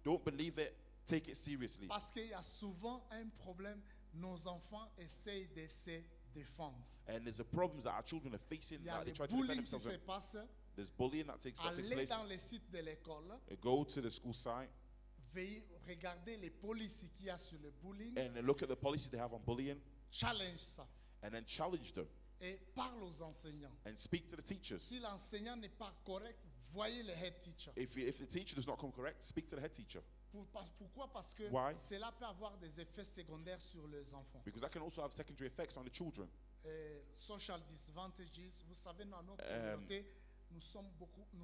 Don't believe it. Take it seriously. Parce qu'il y a souvent un problème. Nos enfants essayent de se défendre. And there's a problems that our children are facing Il y a that they le try to defend bullying qui themselves. se passe. There's bullying that takes Allez place. dans les sites de l'école. Go to the school site Veillez, regardez les policies qu'il y a sur le bullying. and look at the policies they have on bullying Challenge ça. and then challenge them Et parle aux enseignants. and speak to the teachers. Si l'enseignant n'est pas correct, voyez le head teacher. If the teacher does not come correct, speak to the head teacher. Pourquoi? Parce que Why? cela peut avoir des effets secondaires sur les enfants. Because that can also have secondary effects on the children. Social disadvantages, vous savez, dans notre communauté, nous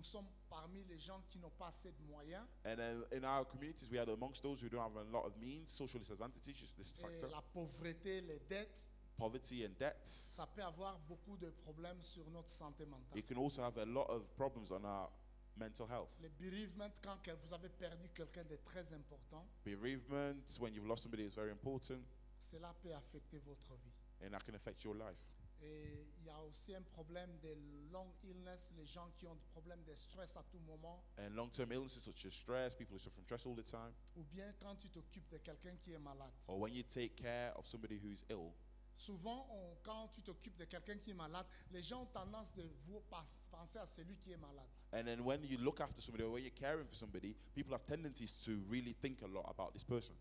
sommes parmi les gens qui n'ont pas assez de moyens. And in our communities, we are amongst those who don't have a lot of means, social disadvantages, this Et factor, la pauvreté, les dettes, poverty and debts. ça peut avoir beaucoup de problèmes sur notre santé mentale. It can also have a lot of problems on our mental health. Le bereavement, quand vous avez perdu quelqu'un de très important, Bereavement, when you've lost somebody, is very important, cela peut affecter votre vie. and that can affect your life. Et il y a aussi un problème de long illness, les gens qui ont des problèmes de stress à tout moment, And long-term illnesses such as stress, people who suffer from stress all the time, ou bien quand tu t'occupes de quelqu'un qui est malade. or when you take care of somebody who's ill. Souvent, quand tu t'occupes de quelqu'un qui est malade, les gens ont tendance de vous penser à celui qui est malade. And then when you look after somebody or when you're caring for somebody, people have tendencies to really think a lot about this person,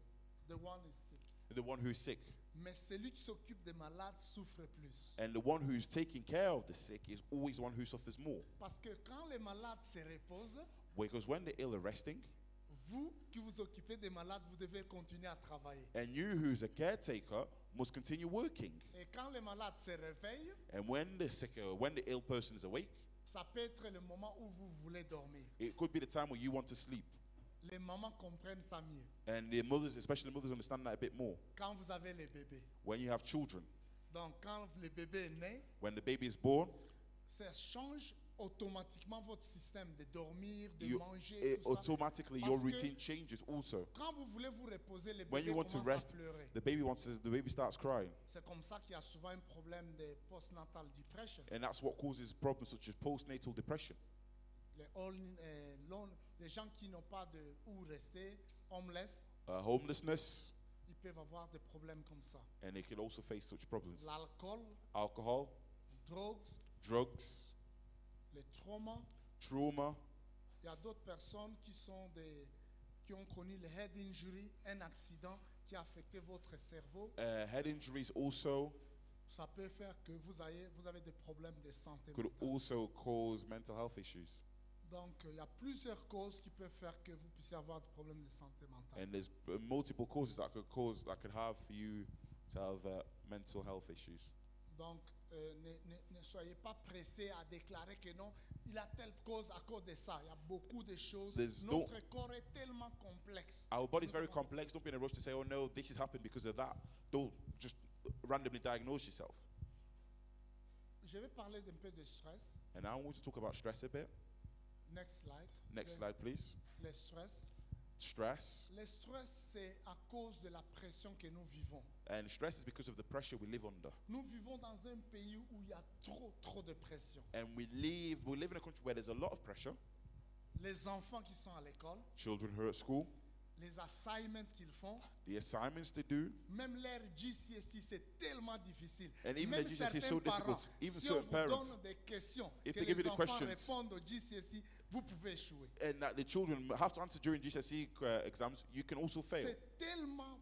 The one is sick. the one who's sick. Mais celui qui s'occupe des malades souffre plus. And the one who's taking care of the sick is always the one who suffers more. Parce que quand les malades se reposent, Because when the ill are resting, vous qui vous occupez des malades, vous devez continuer à travailler. and you who's a caretaker must continue working. Et quand les malades se réveillent, And when when the ill person is awake, ça peut être le moment où vous voulez dormir. it could be the time where you want to sleep. Les mamans comprennent ça mieux. And the mothers, especially the mothers, understand that a bit more. Quand vous avez les bébés. When you have children, Donc quand le bébé est né, when the baby is born, ça change automatiquement votre système de dormir, de manger, it tout ça. automatically Parce your que routine changes also. Quand vous voulez vous reposer, le When bébé you want to commence à rest, pleurer. the baby starts crying. C'est comme ça qu'il y a souvent un problème de postnatal depression. And that's what causes problems such as postnatal depression. Les gens qui n'ont pas de où rester, homeless, Homelessness, ils peuvent avoir des problèmes comme ça. and they can also face such problems. L'alcool, Alcohol, drogues, drugs, les traumas. trauma. Il y a d'autres personnes qui ont connu le head injury, un accident qui a affecté votre cerveau. Head injuries also Ça peut faire que vous avez des problèmes de santé could mentale. also cause mental health issues. Donc, il y a plusieurs causes qui peuvent faire que vous puissiez avoir des problèmes de santé mentale. And there's multiple causes that could have for you to have mental health issues. Donc, ne soyez pas pressés à déclarer que non, il a telle cause à cause de ça. Il y a beaucoup de choses. Notre corps est tellement complexe. Our body is very complex. Don't be in a rush to say, oh no, this has happened because of that. Don't just randomly diagnose yourself. Je vais parler d'un peu de stress. And now I want to talk about stress a bit. Next slide. Next slide, please. Le stress. Stress. Le stress, c'est à cause de la pression que nous vivons. And stress is because of the pressure we live under. Nous vivons dans un pays où il y a trop de pression. And we live in a country where there's a lot of pressure. Les enfants qui sont à l'école, Children who are at school, les assignments qu'ils font, the assignments they do, même leur GCSE, c'est tellement difficile. and even Même the GCSE is certains so parents, difficult. Even si on certain vous parents, donne des questions, if que they give you les the enfants questions, répondent au GCSE, vous pouvez échouer. and that the children have to answer during GCSE exams, you can also fail. C'est tellement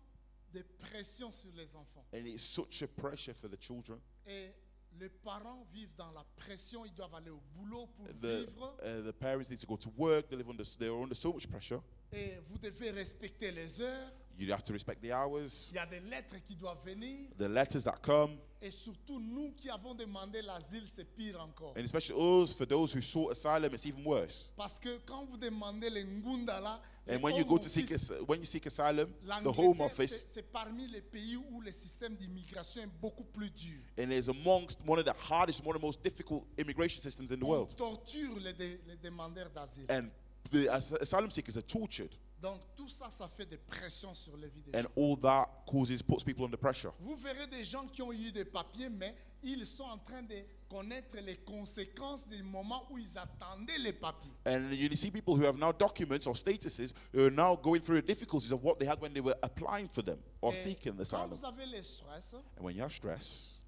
de pression sur les enfants. And it's such a pressure for the children. Et les parents vivent dans la pression, ils doivent aller au boulot pour vivre. The parents need to go to work. They're under so much pressure. Et vous devez respecter les heures. You have to respect the hours, Il y a des lettres qui doivent venir. the letters that come, Et surtout, nous qui avons demandé l'asile, c'est pire encore. and especially us, for those who sought asylum, it's even worse. Parce que quand vous demandez les ngunda là, And les when you home go to seek office, when you seek asylum, the Home l'Angleterre, Office, c'est parmi les pays où le système d'immigration est beaucoup plus dur. and is amongst one of the hardest, one of the most difficult immigration systems in the On world. torture les demandeurs d'asile. And the asylum seekers are tortured, Donc tout ça, ça fait des pressions sur la vie des and gens. all that puts people under pressure. Vous verrez des gens qui ont eu des papiers, mais ils sont en train de connaître les conséquences du moment où ils attendaient les papiers. And you see people who have now documents or statuses who are now going through the difficulties of what they had when they were applying for them or seeking Quand asylum. vous avez le stress, And when you have stress,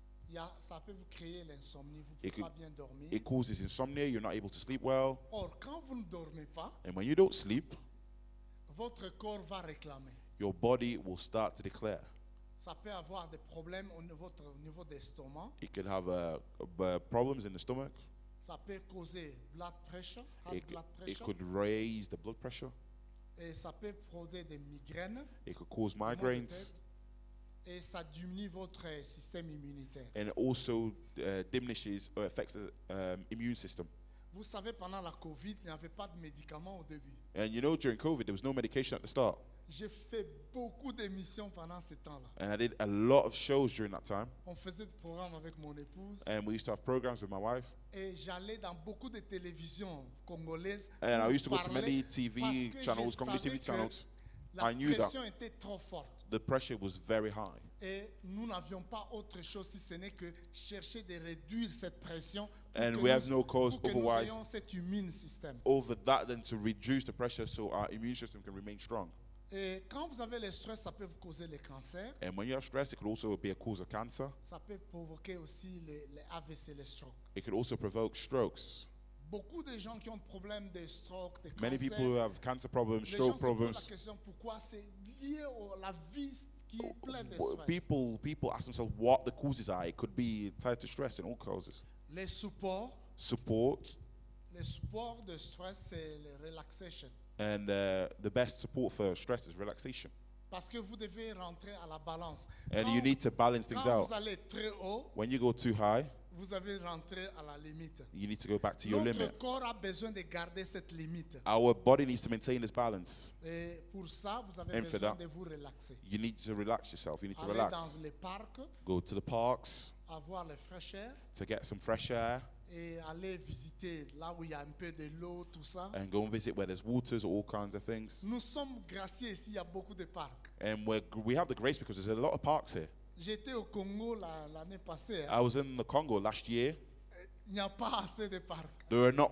ça peut vous créer l'insomnie, vous ne It pouvez could- pas bien dormir. it causes insomnia, you're not able to sleep well. Or, quand vous ne dormez pas, And when you don't sleep, votre corps va réclamer. your body will start to declare. Ça peut avoir des problèmes au niveau d'estomac. It could have problems in the stomach. Ça peut causer blood pressure, high It, blood it pressure. could raise the blood pressure. Et ça peut causer des migraines, It could cause des maux de migraines. tête. Et ça diminue votre système immunitaire. And it also diminishes or affects the immune system. Vous savez, pendant la Covid, il n'y avait pas de médicaments au début. And you know, during COVID, there was no medication at the start. J'ai fait beaucoup d'émissions pendant ce temps-là. And I did a lot of shows during that time. On faisait des programmes avec mon épouse. And we used to have programs with my wife. Et j'allais dans beaucoup de télévisions congolaises. And I pour used to go to parler many parce TV que channels, je Congolese TV savais que channels. La I knew that pression était trop forte. the pressure was very high. Et nous n'avions pas autre chose si ce n'est que chercher de réduire cette pression pour And que we have nous- no cause pour que nous otherwise ayons cet immune système. over that than to reduce the pressure so our immune system can remain strong. Et quand vous avez le stress, ça peut vous causer les cancers. And when you have stress, it could also be a cause of cancer. Ça peut provoquer aussi les AVC, les strokes. It could also provoke strokes. Beaucoup de gens qui ont des problèmes de stroke, de Many cancer, people who have cancer problems, les gens stroke se posent la problems. question pourquoi c'est lié à la vie qui est pleine de stress. People ask themselves what the causes are. It could be tied to stress and all causes. Les supports Support de stress, c'est le relaxation. and the best support for stress is relaxation. Parce que vous devez rentrer à la balance. And Quand- you need to balance things Quand out. vous allez très haut, When you go too high, vous avez rentré à la limite. you need to go back to your Notre limit. corps a besoin de garder cette limite. Our body needs to maintain this balance. Et pour ça, vous avez And for besoin that, de vous relaxer. You need to relax yourself. You need to Aller relax. dans les parcs, Go to the parks avoir le fraîche air to get some fresh air et aller visiter là où il y a un peu de l'eau, tout ça. and go and visit where there's waters or all kinds of things. Nous sommes graciés ici, il y a beaucoup de parcs. And we have the grace because there's a lot of parks here. J'étais au Congo l'année passée. I was in the Congo last year. Il n'y a pas assez de parcs There were no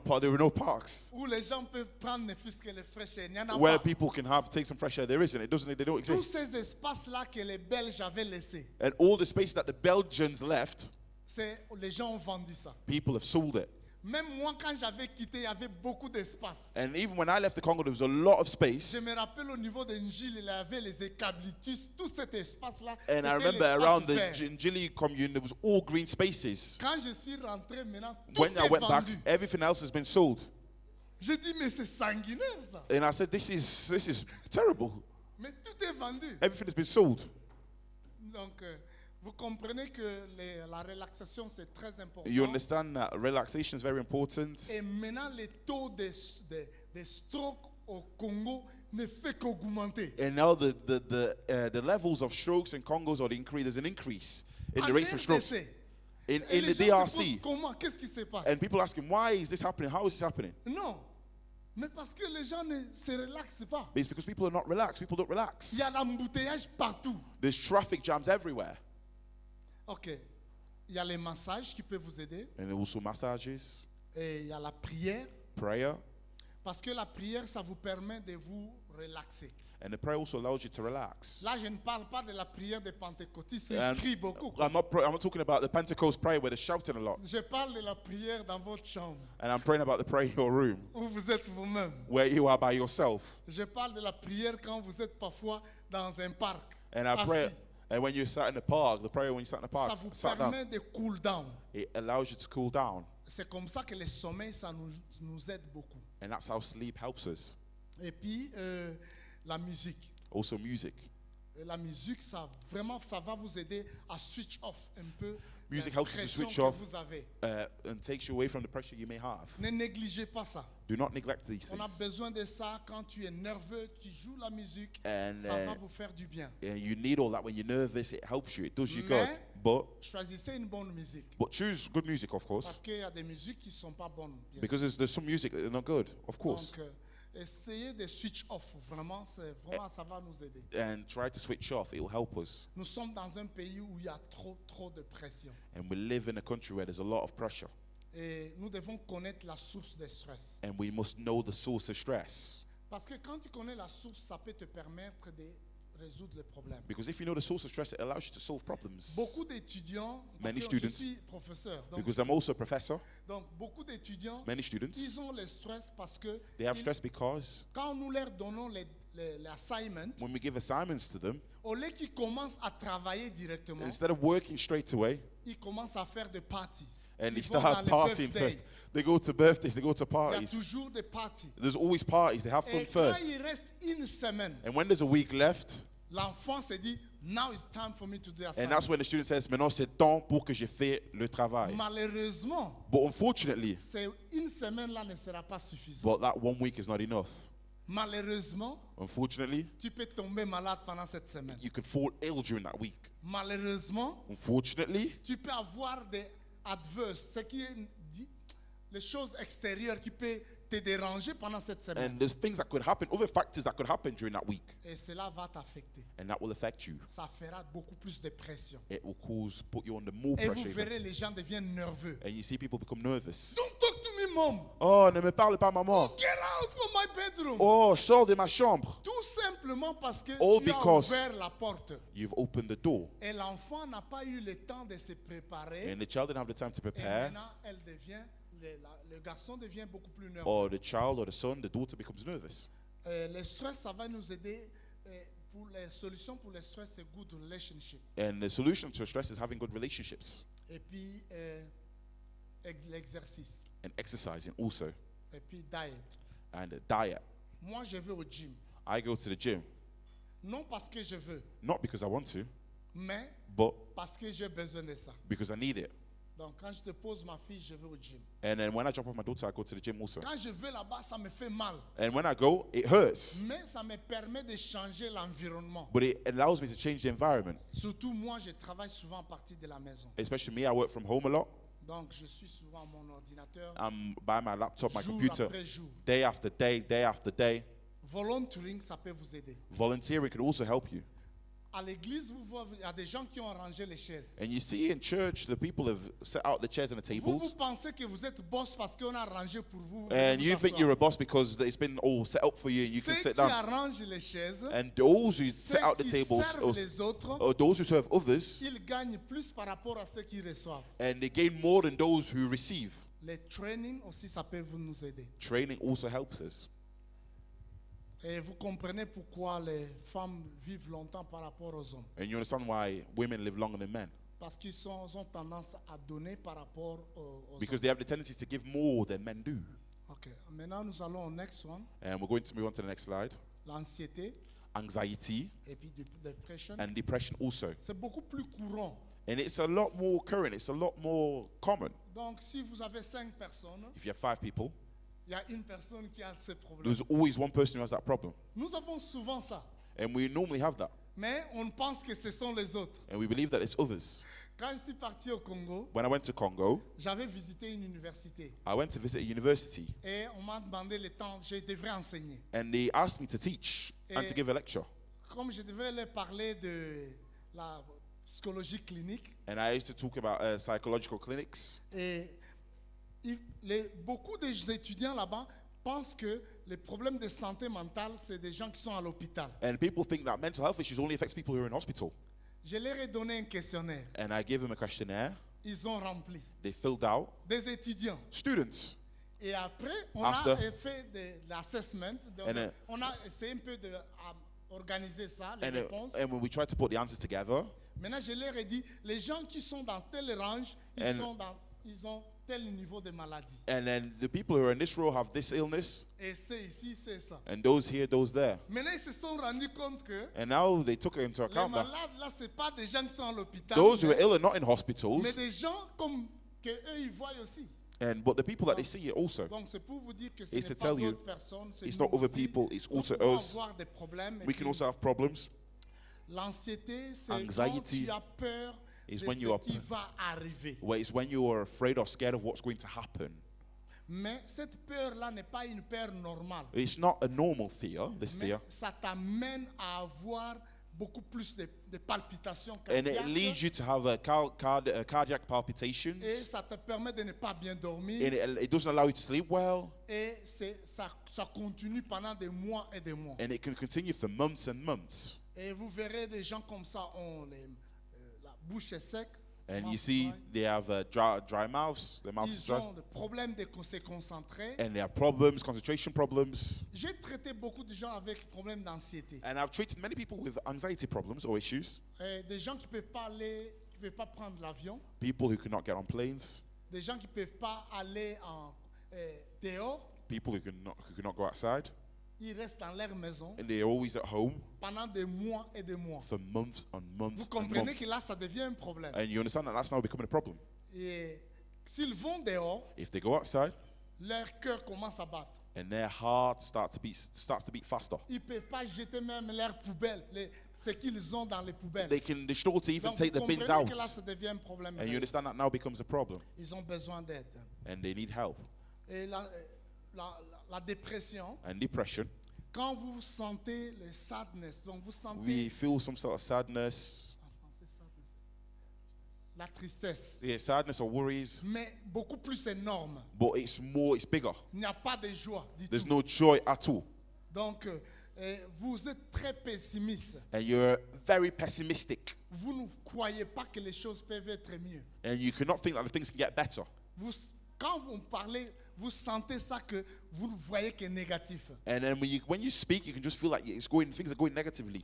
parks où les gens peuvent prendre ne fût-ce que le fraîche air. Il n'y en a where pas. people can take some fresh air. There isn't. They don't Tous exist. ces espaces-là que les Belges avaient laissés, And all the space that the Belgians left, les gens ont vendu ça. people have sold it. Même moi, quand j'avais quitté, il y avait beaucoup d'espace. And even when I left the Congo, there was a lot of space. Je me rappelle au niveau de Njil, il y avait les eucalyptus, tout cet espace-là. And I c'était remember l'espace around the vert. Njili commune, there was all green spaces. Quand je suis rentré maintenant, tout When I est went back, vendu. everything else has been sold. Je dis, mais c'est sanguinaire ça. And I said, this is terrible. Mais tout est vendu. Everything has been sold. Donc, vous comprenez que la relaxation, c'est très important. You understand that relaxation is very important. Et maintenant, le taux de stroke au Congo ne fait qu'augmenter. And now the levels of strokes in Congos are there's an increase in En the rates of strokes. RDC. In Et the les gens se DRC. posent comment? Qu'est-ce qui se passe? And people asking, why is this happening? How is this happening? Non. Mais parce que les gens ne se relaxent pas. It's because people are not relaxed. People don't relax. Il y a l'embouteillage partout. There's traffic jams everywhere. Ok. Il y a les massages qui peuvent vous aider. And also massages, Et il y a la prière. prayer. Parce que la prière, ça vous permet de vous relaxer. And the prayer also allows you to relax. Là, je ne parle pas de la prière des pentecôtistes, ils And crient beaucoup. I'm not talking about the Pentecost prayer where they're shouting a lot. Je parle de la prière dans votre chambre, And I'm praying about the prayer in your room où vous êtes vous-même. where you are by yourself. Je parle de la prière quand vous êtes parfois dans un parc. And I pray. assis. And when you're sat in the park, the prayer when you sat in the park, Ça vous sat down, permet de cool down. it allows you to cool down. C'est comme ça que le sommeil, ça nous aide beaucoup. And that's how sleep helps us. Et puis, la musique. Also music. Et la musique, ça va vous aider à switch off un peu Music la helps you to pression switch que off. vous avez. And takes you away from the pressure you may have. Ne négligez pas ça. Do not neglect these On a things. besoin de ça quand tu es nerveux, tu joues la musique, And, ça va vous faire du bien. And you need all that when you're nervous. It helps you. It does you good. Mais- Choisissez une bonne musique. But choose good music, of course. Parce qu'il y a des musiques qui ne sont pas bonnes. Bien Because sûr. there's some music that are not good, of course. Donc, Essayez de switch off. Vraiment, ça va nous aider. and try to switch off. It will help us. Nous sommes dans un pays où il y a trop de pression. And we live in a country where there's a lot of pressure. Et nous devons connaître la source du stress. And we must know the source of stress. Parce que quand tu connais la source, ça peut te permettre de résoudre les problèmes. Because if you know the source of stress, it allows you to solve problems. Beaucoup d'étudiants, parce Many que je students. suis professeur, Because I'm also a professor. donc beaucoup d'étudiants, Many students, ils ont le stress parce que they have ils- stress because quand nous leur donnons l'assignment, when we give assignments to them, au lieu qu'ils commencent à travailler directement, instead of working straight away, ils commencent à faire des parties. and Ils they vont start dans les partying birthdays. first. They go to birthdays, they go to Il y a parties. toujours des parties. There's always parties, they have fun Et quand first. il reste une semaine, And when there's a week left, l'enfant se dit, now it's time for me to do and assignment. that's when the student says, maintenant c'est temps pour que je fais le travail. Malheureusement, But unfortunately, une semaine-là ne sera pas suffisante. but that 1 week is not enough. Malheureusement, Unfortunately, tu peux tomber malade pendant cette semaine. you could fall ill during that week. Malheureusement, Unfortunately, tu peux avoir des adverses, ce qui est les choses extérieures qui peuvent te déranger pendant cette semaine. and there's things that could happen, other factors that could happen during that week, Et cela va t'affecter. and that will affect you. Ça fera beaucoup plus de pression. It will put you under more Et vous pressure. verrez, les gens deviennent nerveux. And you see people become nervous. Don't talk to me, mom. Oh, ne me parle pas, maman. Get out from my bedroom. Oh, sors de ma chambre. Tout simplement parce que All tu as because- ouvert la porte. You've opened the door, Et l'enfant n'a pas eu le temps de se préparer. and the child didn't have the time to Et prepare. maintenant, le garçon devient beaucoup plus nerveux. Or the child or the son, the daughter becomes nervous. Le stress, ça va nous aider. Pour les solutions pour le stress, c'est good relationship. And the solution to stress is having good relationships Et puis, l'exercice. and exercising also, Et puis, diet. and diet. Moi, je vais au gym. I go to the gym, Non parce que je veux, not because I want to, mais but parce que j'ai besoin de ça. because I need it. Donc, quand je te pose ma fille, je vais au gym. And then when I drop off my daughter, I go to the gym also. Quand je vais là-bas, ça me fait mal. And when I go, it hurts, Mais ça me permet de changer l'environnement. but it allows me to change the environment. Surtout moi, je travaille souvent à partir de la maison. Especially me, I work from home a lot. Donc, je suis souvent à mon ordinateur, I'm by my laptop, my jour computer, après jour. day after day, day after day. Volunteering, ça peut vous aider. Volunteering could also help you. À l'église, vous voyez, il y a des gens qui ont rangé les chaises. And you see in church, the people have set out the chairs and the Vous tables. pensez que vous êtes boss parce qu'on a rangé pour vous. And Vous you think asseoir. you're a boss because it's been all set up for you and you can Ceux sit qui down. arrangent les chaises, And those who ceux set out the qui tables, servent les autres, or those who serve others, ils gagnent plus par rapport à ceux qui reçoivent. and they gain more than those who receive. Les trainings aussi, ça peut vous nous aider. Training also helps us. Et vous comprenez pourquoi les femmes vivent longtemps par rapport aux hommes. And you understand why women live longer than men. Parce qu'ils ont tendance à donner par rapport aux Because hommes. they have the tendency to give more than men do. Ok. Maintenant, nous allons au next one. And we're going to move on to the next slide. L'anxiété Anxiety et puis depression. and depression also. C'est beaucoup plus courant. And it's a lot more current, it's a lot more common. Donc, si vous avez 5 personnes, If you have 5 people, il y a une personne qui a ce problème. there's always one person who has that problem. Nous avons souvent ça. And we normally have that. Mais on pense que ce sont les autres. And we believe that it's others. Quand je suis parti au Congo, When I went to Congo, j'avais visité une université. I went to visit a university. Et on m'a demandé le temps, je devrais enseigner. And they asked me to teach and to give a lecture. Comme je devais leur parler de la psychologie clinique, And I used to talk about psychological clinics. et beaucoup d'étudiants là-bas pensent que les problèmes de santé mentale, c'est des gens qui sont à l'hôpital. And people think that mental health issues only affects people who are in hospital. Je leur ai donné un questionnaire. And I gave them a questionnaire. Ils ont rempli. They filled out. Des étudiants. Students. Et après, on After. a fait de l'assessment. And, On a essayé un peu d'organiser ça, les And, réponses. and when we tried to put the answers together, Maintenant, je leur ai dit, les gens qui sont dans tel range, ils ont tel niveau de maladie. and then the people who are in this row have this illness, Et c'est ici, c'est ça. and those here, those there. Maintenant, ils se sont rendus compte que And now they took it into les account that malades, là, ce pas des gens qui sont à l'hôpital, those who are ill are not in hospitals, mais des gens comme que eux, ils voient aussi. but the people that they see it also. Donc, c'est pour vous dire que ce It's n'est to pas tell you, d'autres personnes, c'est it's nous not other aussi. people, it's Nous also pouvons us. avoir des problèmes. Et We can puis, also have problems. l'anxiété, c'est quand Anxiety tu as peur de is when you ce are qui va arriver. Where it's when you are afraid or scared of what's going to happen. Mais cette peur-là n'est pas une peur normale. It's not a normal fear, this Mais fear. ça t'amène à avoir beaucoup plus de palpitations And it cardiaques. leads you to have a cardiac palpitations. Et ça te permet de ne pas bien dormir. And it doesn't allow you to sleep well. Et ça continue pendant des mois et des mois. And it can continue for months and months. Et vous verrez des gens comme ça ont la bouche est sec. And you mouth see, dry. they have dry mouths, their mouth is Ils dry. ont des problèmes de se concentrer. And they have problems, concentration problems. J'ai traité beaucoup de gens avec problèmes d'anxiété. And I've treated many people with anxiety problems or issues. Des gens qui ne peuvent pas aller, qui peuvent pas prendre l'avion. People who cannot get on planes. Des gens qui ne peuvent pas aller dehors. People who cannot go outside. Ils restent dans leur maison And they're always at home pendant des mois et des mois. for months and months Vous and comprenez months. que là, ça devient un problème. And you understand that that's now becoming a problem. Et s'ils vont dehors, If they go outside leur cœur commence à battre. and their heart starts to beat faster, Ils ne peuvent pas jeter même leurs poubelles, ce qu'ils ont dans les poubelles. they struggle to even Donc, take vous the bins comprenez out. que là, ça devient un problème. And you understand that now becomes a problem. Ils ont besoin d'aide. And they need help. Et la dépression, And depression, quand vous sentez le sadness, donc vous sentez we feel some sort of sadness. en français, sadness, la tristesse, Yeah, sadness or worries. mais beaucoup plus énorme. But it's bigger. Il n'y a pas de joie du There's tout. no joy at all. Donc, vous êtes très pessimiste. And you're very pessimistic. Vous ne croyez pas que les choses peuvent être mieux. And you cannot think that the things can get better. Quand vous parlez, vous sentez ça que vous ne voyez que négatif. And then when you speak, you can just feel like things are going negatively.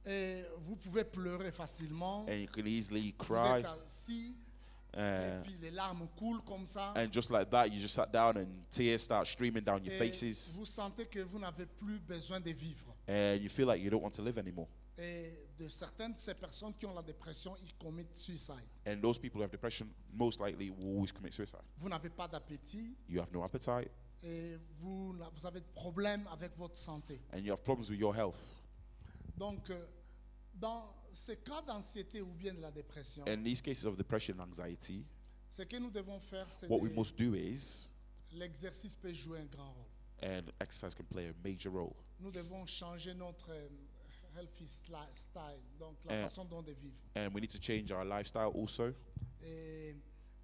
Et vous pouvez pleurer facilement. And you can easily Vous cry. êtes assis et Uh, puis les larmes coulent comme ça. and just like that, you just sat down and tears start streaming down your Et faces. vous sentez que vous n'avez plus besoin de vivre. And you feel like you don't want to live anymore. Et de certaines de ces personnes qui ont la dépression, ils commettent suicide. And those people who have depression most likely will always commit suicide. Vous n'avez pas d'appétit You have no appetite et vous avez des problèmes avec votre santé. and you have problems with your health. Donc, dans ces cas d'anxiété ou bien de la dépression, In these cases of depression and anxiety, ce que nous devons faire, c'est what we must do is, l'exercice peut jouer un grand rôle. and exercise can play a major role. Nous devons changer notre healthy style, donc la façon dont de vivre. And we need to change our lifestyle also. Et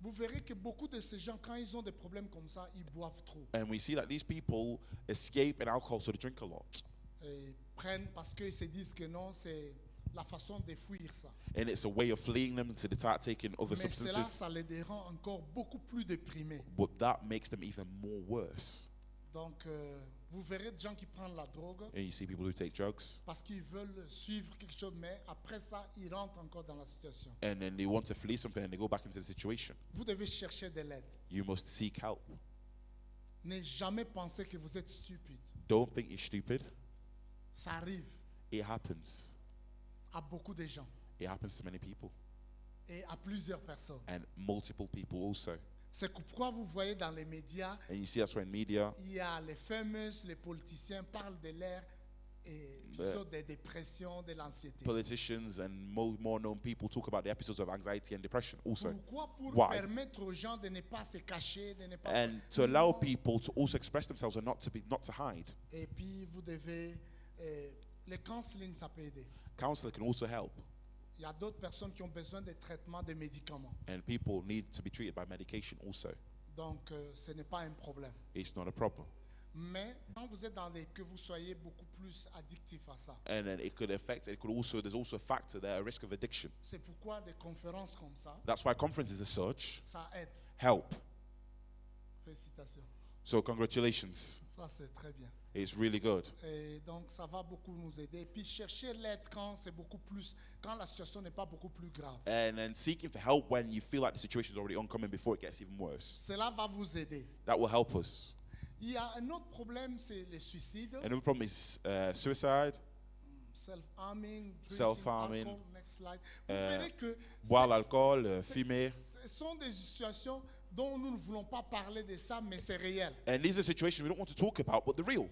vous verrez que beaucoup de ces gens, quand ils ont des problèmes comme ça, ils boivent trop. And we see that these people escape an alcohol, so they drink a lot. Et prennent parce qu'ils se disent que non, c'est la façon de fuir ça. And it's a way of fleeing them, so they start taking other Mais cela, substances. ça les rend encore beaucoup plus déprimés. But that makes them even more worse. Donc, vous verrez des gens qui prennent la drogue And you see people who take drugs, parce qu'ils veulent suivre quelque chose, mais après ça, ils rentrent encore dans la situation. and then they want to flee something, and they go back into the situation. Vous devez chercher de l'aide. You must seek help. Ne jamais penser que vous êtes stupide. Don't think you're stupid. Ça arrive It happens. à beaucoup de gens It happens to many people, et à plusieurs personnes. and multiple people also. C'est pourquoi vous voyez dans les médias, And you see that's why in media, il y a les fameux, les politiciens parlent de l'air et disons des dépressions, de l'anxiété. politicians and more known people talk about the episodes of anxiety and depression also. Pourquoi? Pour Why? permettre aux gens de ne pas se cacher, de ne pas. And to allow people to also express themselves and not to hide. Et puis vous devez, le counseling, ça peut aider. Counselor can also help. Il y a d'autres personnes qui ont besoin de traitements, de médicaments. And people need to be treated by medication also. Donc ce n'est pas un problème. It's not a problem. Mais quand vous êtes dans que vous soyez beaucoup plus addictif à ça. And then there's also a factor there, a risk of addiction. C'est pourquoi des conférences comme ça, That's why conferences as such ça aide. help. Félicitations. So congratulations. Ça, c'est très bien. It's really good. Et donc, ça va beaucoup nous aider. Et puis, chercher l'aide quand c'est beaucoup plus, quand la situation n'est pas beaucoup plus grave. And then seeking for help when you feel like the situation is already oncoming before it gets even worse. Cela va vous aider. That will help us. Il y a un autre problème, c'est le suicide. Another problem is suicide, Self-harming, drinking, Self-harming, alcohol. Next slide. Vous verrez que boire l'alcool, c'est- fumer. ce sont des situations dont nous ne voulons pas parler de ça, mais c'est réel. And these are situations we don't want to talk about, but they're real.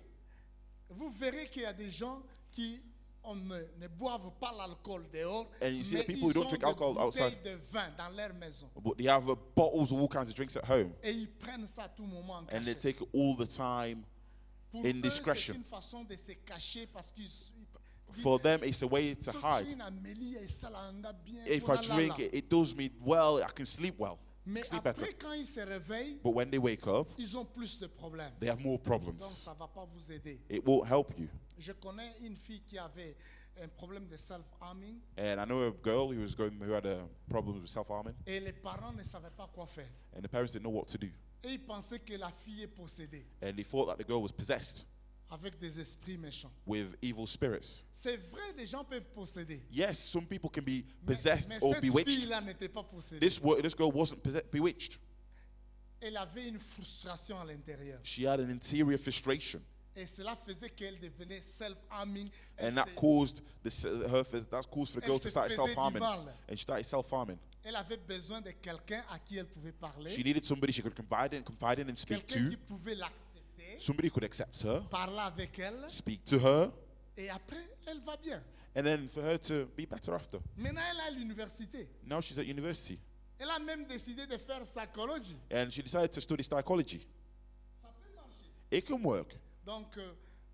Vous verrez qu'il y a des gens qui on ne boivent pas l'alcool dehors, And you see mais the people who ils don't ont drink des alcohol bouteilles outside. de vin dans leur maison. But they have bottles of all kinds of drinks at home. Et ils prennent ça à tout moment en And they cachette. take it all the time. Pour eux, c'est indiscretion. une façon de se cacher parce qu'ils For them, it's a way to hide. If I drink, it does me well. I can sleep well. Mais Sleep better. après, quand ils se réveillent, But when they wake up, ils ont plus de problèmes. they have more Donc, problems. ça ne va pas vous aider. It won't help you. Je connais une fille qui avait un problème de self-harming And I know a girl who had a problem with self-harming, et les parents ne savaient pas quoi faire. and the parents didn't know what to do. Et ils pensaient que la fille est possédée And they thought that the girl was possessed avec des esprits méchants. with evil spirits. C'est vrai, les gens peuvent posséder. Yes, some people can be Mais possessed or cette bewitched. fille-là n'était pas possédée. This girl wasn't bewitched. Elle avait une frustration à l'intérieur. She had an interior frustration, Et cela faisait qu'elle devenait self-harming. Elle and that se- caused that caused for the Elle girl se to start faisait du self-harming, mal. and she started self-harming. Elle avait besoin de quelqu'un à qui elle pouvait parler. She needed somebody she could confide in and speak Quelqu'un to. qui pouvait l'accepter, Somebody who could accept her, parler avec elle. speak to her, Et après, elle va bien. and then for her to be better after. Maintenant, elle est à l'université. Now she's at university, Elle a même décidé de faire psychologie. and she decided to study psychology. Ça peut marcher. It can work. Donc,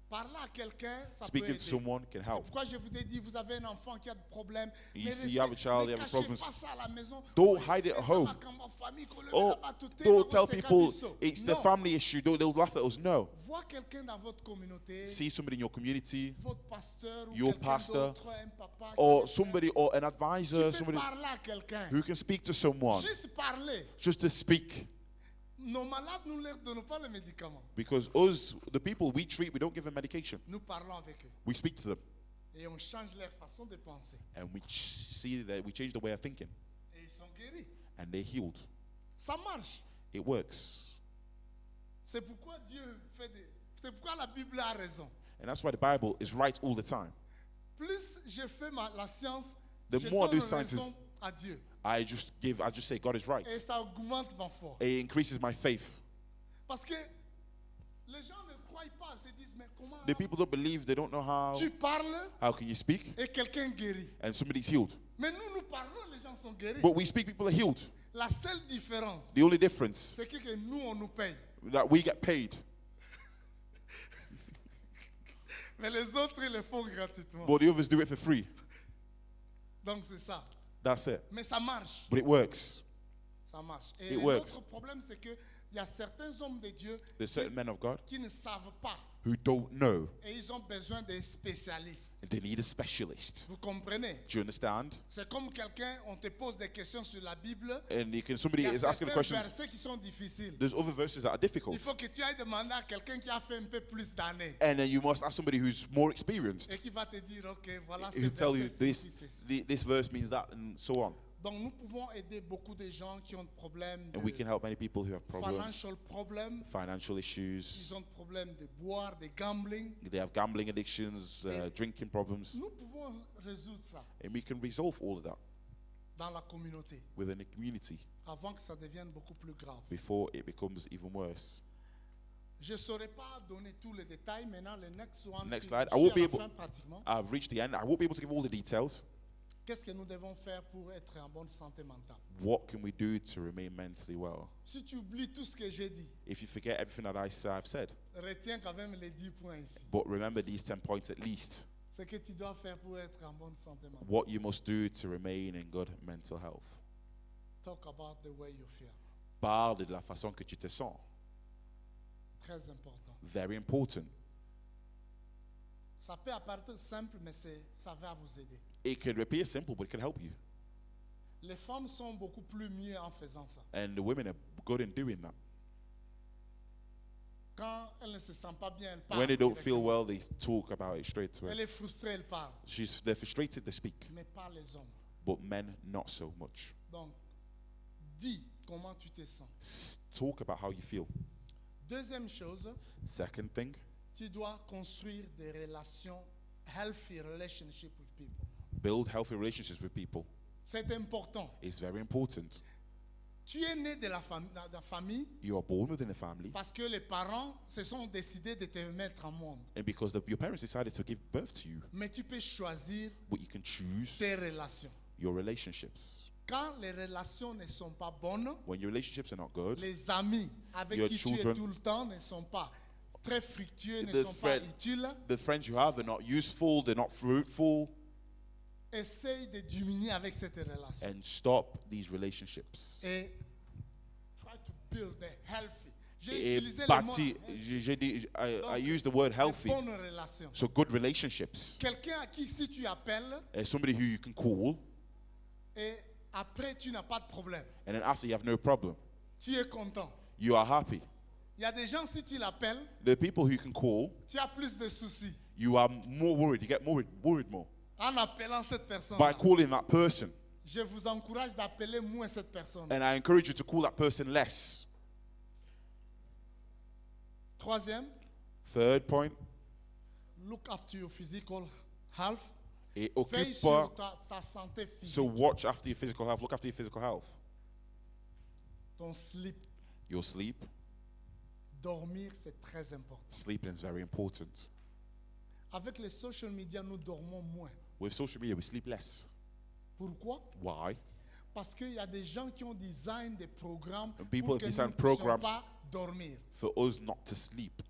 parler à quelqu'un, ça Speaking peut to aider. someone can C'est help. pourquoi je vous ai dit, vous avez un enfant qui a des problèmes. You mais see, you have a child, you have cachez problems. pas ça à la maison. Don't Oui, hide it at mais ça home. va quand ma famille, qu'on le Oh, met là-bas, tout est don't là-bas, tell c'est people Kabiso. it's the Non. family issue. They'll laugh at us. No. Vois quelqu'un dans votre communauté, See somebody in your community, votre pasteur ou your quelqu'un pastor, d'autre, un papa, or quelqu'un somebody, or an qui advisor, peut somebody parler à quelqu'un. who can speak to someone, Juste parler. just to speak. Nos malades, nous ne leur donnons pas le médicament. Because us, the people we treat, we don't give them medication. Nous parlons avec eux. We speak to them, Et on change leur façon de penser. and see that we change the way of thinking, Et ils sont guéris. and they're healed. Ça marche. It works. C'est pourquoi Dieu fait des... C'est pourquoi la Bible a raison. And that's why the Bible is right all the time. Plus je fais la science, The je more I do donne science raison à Dieu. I just say God is right. Et ça augmente ma foi. It increases my faith. Parce que les gens ne croient pas, se disent, mais comment The people don't believe, they don't know tu parles how can you speak, et quelqu'un guérit. and somebody's healed. Mais nous parlons, les gens sont guéris. But we speak, people are healed. La seule différence, The only difference c'est que nous, on nous paye. that we get paid, Mais les autres, ils le font gratuitement. but the others do it for free. Donc c'est ça. That's it. Mais ça marche. But it works. Ça marche. Et It works. l'autre problème, c'est qu'il y a certains hommes de Dieu There's certain men of God qui ne savent pas. who don't know, Et ils ont besoin des spécialistes. and they need a specialist. Vous comprenez? Do you understand? C'est comme quelqu'un, on te pose des questions sur la Bible. And Il somebody y a is asking the certains questions. versets qui sont difficiles. There's other verses that are difficult, Il faut que tu ailles demander à quelqu'un qui a fait un peu plus d'années. and then you must ask somebody who's more experienced, Et qui va te dire, ok, voilà, who ce tell you verset signifie ceci. this verse means that, and so on. Donc nous pouvons aider beaucoup de gens qui ont des problèmes And we can de help many people who have problems, financial problems. financial issues. Ils ont des problèmes de boire, de gambling. They have gambling addictions, drinking problems, Nous pouvons résoudre ça and we can resolve all of that dans la communauté within the community avant que ça devienne beaucoup plus grave. before it becomes even worse. Je ne saurais pas donner tous les détails. Maintenant, le next one, Next qui- slide. je I won't suis à be la able- fin pratiquement. I've reached the end. I won't be able to give all the details. Qu'est-ce que nous devons faire pour être en bonne santé mentale? What can we do to remain mentally well? Si tu oublies tout ce que j'ai dit, If you forget everything that I've said, retiens quand même les 10 points ici. but remember these 10 points at least. Ce que tu dois faire pour être en bonne santé mentale. What you must do to remain in good mental health. Talk about the way you feel. Parle de la façon que tu te sens. Très important. Very important. Ça peut apparaître simple, mais ça va vous aider. It can appear simple, but it can help you. Les femmes sont beaucoup plus mieux en faisant ça. And the women are good in doing that. Quand elles ne se sentent pas bien, elles parlent. When they don't feel directement. well, they talk about it straight Elle away. est frustrée, elle parle. They're frustrated, they speak. Mais pas les hommes. But men, not so much. Donc, dis comment tu te sens. Talk about how you feel. Deuxième chose, Second thing, tu dois construire des relations, healthy relationship with people. build healthy relationships with people. C'est important. It's very important. Tu es né de la famille You are born within a family. parce que les parents se sont décidés de te mettre au monde. And because your parents decided to give birth to you. Mais tu peux choisir But you can choose tes relations. your relationships. Quand les relations ne sont pas bonnes, When your relationships are not good, les amis avec Your qui tu es children, tout le temps ne sont pas très fructueux, ne the sont pas friend- utiles. the friends you have are not useful, they're not fruitful, Essaye de diminuer avec cette relation. and stop these relationships. Et try to build a healthy. J'ai Et utilisé le mot bâti- I use the word de healthy. bonnes relations. So good relationships. Quelqu'un à qui si tu appelles Somebody who you can call, et après tu n'as pas de problème, and then after you have no problem. tu es content. You are happy. Il y a des gens si tu l'appelles, The people who you can call, tu as plus de soucis you are more worried. You get worried more. en appelant cette personne. By calling that person. Je vous encourage d'appeler moins cette personne. And I encourage you to call that person less. Troisième, Third point. look after your physical health. Et Veille occupe sur pas. sa santé physique. So watch after your physical health. Look after your physical health. Ton sleep. Your sleep. Dormir, c'est très important. Sleeping is very important. Avec les social media, nous dormons moins. With social media, we sleep less. Pourquoi? Why? Parce qu'il y a des gens qui ont design des programmes People pour have que nous designed ne puissions programs. pas dormir. For us not to sleep.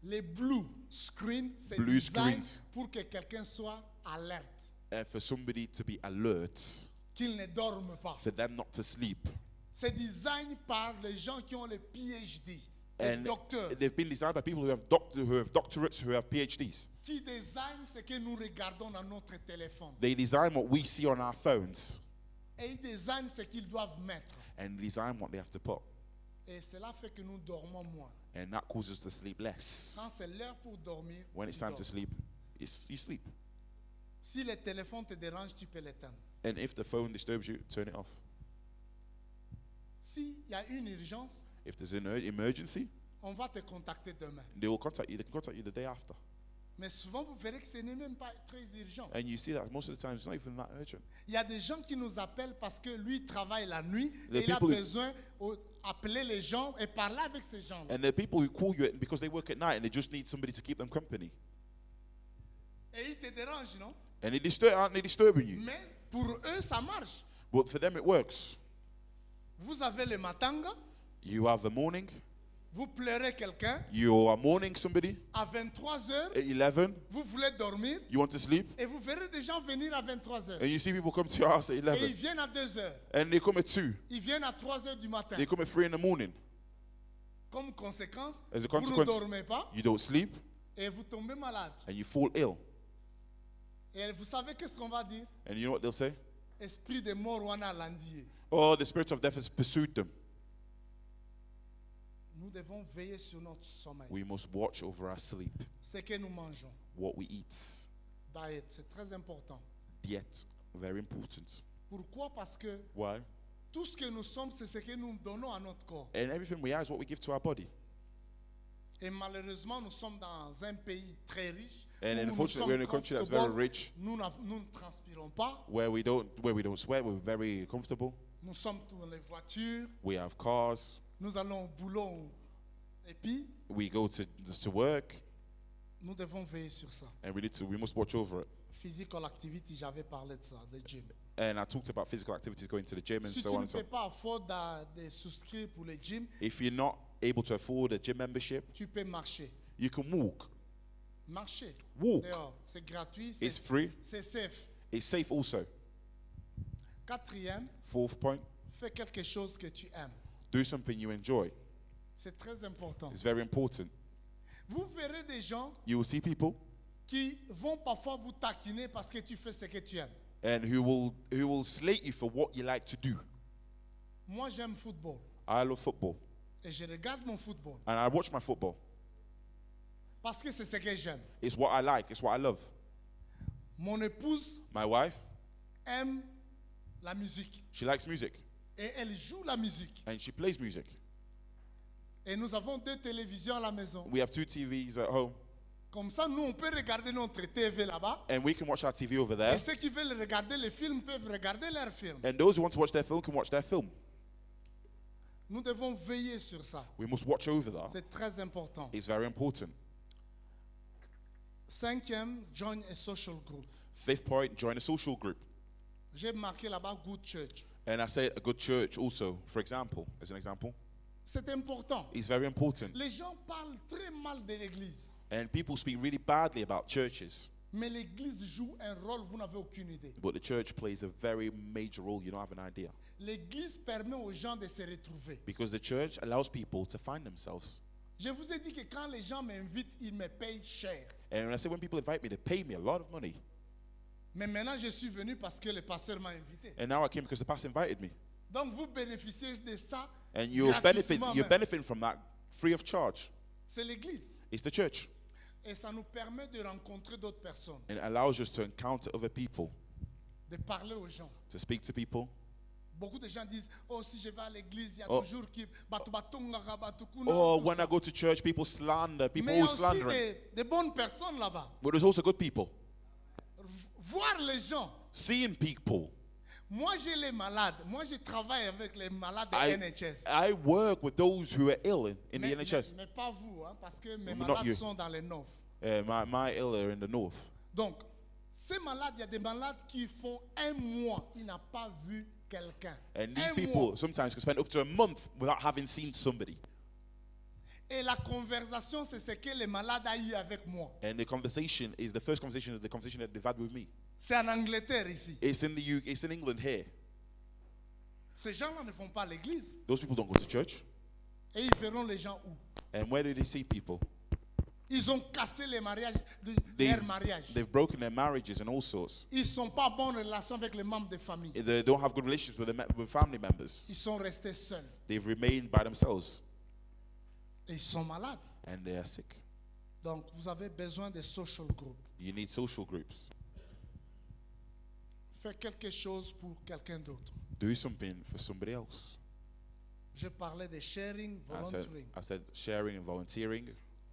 Les blue screen, c'est Blue design screens. pour que quelqu'un soit alerte, For somebody to be alert. qu'il ne dorme pas. For them not to sleep. C'est design par les gens qui ont le PhD, les And docteurs, they've been designed by people who have doctorates, who have PhDs. qui designent ce que nous regardons dans notre téléphone. They design what we see on our phones. Et ils designent ce qu'ils doivent mettre. And design what they have to put. Et cela fait que nous dormons moins. And that causes us to sleep less. Quand c'est l'heure pour dormir, When it's tu time to dors. sleep, you sleep. Si le téléphone te dérange, tu peux l'éteindre. And if the phone disturbs you, turn it off. S'il y a une urgence, If there's an emergency, on va te contacter demain. they will contact you. They can contact you the day after. Mais souvent, vous verrez que ce n'est même pas très urgent. And you see that most of the time it's not even that urgent. Il y a des gens qui nous appellent parce que lui travaille la nuit The et il a people who- besoin d'appeler les gens et parler avec ces gens. And there are people who call you because they work at night and they just need somebody to keep them company. Et ils te dérangent, non? And aren't they disturbing you? Mais pour eux, ça marche. But for them it works. Vous avez le matanga, You have the morning. vous pleurez quelqu'un, You are mourning somebody à 23h, at 11. vous voulez dormir You want to sleep. et vous verrez des gens venir à 23h. And you see people come to your house at Et ils 11. viennent à 2h, And they come at 2. ils viennent à 3h du matin. They come at 3 in the morning. Comme conséquence, As a vous ne consequence, dormez pas you don't sleep et vous tombez malade. and you fall ill. Et vous savez qu'est-ce qu'on va dire? And you know what they'll say? Esprit de mort wana landier. Oh, the spirit of death has pursued them. Nous devons veiller sur notre sommeil. We must watch over our sleep, Ce que nous mangeons. what we eat. Diet, c'est très important. Diet, very important. Pourquoi? Parce que Why? tout ce que nous sommes, c'est ce que nous donnons à notre corps. And everything we have is what we give to our body. Et malheureusement, nous sommes dans un pays très riche. And où nous unfortunately, we're in a sommes country that's very comfortables. rich, Nous ne transpirons pas. where we don't sweat. We're very comfortable. Nous sommes dans les voitures. We have cars. Nous allons au boulot. Et puis, We go to work, nous devons veiller sur ça. and we must watch over it. Physical activity, j'avais parlé de ça, le gym. And I talked about physical activities, going to the gym and Si so tu on ne and so peux on. pas afford de souscrire pour le gym, If you're not able to afford a gym membership, tu peux marcher. you can walk. Marcher. Walk. Dehors. C'est gratuit, It's free. c'est safe. It's safe also. Quatrième, Fourth point, fais quelque chose que tu aimes. do something you enjoy. C'est très important. It's very important. Vous verrez des gens You will see people qui vont parfois vous taquiner parce que tu fais ce que tu aimes. and who will slate you for what you like to do. Moi, j'aime football I love football et je regarde mon football and I watch my football. parce que c'est ce que j'aime. It's what I like. It's what I love. Mon épouse My wife, aime la musique she likes music et elle joue la musique. and she plays music. Et nous avons 2 télévisions à la maison. We have 2 TVs at home Comme ça, nous, on peut regarder notre TV là-bas. and we can watch our TV over Et there. ceux qui veulent regarder les films peuvent regarder leurs films. And those who want to watch their film can watch their film. Nous devons veiller sur ça. We must watch over that. C'est très important. It's very important. Cinquième, join a social group. Fifth point, join a social group. J'ai marqué là-bas good church. And I say a good church also, for example, as an example. C'est important. It's very important. Les gens parlent très mal de l'église. And people speak really badly about churches. Mais l'église joue un rôle, vous n'avez aucune idée. But the church plays a very major role. You don't have an idea. L'église permet aux gens de se retrouver. Because the church allows people to find themselves. Je vous ai dit que quand les gens m'invitent, ils me payent cher. And when I say when people invite me, they pay me a lot of money. Mais maintenant, je suis venu parce que le pasteur m'a invité. And now I came because the pastor invited me. Donc, vous bénéficiez de ça And you're gratuitement même. benefiting from that free of charge. C'est l'église. It's the church. Et ça nous permet de rencontrer d'autres personnes, And it allows us to encounter other people, de parler aux gens. to speak to people. Beaucoup de gens disent, oh, si je vais à l'église, il y a Oh. toujours qui... Or when I go to church, people slander, people Mais il y a always aussi slandering. des bonnes personnes là-bas. But there's also good people. Voir les gens. Seeing people. Moi, j'ai les malades. Moi, je travaille avec les malades de NHS. I work with those who are ill in the NHS. Mais pas vous, hein, parce que mes Not malades you. sont dans les nord. My ill are in the north. Donc, ces malades, il y a des malades qui font un mois, ils n'ont pas vu quelqu'un. And these Un people mois. sometimes can spend up to a month without having seen somebody. Et la conversation, c'est ce que les malades ont eu avec moi. And the conversation is the first conversation, the conversation that they've had with me. C'est en Angleterre ici. It's in the UK, it's in England here. Ces gens-là ne vont pas à l'église. Those people don't go to church. Et ils verront les gens où? And where do they see people? Ils ont cassé les mariages, They've, leur mariage. they've broken their marriages and all sorts. Ils ne sont pas en bonne relation avec les membres de famille. They don't have good relationships with family members. Ils sont restés seuls. They've remained by themselves. Et ils sont malades. And they are sick. Donc, vous avez besoin de social group. You need social groups. Faites quelque chose pour quelqu'un d'autre. Do something for somebody else. Je parlais de sharing, volunteering. I said sharing and volunteering.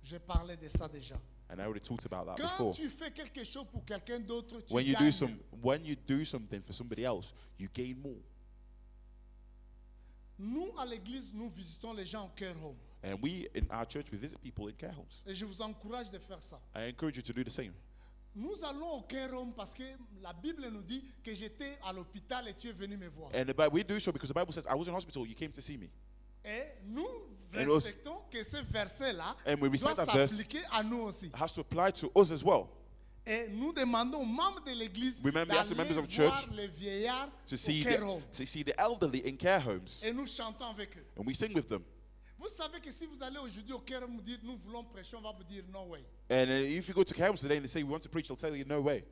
Je parlais de ça déjà. And I already talked about that Quand before. tu fais quelque chose pour quelqu'un d'autre, tu When you gagnes. when you do something for somebody else, you gain more. Nous, à l'église, nous visitons les gens en care home. And we in our church we visit people in care homes. Et je vous encourage de faire ça. I encourage you to do the same. Nous allons au care home parce que la Bible nous dit que j'étais à l'hôpital et tu es venu me voir. And we do so because the Bible says, I was in hospital, you came to see me. Et nous And also- respectons que ce verset-là And we doit respect that verse. s'appliquer à nous aussi. It has to apply to us as well. Et nous demandons aux membres de l'église We ask the members d'aller of church voir les vieillards To see, au care home. to see the elderly in care homes. Et nous chantons avec eux. And we sing with them. Vous savez que si vous allez aujourd'hui au care home vous dire nous voulons prêcher, on va vous dire no way. And if you go to care homes today and they say, we want to preach, they'll tell you, no way.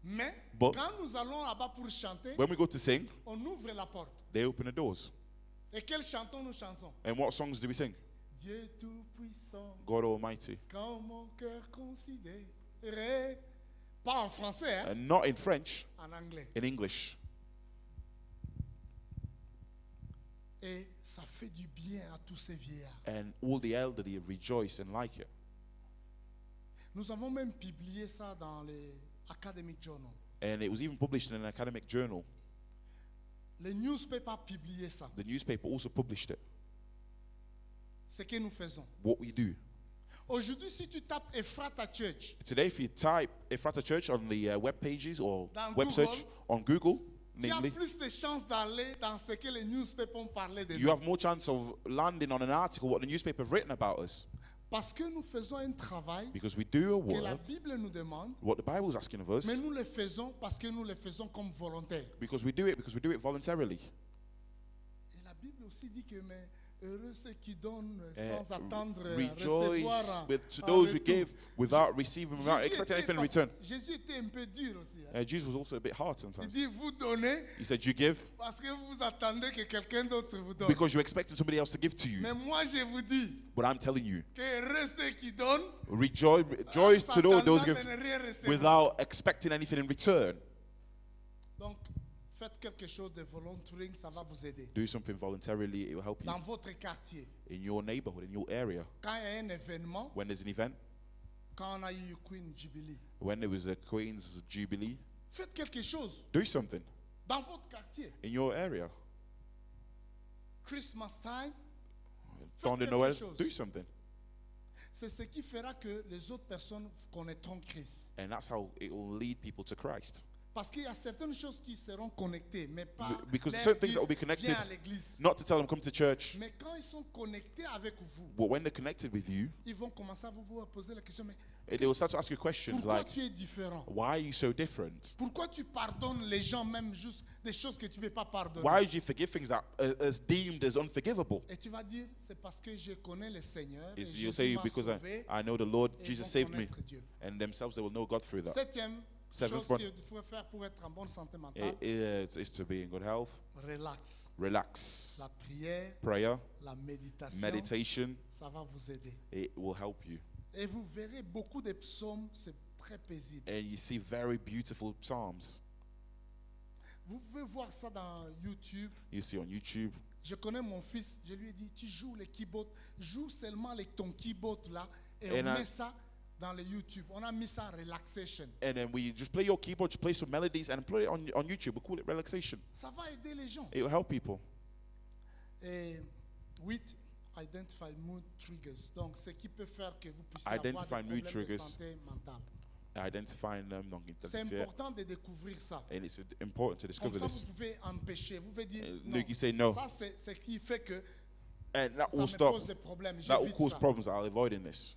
Mais But- quand nous allons là-bas pour chanter, When we go to sing, on ouvre la porte. they open the doors. Et quelles chantons nous chantons? And what songs do we sing? Dieu tout-puissant, God Almighty. quand mon cœur considérait. Pas en français, hein? And not in French, En anglais. in English. Et ça fait du bien à tous ces vieillards. And all the elderly rejoice and like it. Nous avons même publié ça dans les Academic Journal. And it was even published in an academic journal. Les newspapers publiaient ça. The newspaper also published it. Ce que nous faisons. What we do. Aujourd'hui, si tu tapes Ephrata Church, Today, if you type Ephrata Church on the web pages or Dans web Google, search on Google, tu as namely, plus de chances d'aller dans ce que les newspapers ont parlé de you nous. have more chance of landing on an article what the newspaper have written about us. Parce que nous faisons un travail Because we do a que la work, Bible nous demande, what the Bible is asking of us, mais nous le faisons parce que nous le faisons comme volontaire. because we do it voluntarily. Et la Bible aussi dit que mais heureux ceux qui donnent Eh, sans attendre Rejoice recevoir with en those who retour. give without receiving, without Jésus expecting était anything in pas- return. Jésus était un peu dur aussi. Hein. Jesus was also a bit hard Il sometimes. dit vous donnez He said, you give parce que vous attendez que quelqu'un d'autre vous donne. because you're expecting somebody else to give to you. Mais moi je vous dis But I'm telling you, que heureux ceux qui donnent rejoice to s'attendant those who de give ne rien recevoir. without expecting anything in return. Donc faites quelque chose de volunteering, ça va vous aider. Do something voluntarily, it will help you Dans votre quartier, in your neighborhood, in your area. quand il y a un événement, When there's an event, Quand on a eu Queen Jubilee, when there was a Queen's Jubilee, faites quelque chose do something dans votre quartier. in your area. Christmas time, Temps de quelque Noël, chose. do something. c'est ce qui fera que les autres personnes connaîtront Christ. And that's how it will lead people to Christ. Parce qu'il y a certaines choses qui seront connectées, mais pas Because leur certain things dire, that will be connected, viens à l'église. not to tell them come to church, Mais quand ils sont connectés avec vous, but when they're connected with you, ils vont commencer à vous poser la question, mais they will start to ask you questions pourquoi like, tu es différent? why are you so different? Pourquoi tu pardonnes les gens même juste des choses que tu ne peux pas pardonner? Why do you forgive things that are deemed as unforgivable? Et tu vas dire, c'est parce que je connais le Seigneur et You'll Jésus say, m'a because sauvé. I know the Lord, Et ils Jesus vont saved me. connaître Dieu. And themselves, they will know God through that. Septième Seventh chose one. qu'il faut faire pour être en bonne santé mentale, Is to be in good health, relax. relax, La prière, prayer, la méditation, meditation, ça va vous aider. it will help you. Et vous verrez beaucoup de psaumes, c'est très paisible. And you see very beautiful psalms. Vous pouvez voir ça dans YouTube. You see on YouTube. Je connais mon fils, je lui ai dit, tu joues les keyboards, joue seulement avec ton keyboard là, et And on I- met ça dans le YouTube. On a mis ça relaxation. And then we just play your keyboard, just play some melodies and play it on YouTube. We call it relaxation. Ça va aider les gens. It will help people. Et 8, identify mood triggers. Donc, ce qui peut faire que vous puissiez Identify avoir des mood problèmes de triggers. santé mentale. Identifying them, C'est important de découvrir ça. and it's important to Comme discover ça, this. vous pouvez empêcher. Vous pouvez dire, non, Luke, you say no. ça c'est ce qui fait que And that ça will me stop. pose des problèmes. That will J'évite cause ça. problems. I'll avoid in this.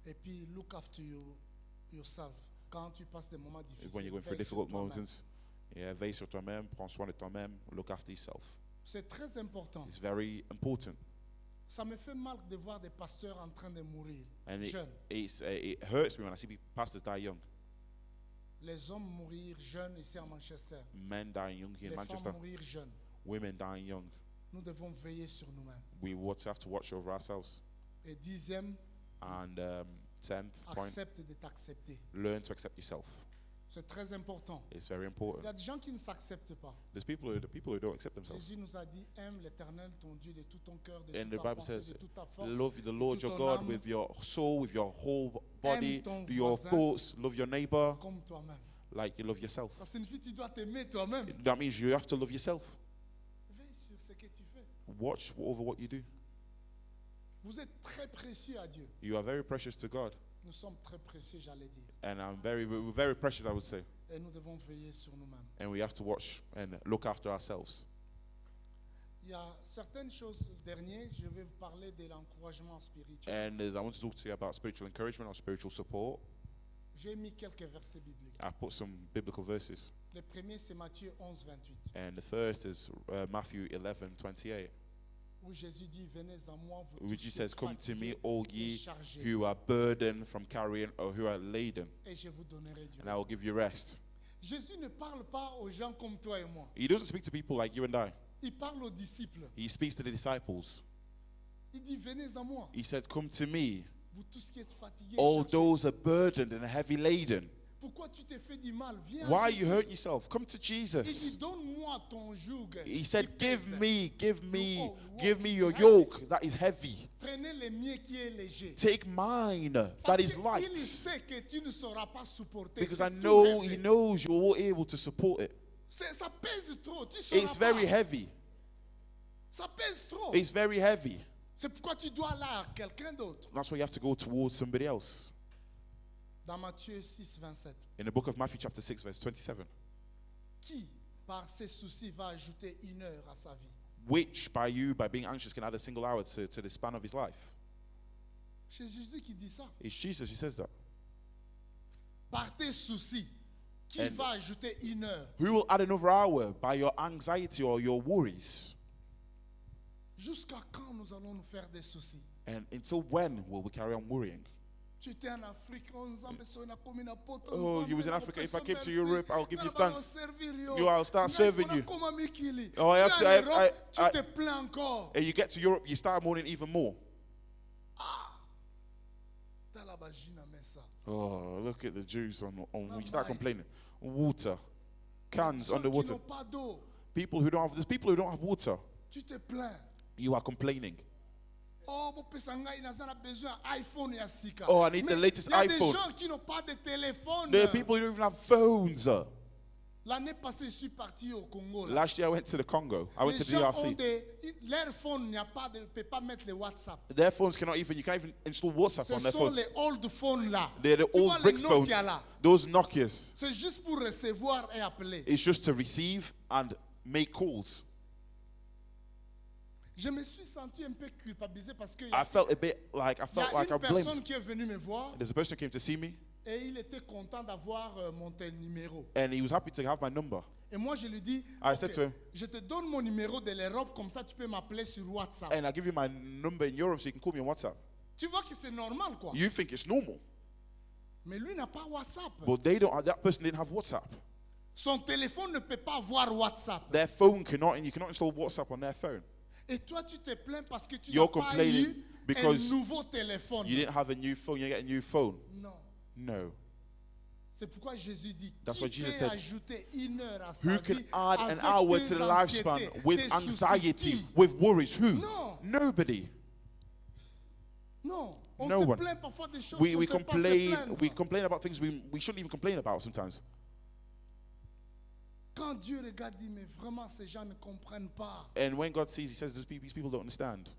Et puis, look after yourself. Quand tu passes des moments difficiles, When you're going through veille sur difficult toi-même. moments, yeah, veille sur toi-même, prends soin de toi-même, look after yourself. C'est très important. It's very important. Ça me fait mal de voir des pasteurs en train de mourir, And jeunes. it hurts me when I see pastors die young. Les hommes mourir jeunes ici à Manchester. Men dying young here in Les Manchester. femmes mourir jeunes. Women dying young. Nous devons veiller sur nous-mêmes. We have to watch over ourselves. Et 10e, And 10th point, accepte de t'accepter. learn to accept yourself. C'est très important. It's very Il y important. a des gens qui ne s'acceptent pas. There's the people who don't accept themselves. Jésus nous a dit, aime l'Éternel, ton Dieu, de tout ton cœur, de And toute the ta Bible pensée, says, de toute ta force, love the de Lord toute your ton God âme, with your soul, with your whole body, ton do your voisin. thoughts, love your neighbor comme toi-même. like you love yourself. Ça signifie que tu dois t'aimer toi-même. That means you have to love yourself. Veille sur ce que tu fais. Watch over what you do. Vous êtes très précieux à Dieu. You are very precious to God. Nous sommes très précieux, j'allais dire. And we're very precious, I would say. Et nous devons veiller sur nous-mêmes. And we have to watch and look after ourselves. Il y a certaines choses dernières, je vais vous parler de l'encouragement spirituel. And I want to talk to you about spiritual encouragement or spiritual support. J'ai mis quelques versets bibliques. I put some biblical verses. Le premier, c'est Matthieu 11, 28, And the first is Matthew 11:28, où Jésus dit, venez à moi, vous tous which qui says, êtes come to me, fatigués all et ye chargés, who are burdened from carrying or who are laden, et je vous donnerai du and I will repos. give you rest. Jésus ne parle pas aux gens comme toi et moi. He doesn't speak to people like you and I. Il parle aux disciples. He speaks to the disciples. Il dit, venez à moi, He said, come to me, vous tous qui êtes fatigués et all chargés. those are burdened and heavy laden. Pourquoi tu te fais du mal? Viens à Why are you Jésus. hurting yourself? Come to Il dit, Jesus. donne-moi ton joug. He qui said, pèse. give me your yoke that is heavy. Prenez le mien qui est léger. Take mine that Parce is qu'il light. sait que tu ne sauras pas supporter. Because C'est I tout know léger. he knows you're able to support it. Ça pèse trop. Tu sauras It's pas. very heavy. Ça pèse trop. It's very heavy. C'est pourquoi tu dois aller à quelqu'un d'autre. That's why you have to go towards somebody else. Dans Matthieu 6, 27. In the book of Matthew chapter 6 verse 27. Qui, par ses soucis, va ajouter 1 heure à sa vie? Which by being anxious can add a single hour to the span of his life. C'est Jésus qui dit ça. It's Jesus who says that. Par tes soucis, qui And- va ajouter 1 heure? Who will add another hour by your anxiety or your worries? Jusqu'à quand nous allons nous faire des soucis? And until when will we carry on worrying? Tu étais en Afrique, on nzambe so na komi na poto, Oh, nzambe you was in na Africa. If I kopesa came to merci. Europe, I'll give you Na ba thanks. servir yo. You, I'll start Ngai serving fona you. koma mikili. Oh, I have Tu to- es en I- Europe, tu I- te plains encore. And you get to Europe, you start mourning even more. Tala ba jina mesa. Oh, look at the Jews on Mama. you start complaining. Water. Cans Gens on the qui water. n'ont pas d'eau, There's people who don't have water. tu te plains. You are complaining. oh, il a besoin d'iPhone et Sika. Oh, I need Mais the latest il y a des iPhone. gens qui n'ont pas de téléphone. There are people who don't even have phones. L'année passée, je suis parti au Congo. Là. Last year I went to the Congo. I went Les to the gens ont DRC. leur phone ne peut pas mettre le WhatsApp. Their phones cannot even, you can't even install WhatsApp Ce on their sont phones. les old phones là. They're the Tu vois old les brick phones. Nokia là. Those Nokias. C'est juste pour recevoir et appeler. It's just to receive and make calls. Je me suis senti un peu culpabilisé parce que I felt a bit like, I il y felt like a I une personne blamed. qui est venue me voir There's a person who came to see me et il était content d'avoir mon numéro. and he was happy to have my number. Et moi, je lui dis, I said to him, je te donne mon numéro de l'Europe, comme ça tu peux m'appeler sur WhatsApp. and I'll give you my number in Europe so you can call me on WhatsApp. Tu vois que c'est normal, quoi. You think it's normal, Mais lui n'a pas WhatsApp. but they don't. That person didn't have WhatsApp. Son téléphone ne peut pas avoir WhatsApp. Their phone cannot, and you cannot install WhatsApp on their phone. Et toi, tu te plains parce que tu n'as You're pas complaining eu un because nouveau téléphone. You didn't have a new phone. You get a new phone. Non. No. C'est pourquoi Jésus dit, That's qui what Jesus peut said. ajouter une heure à sa Who vie can add an avec hour tes to the anxiétés, lifespan with tes anxiety, soucis? with worries? Who? No. Nobody. Non. On No se one. plaint parfois des choses We qu'on ne peut pas se plaindre. complain about things we shouldn't even complain about sometimes. Quand Dieu regarde, il dit, mais vraiment, ces gens ne comprennent pas. And when God sees, He says, these people don't understand.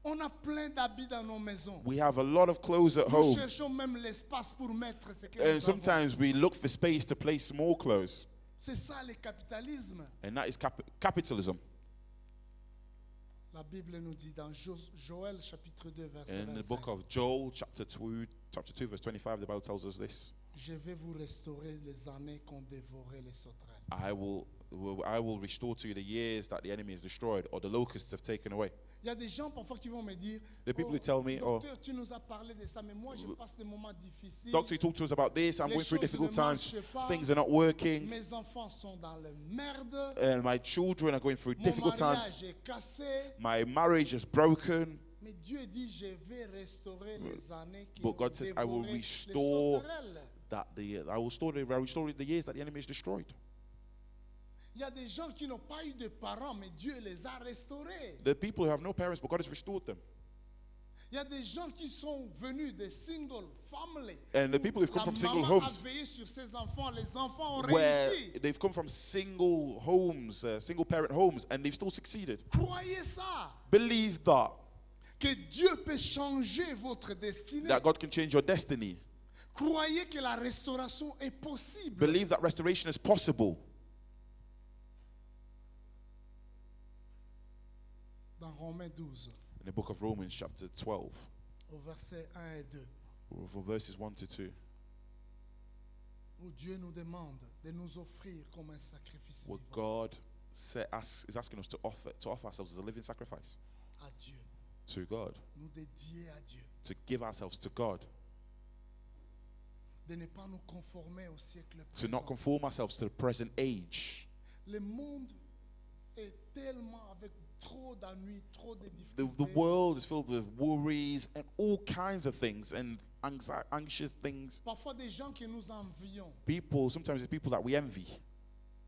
On a plein d'habits dans nos maisons. We have a lot of clothes at Nous home, cherchons même l'espace pour mettre ce que and nous avons. sometimes we look for space to place more clothes, C'est ça le capitalisme. and that is capitalism. La Bible nous dit dans Joël chapitre 2 verset In the 25. book of Joel, chapter 2, verse 25, the Bible tells us this: Je vais vous restaurer les années qu'ont dévoré les sauterelles. I will restore to you the years that the enemy has destroyed or the locusts have taken away. Il y a des gens parfois qui vont me dire, The people who tell me, oh, docteur, tu nous as parlé de ça, mais moi je passe des moments difficiles. Doctor, you talked to us about this. I'm Les going through choses difficult ne times. marchent pas. Things are not working. Mes enfants sont dans la merde. And my children are going through Mon difficult times. mariage est cassé. My marriage is broken. Mais Dieu dit, je vais restaurer les années qui But ont God says, I will dévoré les restore sauterelles. I will restore the years that the enemy has destroyed. Il y a des gens qui n'ont pas eu de parents, mais Dieu les a restaurés. The people who have no parents, but God has restored them. Il y a des gens qui sont venus de single family. And the où people who've come la from single maman homes, a veillé sur ses enfants, les enfants ont where réussi. they've come from single homes, single parent homes, and they've still succeeded. Croyez ça, Believe that que Dieu peut changer votre destinée. God can change your destiny. Croyez que la restauration est possible. Believe that restoration is possible. Dans Romains 12, In the book of Romans, chapter 12, au verset 1 et 2, from verses 1 to 2, où Dieu nous demande de nous offrir comme un sacrifice what vivant God is asking us to offer ourselves as a living sacrifice à Dieu, to God, nous dédier à Dieu, to give ourselves to God, de ne pas nous conformer au siècle to présent. not conform ourselves to the present age. Le monde est tellement avec trop d'ennuis, trop de The difficultés. world is filled with worries and all kinds of things and anxious things. Parfois des gens que nous envions, Sometimes it's people that we envy,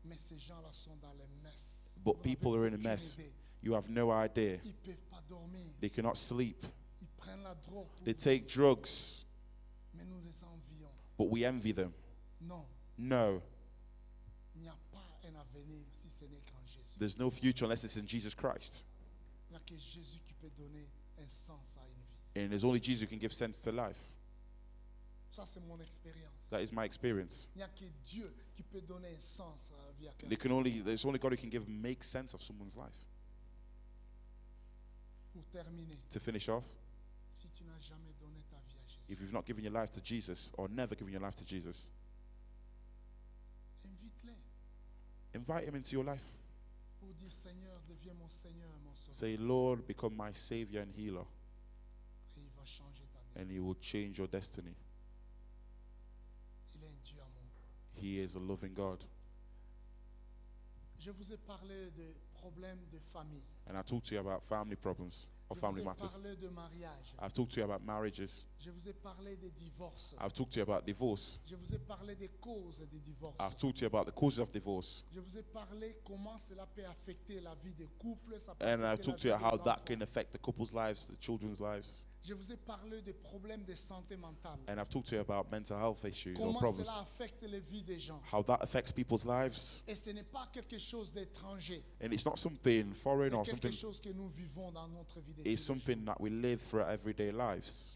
mais ces gens-là sont dans les messes. but Vous people n'avez are in a aucune mess. idée. You have no idea. Ils ne peuvent pas dormir. They cannot sleep. Ils prennent la drogue. They take drugs, Mais nous les envions. but we envy them. Non, No, il n'y a pas un avenir si ce n'est qu'en Jésus. there's no future unless it's in Jesus Christ. Il n'y a que Jésus qui peut donner un sens à une vie. And there's only Jesus who can give sense to life. Ça, c'est mon expérience. That is my experience. Il n'y a que Dieu qui peut donner un sens à la vie à quelqu'un. There's only God who can make sense of someone's life. Pour terminer, To finish off, si tu n'as jamais donné ta vie à Jésus, if you've not given your life to Jesus or never given your life to Jesus, invite-les invite him into your life. pour dire Seigneur, deviens mon Seigneur et mon Sauveur. Say, Lord, become my Savior and healer, Et il va changer ta and he destinée. will change your destiny. Il est un Dieu amour. He is a loving God. Je vous ai parlé de problèmes de famille. And I talked to you about family problems. of family Je vous ai matters. parlé de mariage. I've talked to you about marriages. Je vous ai parlé des divorces. I've talked to you about divorce. Je vous ai parlé des causes des divorces. I've talked to you about the causes of divorce. Je vous ai parlé comment cela peut affecter la vie des couples, ça peut And I've affecter la talked to you vie how des that enfants. can affect the couple's lives, the children's lives. Je vous ai parlé des problèmes de santé mentale. And I've talked to you about mental health issues or Comment problems. cela affecte les vies des gens. How that affects people's lives. Et ce n'est pas quelque chose d'étranger. And it's not something foreign C'est or quelque something, chose que nous vivons dans notre vie de tous it's les something jours. that we live through our everyday lives.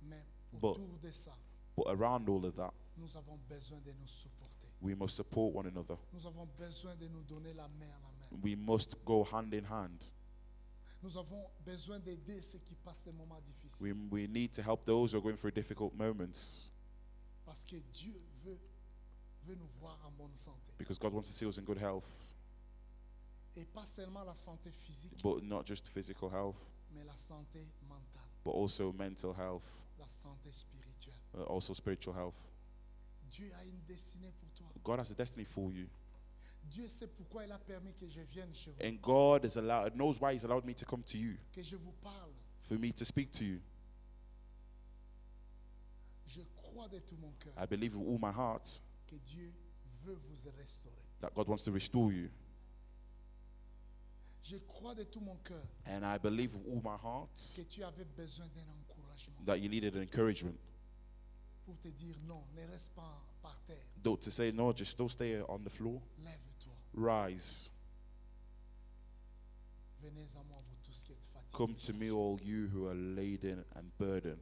Mais But- autour de ça, But around all of that, nous avons besoin de nous supporter. we must support one another. Nous avons besoin de nous donner la main à la main. We must go hand in hand. Nous avons besoin d'aider ceux qui passent ces moments difficiles. We need to help those who are going through difficult moments Parce que Dieu veut nous voir en bonne santé. because God wants to see us in good health, Et pas seulement la santé physique, but not just physical health, mais la santé mentale, but also mental health, la santé spirituelle. also spiritual health. Dieu a une destinée pour toi. God has a destiny for you. Dieu sait pourquoi il a permis que je vienne chez vous, And God knows why He's allowed me to come to you, que je vous parle. for me to speak to you. Je crois de tout mon cœur I believe with all my heart que Dieu veut vous restaurer. that God wants to restore you. Je crois de tout mon cœur And I believe with all my heart que tu avais besoin d'un encouragement that you needed an encouragement. pour te dire non, ne reste pas par terre. Don't to say, no, just don't stay on the floor. Lève-toi. Rise. Venez à moi, vous tous qui êtes fatigués. Come to me, all you who are laden and burdened,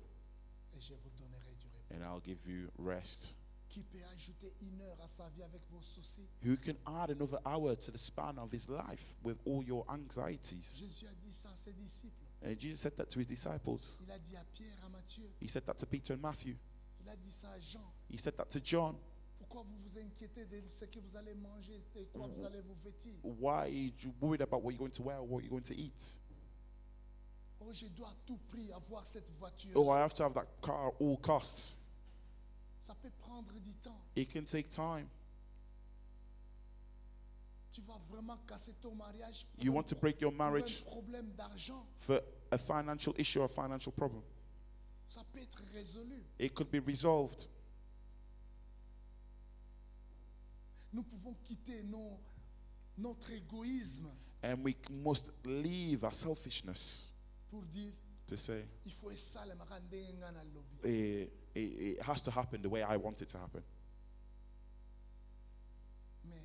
Et je vous donnerai du repos. and I'll give you rest. Qui peut ajouter 1 heure à sa vie avec vos soucis? Who can add another hour to the span of his life with all your anxieties? Jésus a dit ça à ses disciples. And Jesus said that to his disciples. Il a dit à Pierre, à Matthieu. He said that to Peter and Matthew. Il a dit ça à Jean. He said that to John. Pourquoi vous vous inquiétez de ce que vous allez manger, de quoi vous allez vous vêtir? Why are you worried about what you're going to wear or what you're going to eat? Oh, je dois à tout prix avoir cette voiture. Oh, I have to have that car at all costs. Ça peut prendre du temps. It can take time. Tu vas vraiment casser ton mariage pour You un want to pro- break your pour un marriage problème d'argent. for a financial issue or a financial problem. Ça peut être résolu. It could be resolved. Nous pouvons quitter notre égoïsme And we must leave our selfishness pour dire to say, il faut ça le marandé ngana lobby. it has to happen the way I want it to happen. Mais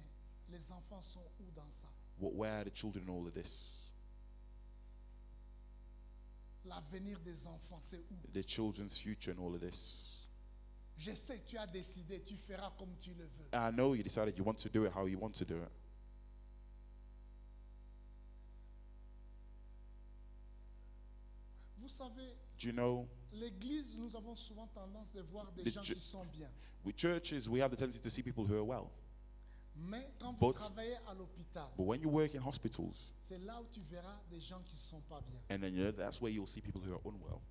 les enfants sont où dans ça? Where are the children in all of this? L'avenir des enfants, c'est où? The children's future in all of this. Je sais que tu as décidé, tu feras comme tu le veux. I know you decided you want to do it how you want to do it. Vous savez, Do you know, l'église, nous avons souvent tendance de voir des The gens chu- qui sont bien. with churches, we have the tendency to see people who are well. Mais quand vous But- travaillez à l'hôpital, But when you work in hospitals, c'est là où tu verras des gens qui ne sont pas bien. and then that's where you'll see people who are unwell.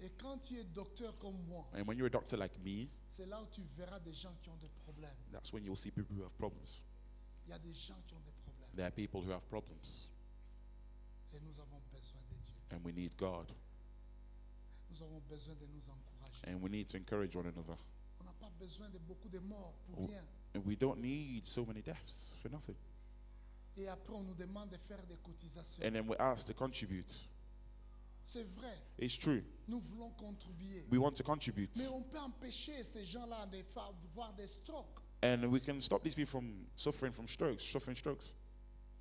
Et quand tu es docteur comme moi, And when you're a doctor like me, c'est là où tu verras des gens qui ont des problèmes. that's when you'll see people who have problems. Il y a des gens qui ont des problèmes. There are people who have problems, Et nous avons besoin de Dieu. and we need God, Nous avons besoin de nous encourager. and we need to encourage one another. On n'a pas besoin de beaucoup de morts pour Oh. rien. And we don't need so many deaths for nothing. Et après, on nous demande de faire des cotisations. And then we're asked to contribute. C'est vrai, It's true. nous voulons contribuer. We want to contribute. Mais on peut empêcher ces gens-là de voir des strokes. And we can stop these people from suffering strokes.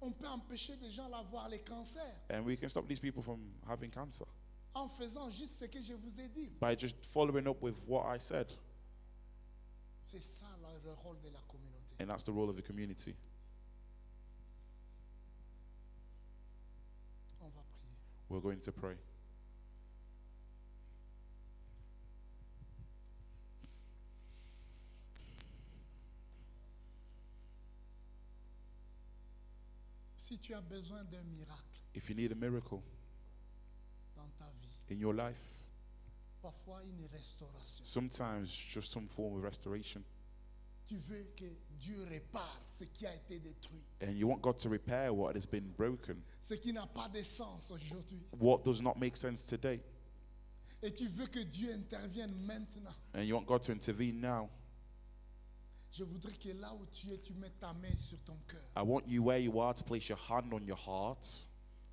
On peut empêcher des gens d'avoir les cancers And we can stop these people from having cancer en faisant juste ce que je vous ai dit. by just following up with what I said. C'est ça le rôle de la communauté. And that's the role of the community. On va prier. We're going to pray. Si tu as besoin d'un miracle If you need a miracle dans ta vie, in your life, parfois une restauration, sometimes just some form of restoration, Tu veux que Dieu répare ce qui a été détruit. And you want God to repair what has been broken, Ce qui n'a pas de sens aujourd'hui. what does not make sense today. Et tu veux que Dieu intervienne maintenant. And you want God to intervene now. Je voudrais que là où tu es, tu mettes ta main sur ton cœur. I want you where you are to place your hand on your heart.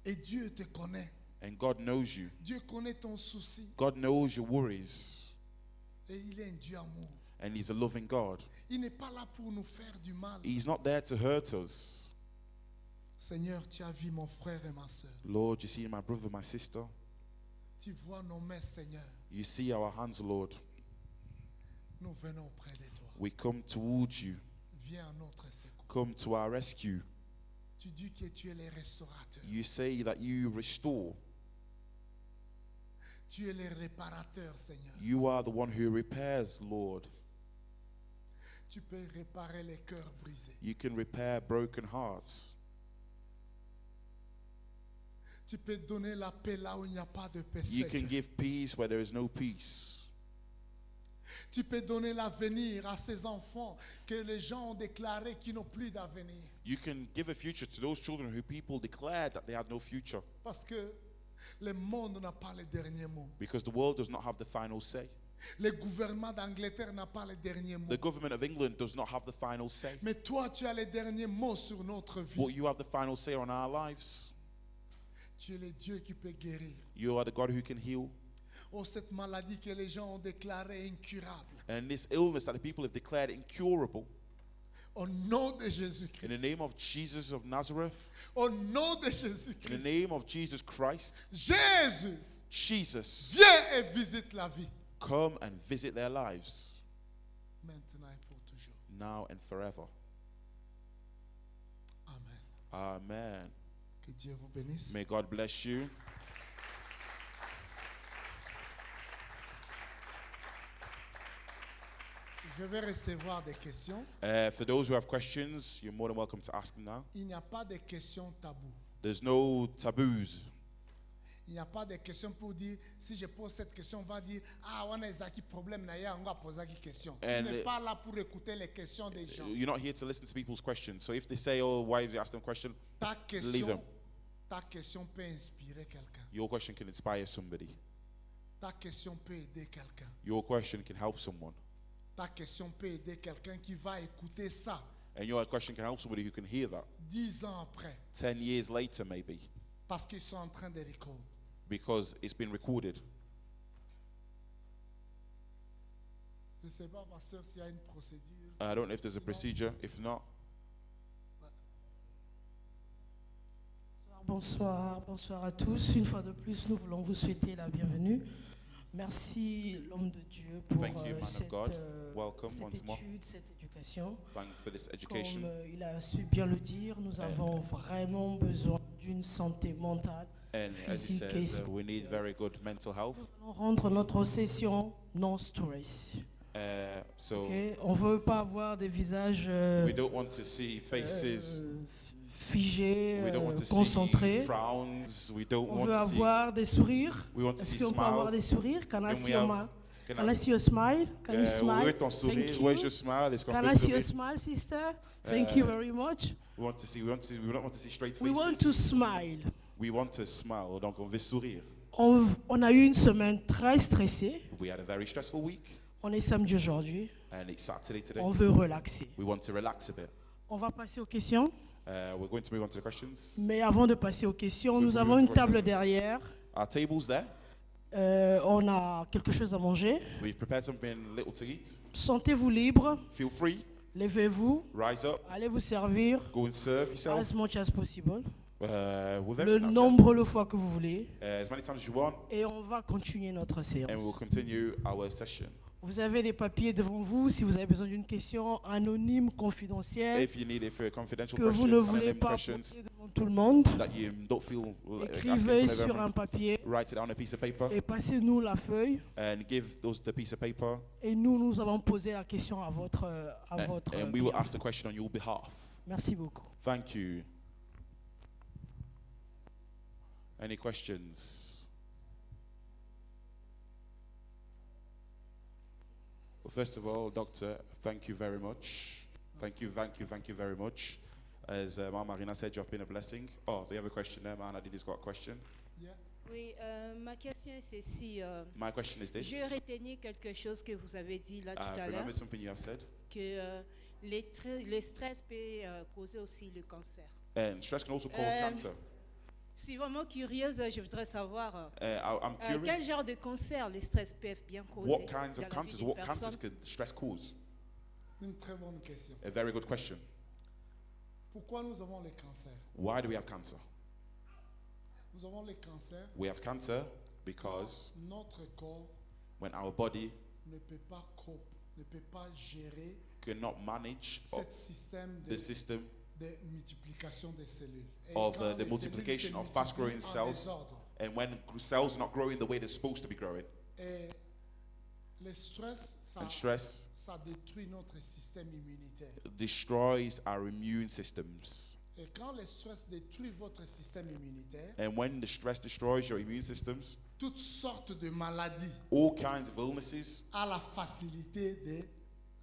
Et Dieu te connaît. And God knows you. Dieu connaît ton souci. God knows your worries. Et il est un Dieu amour. And He's a loving God. Il n'est pas là pour nous faire du mal. He's not there to hurt us. Seigneur, tu as vu mon frère et ma soeur. Lord, you see my brother, my sister. Tu vois nos mains, Seigneur. You see our hands, Lord. Nous venons auprès de toi. We come towards you. Viens à notre secours. Come to our rescue. Tu dis que tu es le restaurateur. You say that you restore. Tu es le réparateur, Seigneur. You are the one who repairs, Lord. Tu peux réparer les cœurs brisés. You can repair broken hearts. Tu peux donner la paix là où il n'y a pas de paix. You can Seigneur. give peace where there is no peace. Tu peux donner l'avenir à ces enfants que les gens ont déclaré qu'ils n'ont plus d'avenir. You can give a future to those children who people declared that they had no future, Parce que le monde n'a pas le dernier mot. because the world does not have the final say. Le gouvernement d'Angleterre n'a pas le dernier mot. The government of England does not have the final say. Mais toi, tu as le dernier mot sur notre vie. But you have the final say on our lives. Tu es le Dieu qui peut guérir. You are the God who can heal. Oh, cette maladie que les gens ont déclarée incurable. And this illness that the people have declared incurable, Au nom de in the Jésus-Christ. name of Jesus of Nazareth, Au nom de in the Jésus-Christ. name of Jesus Christ, Jésus, Jesus, viens et visite la vie. come and visit their lives Maintenant et pour toujours. now and forever. Amen. Amen. Que Dieu vous bénisse. May God bless you. Je vais recevoir des questions. For those who have questions, you're more than welcome to ask them now. Il n'y a pas de questions taboues. There's no taboos. Il n'y a pas de questions pour dire, si je pose cette question, on va dire, ah, on a des problème, on va poser une question. Tu And n'es pas là pour écouter les questions des gens. You're not here to listen to people's questions. So if they say, oh, why did you ask them a question? Ta Leave them. question peut inspirer quelqu'un. Your question can inspire somebody. Ta question peut aider quelqu'un. Your question can help someone. Ta question peut aider quelqu'un qui va écouter ça And your question can help somebody who can hear that 10 ans après. 10 years later, maybe, Parce qu'ils sont en train de recorder. because it's been recorded. Je ne sais pas, pasteur, s'il y a une procédure. I don't know if there's a procedure. If not, Bonsoir, bonsoir à tous. Une fois de plus, nous voulons vous souhaiter la bienvenue. Merci, l'homme de Dieu, pour Thank you, man of cette, God. Welcome once more. étude, cette éducation. thanks for this Comme education. il a su bien le dire, nous avons vraiment besoin d'une santé mentale. And as he physique et says, we need very good mental health. Nous allons rendre notre session non-stress. So Ok? On ne veut pas avoir des visages we don't want to see faces. figés, We don't want to see concentrés. frowns. We don't On want veut to see. avoir des sourires. We want to Est-ce see qu'on peut avoir des smiles. sourires? Can I Can see we your have- smile? Can Can I- I see your smile? Can you Où smile? est ton sourire? Thank Where's you. your smile? Est-ce qu'on Can peut I see your sourire? smile, sister? Thank you very much. We don't want to see straight We want faces. to smile. We want to smile. Donc on veut sourire. On a eu une semaine très stressée. We had a very stressful week, On est samedi aujourd'hui. and it's Saturday today. On veut relaxer. We want to relax a bit. On va passer aux questions. We're going to move on to the questions. Mais avant de passer aux questions, nous Before we avons move une to table questions. derrière. Our table's there. On a quelque chose à manger. We've prepared something little to eat. Sentez-vous libre. Feel free. Levez-vous. Rise up. Allez vous servir Go and serve yourself as much as possible. with Le everything that's nombre de fois que vous voulez. there. As many times as you want, Et on va continuer notre and we'll séance. continue our session. Vous avez des papiers devant vous si vous avez besoin d'une question anonyme, confidentielle, If you need it for confidential que vous ne questions, voulez anonymous pas questions poser devant tout le monde. that you don't feel like asking Écrivez for sur un everyone, papier write it down on a piece of paper et passez-nous la feuille. and give the piece of paper, Et nous allons poser la question à votre and we will bien. ask the question on your behalf. Merci beaucoup. Thank you. Any questions? Well, first of all, Doctor, thank you very much. Thank you very much. As Mama Marina said, you have been a blessing. Oh, we have a question there. Man, Adili's got a question. Yeah. Oui, ma question c'est si My question is this. j'ai retenu quelque chose que vous avez dit là tout I've à l'heure, remembered something you have said. que le stress peut causer aussi le cancer. And stress can also cause cancer. Je suis vraiment curieuse, je voudrais savoir I'm quel curious. genre de cancer le stress peut bien causer. What kinds dans of la vie cancers? d'une What personne. cancers can stress cause? Une très bonne question. A very good question. Pourquoi nous avons le cancer? Why do we have cancer? Nous avons le cancer We have cancer because notre corps when our body ne peut pas ne peut pas gérer cannot manage ce système the system de multiplication des cellules. Et of quand the les multiplication cellules of se fast-growing multiplient en cells, désordre, and when cells are not growing the way they're supposed to be growing, et le stress, and stress ça détruit notre système immunitaire. destroys our immune systems. Et quand le stress détruit votre système immunitaire, And when the stress destroys your immune systems, toutes sortes de maladies all kinds of illnesses ont la facilité de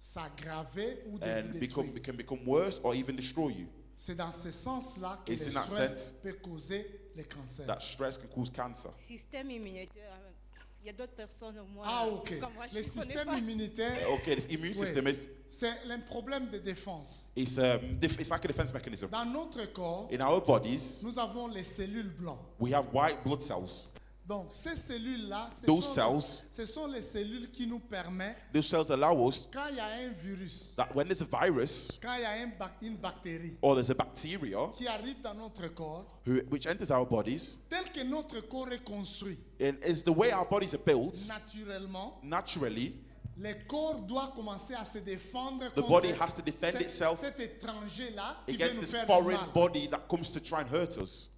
s'aggraver ou de vous and détruire. can become worse or even destroy you. C'est dans ce sens-là que It's le in that stress sense peut causer le cancer. That stress can cause cancer. Système immunitaire, il y a d'autres personnes au moins. Ah, ok. Comme moi, je Le ne connais système pas. immunitaire, Okay, this immune Oui. system is c'est un problème de défense. it's like a defense mechanism. Dans notre corps, In our bodies, nous avons les cellules blanches. we have white blood cells. Donc, ces cellules-là, Those cells- ce sont les cellules qui nous permettent, Those cells allow us quand il y a un virus, that when there's a virus quand il y a une bactérie or there's a bacteria qui arrive dans notre corps, which enters our bodies, tel que notre corps est construit, and is the way our bodies are built, naturellement, naturally, le corps doit commencer à se défendre the contre body has to defend itself cet étranger-là qui veut against nous this faire du foreign mal. body that comes to try and hurt us.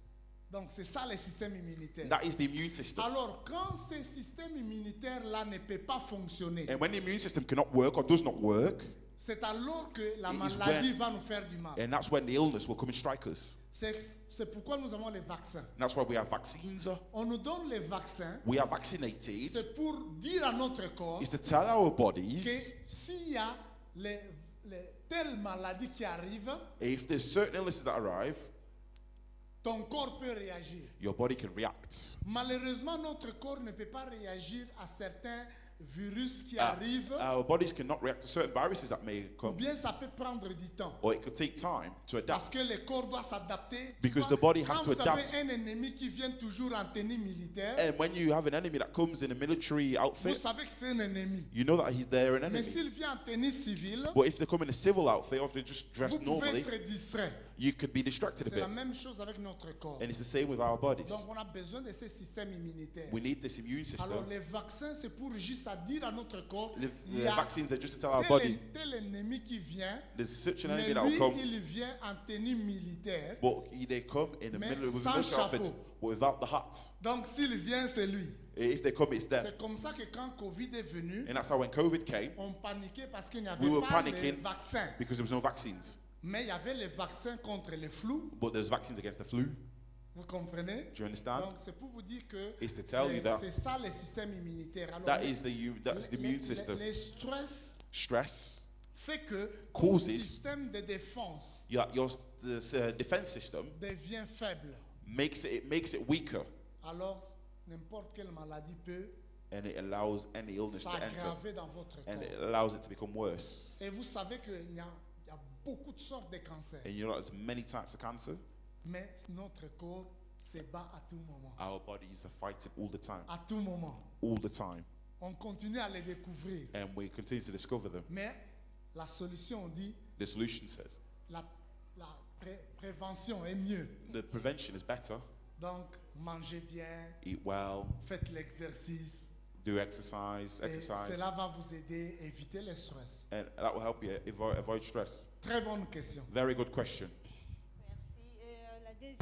Donc, c'est ça le système immunitaire. That is the immune system. Alors, quand ce système immunitaire-là ne peut pas fonctionner, And when the immune system cannot work or does not work, c'est alors que la It is maladie when- va nous faire du mal. and that's when the illness will come and strike us. C'est pourquoi nous avons les vaccins. And that's why we have vaccines. On nous donne les vaccins, We are vaccinated. c'est pour dire à notre corps Is to tell our que bodies s'il y a telle maladie qui arrive, if there's certain illnesses that arrive, ton corps peut réagir. your body can react. Malheureusement, notre corps ne peut pas réagir à certains virus qui Uh, arrivent, our bodies cannot react to certain viruses that may ou come, bien ça peut prendre du temps. or it could take time to Parce adapt. que le corps doit s'adapter. Tu Because vois, the body has quand to vous adapt. avez un ennemi qui vient toujours en tenue militaire, And when you have an enemy that comes in a military vous outfit, savez que c'est un ennemi. you know that he's there, an Mais enemy. s'il vient en tenue civile, But if they come in a civil outfit, or if they just dress vous pouvez normally, être distrait. you could be distracted a C'est la bit. même chose avec notre corps. And it's the same with our bodies. Donc on a besoin de ce système immunitaire. We need this immune Alors system. les vaccins, c'est pour juste à dire à notre corps, The il y a vaccines are just to tell our tel, body tel ennemi qui vient, there's such an mais enemy that will lui, come, il vient en tenue militaire. but they come in the Mais middle with a sans military outfit, chapeau. but without the hat. Donc s'il vient, c'est lui. If they come, it's them. C'est comme ça que quand Covid est venu, And that's how when COVID came, on paniquait parce qu'il n'y avait we were pas de panicking vaccin. because there was no vaccines. Mais il y avait les vaccins contre le flou. But there's vaccines against the flu. Vous comprenez? Do you understand? Donc c'est pour vous dire que It's to tell you that c'est ça le système immunitaire. Alors, that is that's the immune system. Le stress Stress, fait que Causes. le système de défense your defense system devient faible. makes it weaker, Alors n'importe quelle maladie peut and it allows any illness to enter, s'aggraver dans votre and it corps. allows it to become worse. Et vous savez qu'il y a beaucoup de sortes de cancers. And you know there's many types of cancer. Mais notre corps se bat à tout moment. Our bodies are fighting all the time, À tout moment. all the time, On continue à les découvrir. and we continue to discover them. Mais la solution, on dit, The solution says la prévention est mieux. the prevention is better. Donc, mangez bien, Eat well, faites l'exercice. do exercise, Et exercise, cela va vous aider à éviter le stress. and that will help you avoid stress. Très bonne question. Very good question. Merci. Et la deuxième,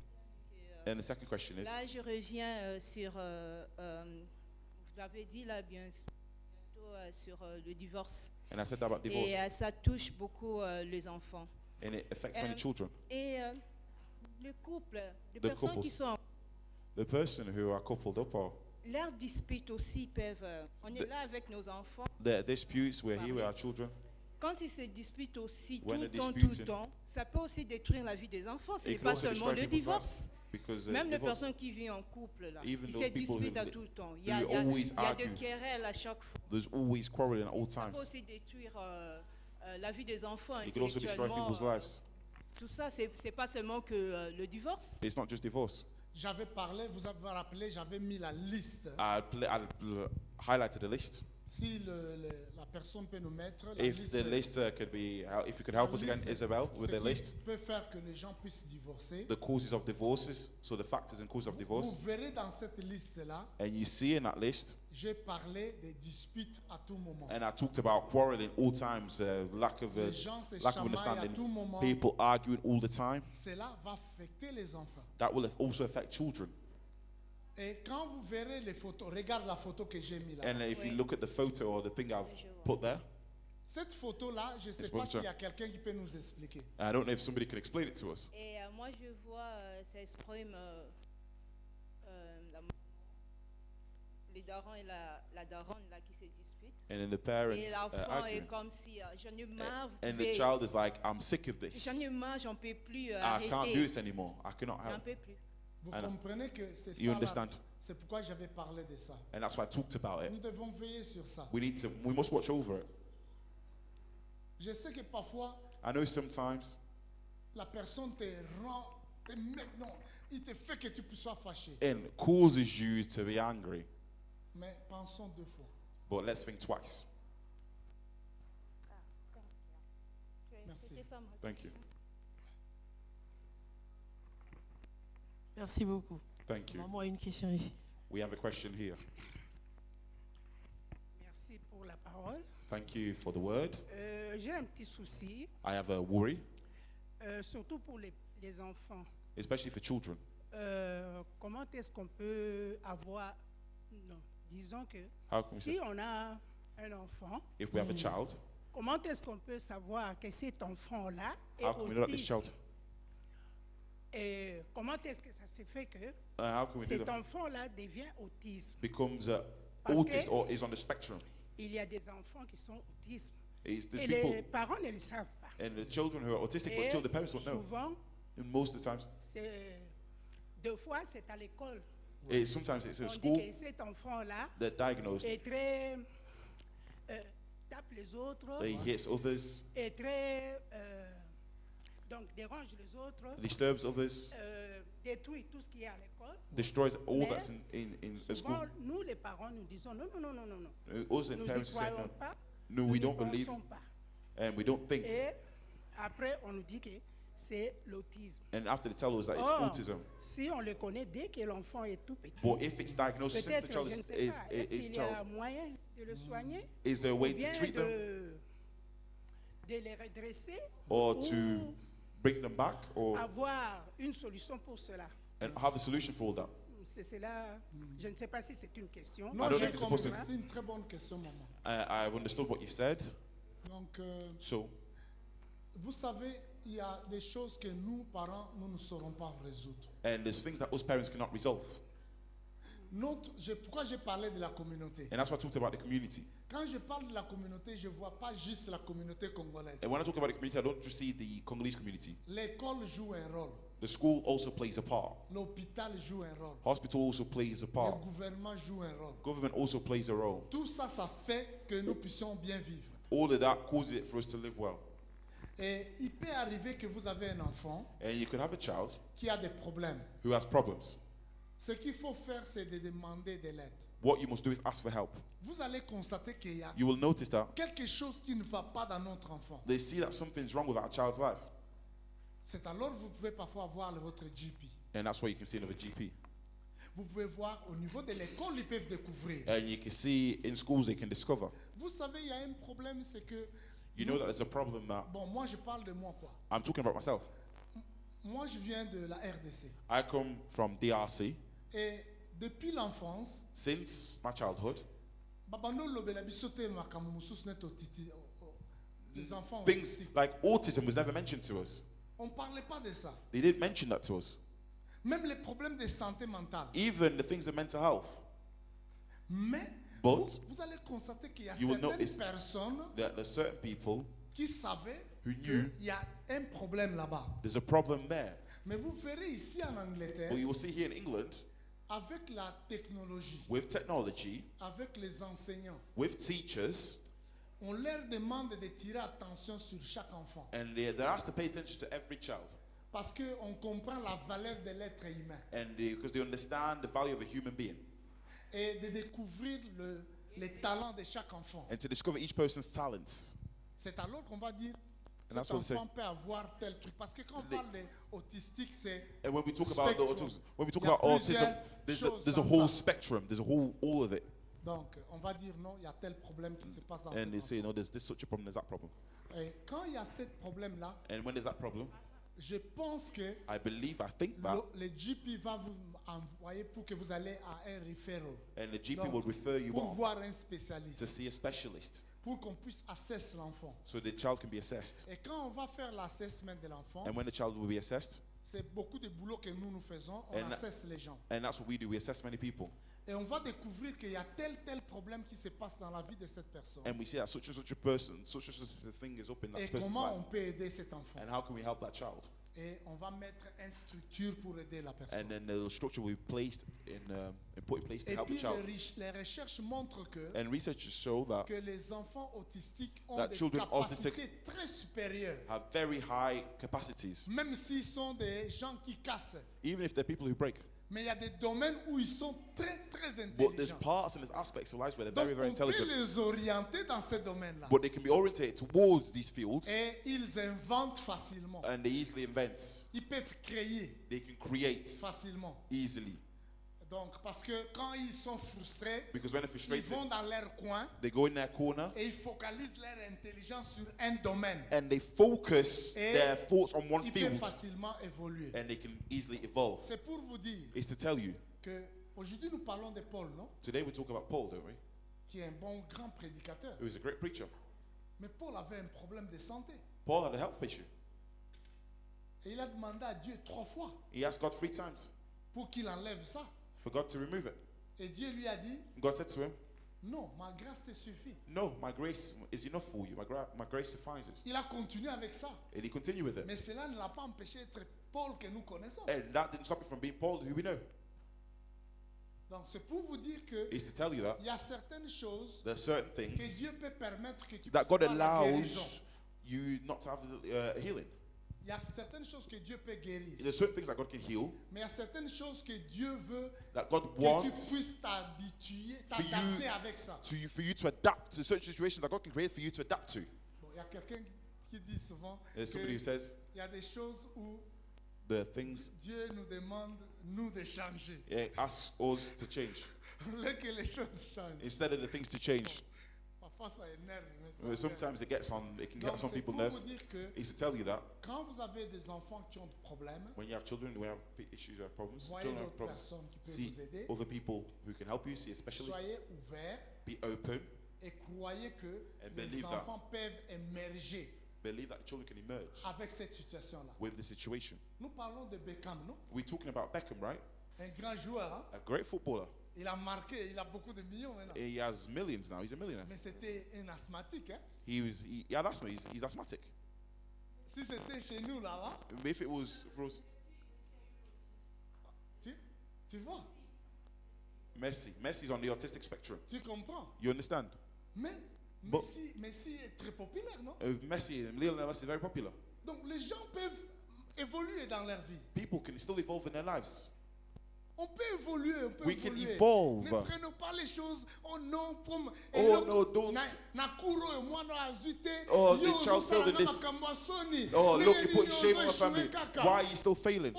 And the second question is, là, je reviens sur, vous l'avez dit là, bientôt sur le divorce. and I said that about divorce, Et ça touche beaucoup les enfants. and it affects many children. Et le couple, les The personnes couples. qui sont The person who are coupled up or leurs disputes aussi peuvent... on est là avec nos enfants. Their disputes, we're here with our children. Quand ils se disputent aussi When tout they're le temps, disputing, ça peut aussi détruire la vie des enfants. Ce n'est It can pas also seulement destroy le people's divorce. lives. Because Même les divorce, personnes qui vivent en couple, là, Even ils those se people disputent who à tout le temps. Il y who a always des argue. querelles à chaque fois. there's always quarreling at all Ça times. peut aussi détruire la vie des enfants It can also destroy intellectuellement. people's lives. Tout ça, c'est pas seulement que le divorce. It's not just divorce. J'avais parlé, vous avez rappelé, j'avais mis la liste. I highlighted the list. Si la personne peut nous mettre la If liste. the list could be, if you could help us again, liste, Isabel, with ce the qui list, peut faire que les gens puissent divorcer. the causes of divorces, so the factors and causes of Vous divorce, verrez dans cette liste-là, and you see in that list, j'ai parlé des disputes à tout moment. and I talked about quarreling all times, lack of Les gens se lack of chamaillent à understanding, tout moment. people arguing all the time. Cela va affecter les enfants. That will also affect children. Et quand vous verrez les photos, regarde la photo que j'ai mis là. And if you Oui. look at the photo or the thing I've Je vois. put there, Cette photo-là, je ne sais It's pas one, s'il y sir. a quelqu'un qui peut nous expliquer. I don't know if somebody can explain it to us. Et moi, je vois, ça exprime les darons et la daronne là, qui se disputent. And then the parents Et l'enfant est arguing. comme si j'en ai marre, vous And the pouvez- child is like, I'm sick of this. j'en ai marre, j'en peux plus, I can't do arrêter. this anymore. I cannot J'en help. peux plus. Vous I know. comprenez que c'est You ça. understand? C'est pourquoi j'avais parlé de ça. And that's why I talked about it. Nous devons veiller sur ça. We must watch over it. Je sais que parfois, I know sometimes la personne te rend, non, il te fait que tu sois fâché. it causes you to be angry, Mais pensons deux fois. but let's think twice. Merci. C'était ça ma Thank you. question. Merci beaucoup. Thank you. Maman a une question ici. We have a question here. Merci pour la parole. Thank you for the word. J'ai un petit souci, I have a worry, surtout pour les enfants. especially for children. Comment est-ce qu'on peut avoir... Non, disons que How can we si say, on a un enfant, if we have a child, comment est-ce qu'on peut savoir que cet enfant-là est how can we know that this autiste? child, Et comment est-ce que ça se fait que how can we know cet that enfant-là devient autiste? becomes Parce autist que- or is on the spectrum? Il y a des enfants qui sont autistes. There's Et people, les parents ne le savent pas. and the children who are autistic, but Et still the parents don't know. souvent, And most of the times, deux fois, c'est à l'école. sometimes it's On at dit school, que cet enfant-là they're diagnosed, est très tape les autres, they hit others, est très donc dérange les autres, disturbs others, détruit tout ce qu'il y a à l'école. destroys all Mais that's in the Souvent, school. nous les parents nous disons non, non, non, non, non, non. Us and Nous parents n'y who say croyons no, pas, no, nous we n'y don't believe, pensons pas. and we don't think. Et après, on nous dit que c'est l'autisme. And after they tell us that it's Or, autism, si on le connaît dès que l'enfant est tout petit, but if it's diagnosed since the peut-être, child je ne is, sais is, pas, is, est-ce is qu'il y a child, moyen de le soigner is there a ou way to bien treat them de les redresser or ou to bring them back or avoir une solution pour cela? and have a solution for all that? C'est cela, je ne sais pas si c'est une question. Non, don't j'ai know if it's compris. supposed to- C'est une très bonne question, maman. I've understood what you said. Donc, So, vous savez, il y a des choses que nous, parents, nous ne saurons pas résoudre. and there's things that us parents cannot resolve. Pourquoi j'ai parlé de la communauté? And that's why I talked about the community. Quand je parle de la communauté, je ne vois pas juste la communauté congolaise. And when I talk about the community, I don't just see the Congolese community. L'école joue un rôle. The school also plays a part. L'hôpital joue un rôle. Hospital also plays a Le part. gouvernement joue un rôle. Government also plays a role. Tout ça, ça fait que nous puissions bien vivre. All of that causes it for us to live well. Et il peut arriver que vous avez un enfant And you could have a child qui a des problèmes. who has problems. Ce qu'il faut faire, c'est de demander de l'aide. What you must do is ask for help. Vous allez constater qu'il y a You will notice that quelque chose qui ne va pas dans notre enfant. they see that something's wrong with our child's life. C'est alors que vous pouvez parfois voir votre GP. And that's why you can see another GP. Vous pouvez voir au niveau de l'école, ils peuvent découvrir. And you can see in schools they can discover. Vous savez, il y a un problème, c'est que... You know that there's a problem that Bon, moi, je parle de moi, quoi. I'm talking about myself. Moi, je viens de la RDC. I come from DRC. Et depuis l'enfance, Since my childhood, babano lobela bisote makamu mususu neto titi, les enfants things autistiques. like autism was never mentioned to us. On ne parlait pas de ça. They didn't mention that to us. Même les problèmes de santé mentale. Even the things of mental health. Mais But vous allez constater qu'il y a you will certaines notice personnes that there's certain people qui savaient who knew qu'il y a un problème là-bas. there's a problem there. Mais vous verrez ici en Angleterre, But you will see here in England, avec la technologie, with technology, avec les enseignants, with teachers, on leur demande de tirer attention sur chaque enfant. and they're asked to pay attention to every child. Parce qu'on comprend la valeur de l'être humain. And because they understand the value of a human being. Et de découvrir les talents de chaque enfant. And to discover each person's talents. C'est alors qu'on va dire, And that's cet what they say. enfant peut avoir tel truc. Parce que quand on parle d'autistique, c'est And when we talk about the spectrum. autism, when we talk Il y a about autism, plusieurs there's a choses whole dans ça. spectrum. There's a whole all of it. Donc, on va dire non, il y a tel problème qui se passe dans And they cet say, enfant. no, there's this such a problem, there's that problem. Et quand il y a ce problème-là, And when there's that problem, je pense que I think that, le GP va vous envoyer pour que vous allez à un referral. and the GP Donc, will refer you pour on voir un to spécialiste. see a specialist Pour qu'on puisse assesser l'enfant. so the child can be assessed. Et quand on va faire l'assessment de l'enfant, And when the child will be assessed, c'est beaucoup de boulot que nous faisons. On And- assesse les gens. and that's what we do, we assess many people. Et on va découvrir qu'il y a tel problème qui se passe dans la vie de cette personne. And we see that such and such a person, such and such a thing is up in Et that person's comment on life. peut aider cet enfant. And how can we help that child? Et on va mettre une structure pour aider la personne. And then the structure will be placed put in place to Et help the puis child. les recherches montrent que And researchers show that les enfants autistiques ont That des children capacités autistic- très supérieures. have very high capacities, Même s'ils sont des gens qui cassent. even if they're people who break. Mais il y a des domaines où ils sont très But there's intelligents. parts and there's aspects of life where they're Donc very, very on peut intelligent. les orienter dans ces domaines-là. But they can be orientated towards these fields Et ils inventent facilement. and they easily invent. Ils peuvent créer They can create facilement. easily. Donc, parce que quand ils sont frustrés, Because when they're ils frustrated, vont dans leur coin they go in their corner et ils focalisent leur intelligence sur un domaine. and they focus Et their thoughts on one Ils peuvent field facilement évoluer. and they can easily evolve. C'est pour vous dire It's to tell you, que aujourd'hui nous parlons de Paul, non? today we talk about Paul, don't we? Qui est un bon grand prédicateur. Who is a great preacher. Mais Paul avait un problème de santé. Paul had a health issue. Et il a demandé à Dieu 3 fois He asked God 3 times pour qu'il enlève ça. for God to remove it. Et Dieu lui a dit, God said to him, non, ma grâce te suffit. no, my grace is enough for you. My grace suffices. Il a continué avec ça. And he continued with it. Mais cela ne l'a pas empêché d'être Paul que nous connaissons. And that didn't stop him from being Paul, who we know. Donc c'est pour vous dire que It's to tell you that il y a certaines choses there are certain que things Dieu peut permettre que tu that puisses God avoir la guérison. allows you not to have healing. Il y a certaines choses que Dieu peut guérir. There's certain things that God can heal, Mais il y a certaines choses que Dieu veut that God que tu wants puisses t'habituer, for you t'adapter avec ça. for you to adapt to certain situations that God can create for you to adapt to. Bon, il y a quelqu'un qui dit souvent There's somebody who qu'il says y a des choses où the things Dieu nous demande, nous, de changer. asks us to change On veut que les choses changent. instead of the things to change. Parfois, ça énerve. Mais ça Well, sometimes it can get Donc, on some c'est people's pour nerves. vous dire que It's to tell you that quand vous avez des enfants qui ont des problèmes, when you have children who have issues or problems, voyez children have d'autres problems. personnes qui peuvent See vous aider. other people who can help you. See a specialist. Soyez ouverts Be open. et croyez que And les believe that. enfants peuvent émerger Believe that children can emerge avec cette situation-là. with the situation. Nous parlons de Beckham, non? We're talking about Beckham, right? Un grand joueur, hein? A great footballer. Il a marqué, il a beaucoup de millions maintenant. He has millions now. He's a millionaire. Mais c'était un asthmatique, hein? He had asthma. He's asthmatic. Si c'était chez nous là-bas, If it was for us, tu vois, Messi's on the autistic spectrum. tu comprends. You understand? Mais But- Messi est très populaire, non? Lionel Messi is very popular. Donc les gens peuvent évoluer dans leur vie. People can still evolve in their lives. On peut évoluer, on peut We can évoluer. evolve. Ne prenons pas les choses, oh non, comme... Oh no, don't. Nakuro et moi, no azute. Oh, the child failed in this. Oh, look, you put shame on my family. Why are you still failing?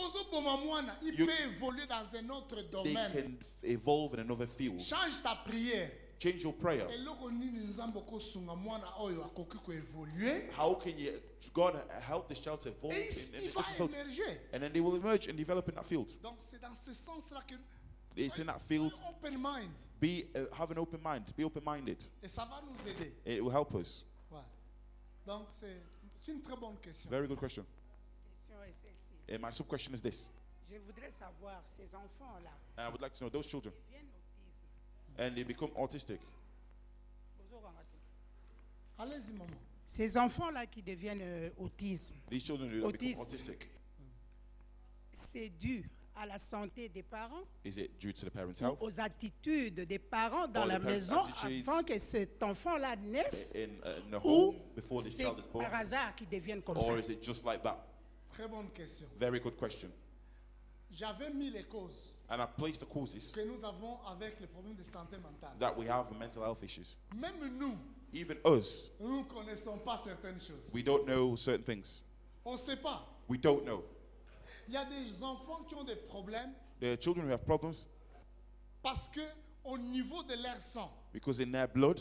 Il You- peut évoluer dans un autre They domaine. can evolve in another field. Change ta prière. Change your prayer. eloko nini nzambe okosunga mwana oyo akoki koévolue How can you, God help this child to evolve et in il a va different field? émerger. And then they will emerge and develop in that field. Donc c'est dans ce sens-là que It's in that field. open mind Have an open mind. Be open-minded. et ça va nous aider. It will help us. Ouais. Donc c'est une très bonne question. Very good question. Question est celle-ci. And my sub-question is this. Je voudrais savoir, ces enfants-là I would like to know those children deviennent autisme. and they become autistic. Allez-y, maman. Ces enfants-là qui deviennent autistes, These children who become Autiste. autistic, c'est dû à la santé des parents, is it due to the parents' ou health? aux attitudes des parents dans Or la the parents' maison attitudes avant que cet enfant-là naisse, In the ou home before this c'est child is born? par hasard qu'ils deviennent comme ça? Or is it just like that? Très bonne question. Very good question. J'avais mis les causes And I placed the causes que nous avons avec les problèmes de santé mentale. that we have mental health issues. Même nous, Even us, nous ne connaissons pas certaines choses. we don't know certain things. On ne sait pas. We don't know. Il y a des enfants qui ont des problèmes There are children who have problems parce que au niveau de leur sang, because in their blood,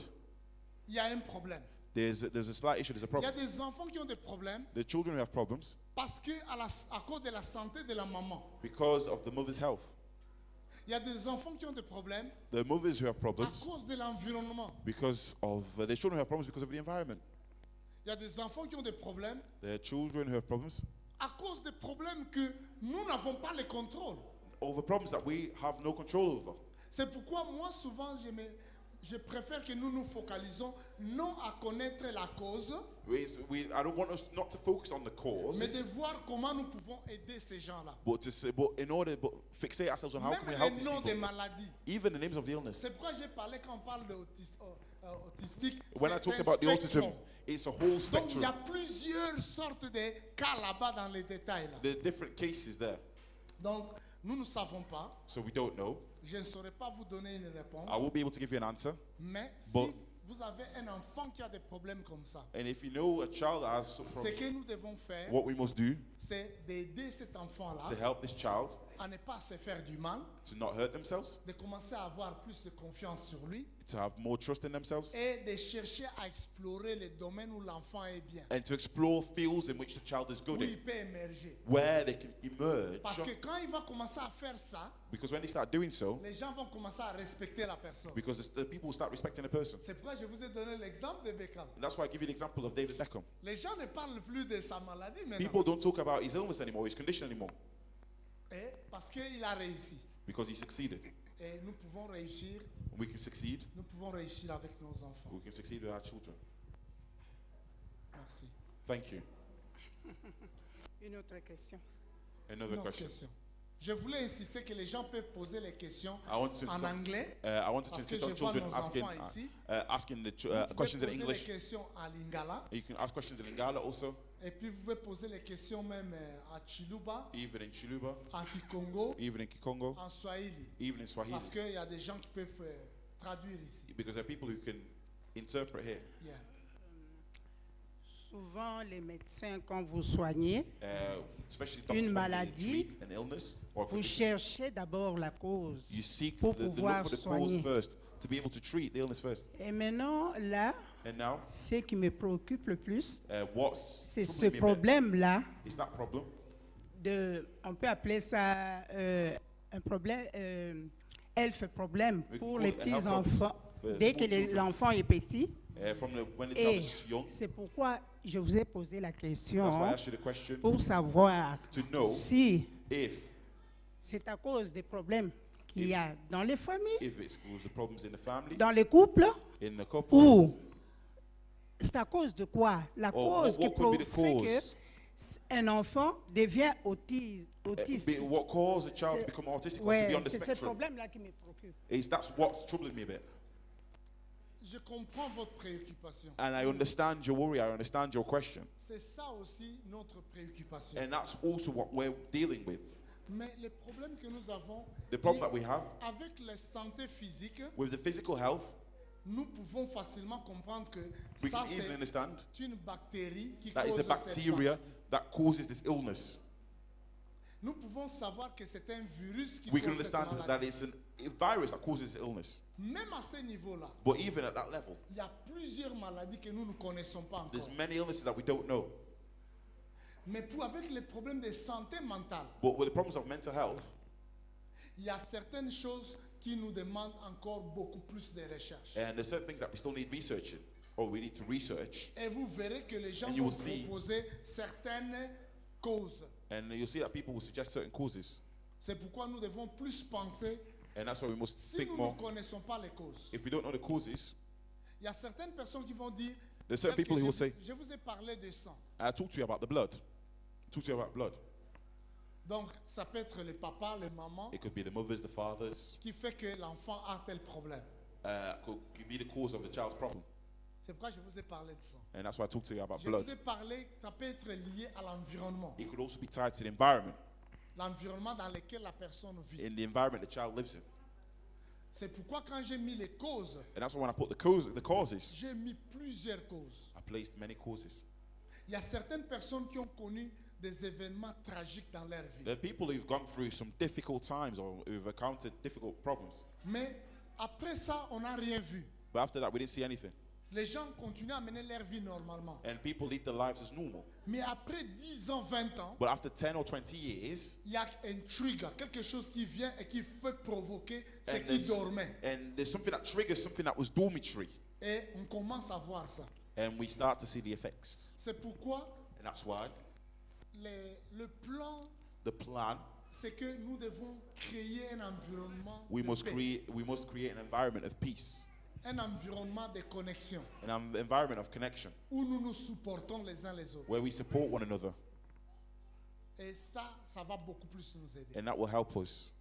il y a un problème. there's a slight issue, there's a Il y a problem. des enfants qui ont des problèmes The children who have problems parce que à cause de la santé de la maman. because of the mother's health. Il y a des enfants qui ont des problèmes The mothers who have à problems cause de l'environnement. because of the children who have problems because of the environment. Il y a des enfants qui ont des problèmes There are children who have problems à cause des problèmes que nous n'avons pas le contrôle. over problems that we have no control over. C'est pourquoi moi souvent je préfère que nous nous focalisons non à connaître la cause, I don't want us not to focus on the cause, mais de voir comment nous pouvons aider ces gens-là. but fixate ourselves on how can we Même help les these noms des people. maladies. Even the names of the illness. C'est pourquoi j'ai parlé quand on parle d'autistique. When I talked about the autism, it's a whole Donc il spectrum. y a plusieurs sortes de cas là-bas dans les détails. Là. There are different cases there, Donc nous ne savons pas. so we don't know. Je ne saurais pas vous donner une réponse. I won't be able to give you an answer. Mais si But- vous avez un enfant qui a des problèmes comme ça, And if you know a child that has some ce problems, que nous devons faire, what we must do c'est d'aider cet enfant-là to help this child à ne pas se faire du mal, to not hurt themselves, de commencer à avoir plus de confiance sur lui to have more trust in themselves, et de chercher à explorer les domaines où l'enfant est bien, and to explore fields in which the child is où good in, il peut émerger. where they can emerge. Parce que quand il va commencer à faire ça, Because when they start doing so, les gens vont commencer à respecter la personne. because the people will start respecting the person. C'est pourquoi je vous ai donné l'exemple de Beckham. And that's why I give you the example of David Beckham. Les gens ne parlent plus de sa maladie maintenant. People don't talk about his illness anymore, his condition anymore, Et parce qu'il a réussi. because he succeeded. Et nous pouvons réussir, We can succeed. avec nos enfants. We can succeed with our children. Merci. Thank you. Une autre question. Another Une autre question. question. Je voulais insister que les gens peuvent poser les questions I wanted to en insist- anglais. I wanted to Parce que insist on je vois children nos asking, enfants ici. asking the Vous pouvez questions in poser les English. questions en lingala. You can ask questions in Lingala also, Et puis vous pouvez poser les questions même à Chiluba, even in Chiluba, en Kikongo, even in Kikongo, en Swahili. even in Swahili. Parce qu'il y a des gens qui peuvent traduire ici. Because there are people who can interpret here. Yeah. Souvent, les médecins, quand vous soignez, Especially Une doctors when they maladie, treat an illness or a vous condition, cherchez d'abord la cause you seek pour the look pouvoir for the cause soigner. first to be able to treat the illness first. Et maintenant, là, And now, ce qui me préoccupe le plus, what's c'est ce troubling me a bit problème-là is that problem on peut appeler ça un problème, health problème We pour call les it a health petits problem enfants. for Dès small que children. l'enfant est petit, when the child et is young. c'est pourquoi je vous ai posé la That's why I question asked you the question pour savoir to know si if c'est à cause des problèmes qu'il y a dans les familles, it's caused the problems in the family, dans les couples, in the couples, ou c'est à cause de quoi? La Or cause qui what could be the fait que cause? un enfant devient autiste. What caused a child to C'est- become autistic or to Ouais, be on the c'est ce spectrum? problème-là qui me préoccupe. That's what's troubling me a bit. Je comprends votre préoccupation. And I understand your worry, I understand your question. C'est ça aussi notre préoccupation. And that's also what we're dealing with. Mais le problème que nous avons The problem that we have avec la santé physique, with the physical health, nous pouvons facilement comprendre que we ça can easily understand c'est une bactérie qui that cause it's a cette bacteria maladie. that causes this illness. Nous pouvons savoir que c'est un virus qui We can cause cette understand that maladie. it's a virus that causes this illness. Même à ce niveau-là, But even at that level, il y a plusieurs maladies que nous ne connaissons pas there's encore. many illnesses that we don't know. Mais avec les problèmes de santé mentale, But with the problems of mental health, il y a certaines choses qui nous demandent encore beaucoup plus de recherche. and there's certain things that we still need researching, or we need to research. Et vous verrez que les gens And you vont will see- proposer certaines causes. And you'll see that people will suggest certain causes. C'est pourquoi nous devons plus penser And that's why we must Si think nous ne more. connaissons pas les causes, If we don't know the causes, il y a certaines personnes qui vont dire, there's certain peut-être que people who will say, je vous ai parlé de sang. I talk to you about the blood. Talk to you about blood. Donc, ça peut être le papa, le maman, It could be the mothers, the fathers, qui fait que l'enfant a tel problème. could be the cause of the child's problem. C'est pourquoi je vous ai parlé de sang. And that's why I talk to you about Je blood. vous ai parlé, ça peut être lié à l'environnement. It could also be tied to the environment, L'environnement dans lequel la personne vit. in the environment the child lives in. C'est pourquoi quand j'ai mis les causes, And that's why when I put the causes, j'ai mis plusieurs causes. I placed many causes. Il y a certaines personnes qui ont connu des événements tragiques dans leur vie. There are people who've gone through some difficult times or who've encountered difficult problems. Mais après ça, on n'a rien vu. But after that, we didn't see anything. Les gens continuent à mener leur vie normalement. And people lead their lives as normal. Mais après 10 ans, 20 ans, But after 10 or 20 years, il y a un trigger, quelque chose qui vient et qui fait provoquer ce and qui dormait. there's something that triggers something that was dormitory. Et on commence à voir ça. And we start to see the effects. C'est pourquoi And that's why le plan, the plan, c'est que nous devons créer un environnement we de must paix, create an environment of peace, un environnement de connexion, an environment of connection, où nous nous supportons les uns les autres. where we support one another. Et ça va beaucoup plus nous aider. And that will help us.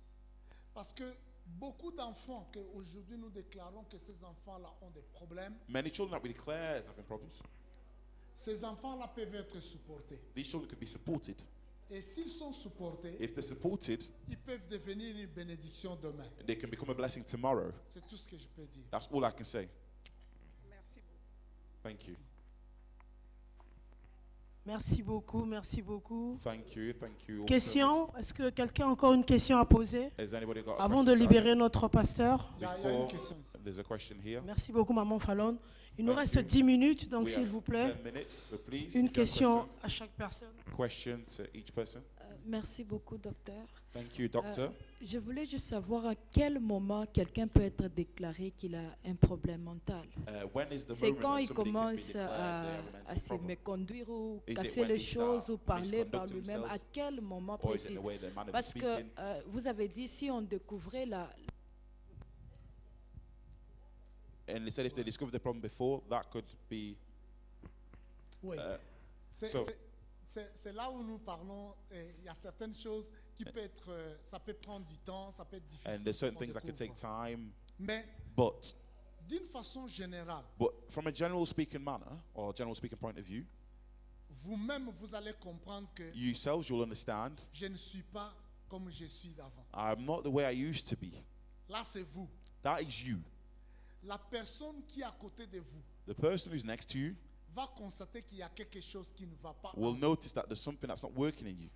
Parce que beaucoup d'enfants qu'aujourd'hui nous déclarons que ces enfants-là ont des problèmes, Many children that we declare as having problems, ces enfants-là peuvent être supportés. these children could be supported. Et s'ils sont supportés, If they're supported, ils peuvent devenir une bénédiction demain. they can become a blessing tomorrow. C'est tout ce que je peux dire. That's all I can say. Merci beaucoup. Thank you. Merci beaucoup, merci beaucoup. Thank you. Thank you. all so Question, est-ce que quelqu'un a encore une question à poser much. Has anybody got a avant de question to add? libérer notre pasteur? Il y a une Before, question ici. there's a question here. Merci beaucoup, Maman Fallon. Il nous Thank reste you. 10 minutes, donc We s'il have vous plaît, 10 minutes, so please, if you une have question questions, à chaque personne. question to each person. Merci beaucoup, docteur. Thank you, doctor. Je voulais juste savoir à quel moment quelqu'un peut être déclaré qu'il a un problème mental. When is the C'est moment quand when il somebody can be commence declared they have a à mental se problem? méconduire ou Is it casser when les he choses start ou parler par misconducting lui-même. À themselves? quel moment Or is it précis? the way the man is Parce que speaking? vous avez dit si on découvrait la... And they said if they discovered the problem before, that could be. Oui. C'est so- c'est là où nous parlons. Il y a certaines choses qui peuvent être. Ça peut prendre du temps, ça peut être difficile. And there's certain qu'on things that could take découvre. time. Mais But d'une façon générale, from a general speaking manner or general speaking point of view, vous-même, vous allez comprendre que yourselves you'll understand je ne suis pas comme je suis d'avant. I'm not the way I used to be. Là, c'est vous. That is you. La personne qui est à côté de vous The person who's next to you va constater qu'il y a quelque chose qui ne va pas. en will vous. notice that there's something that's not working in you.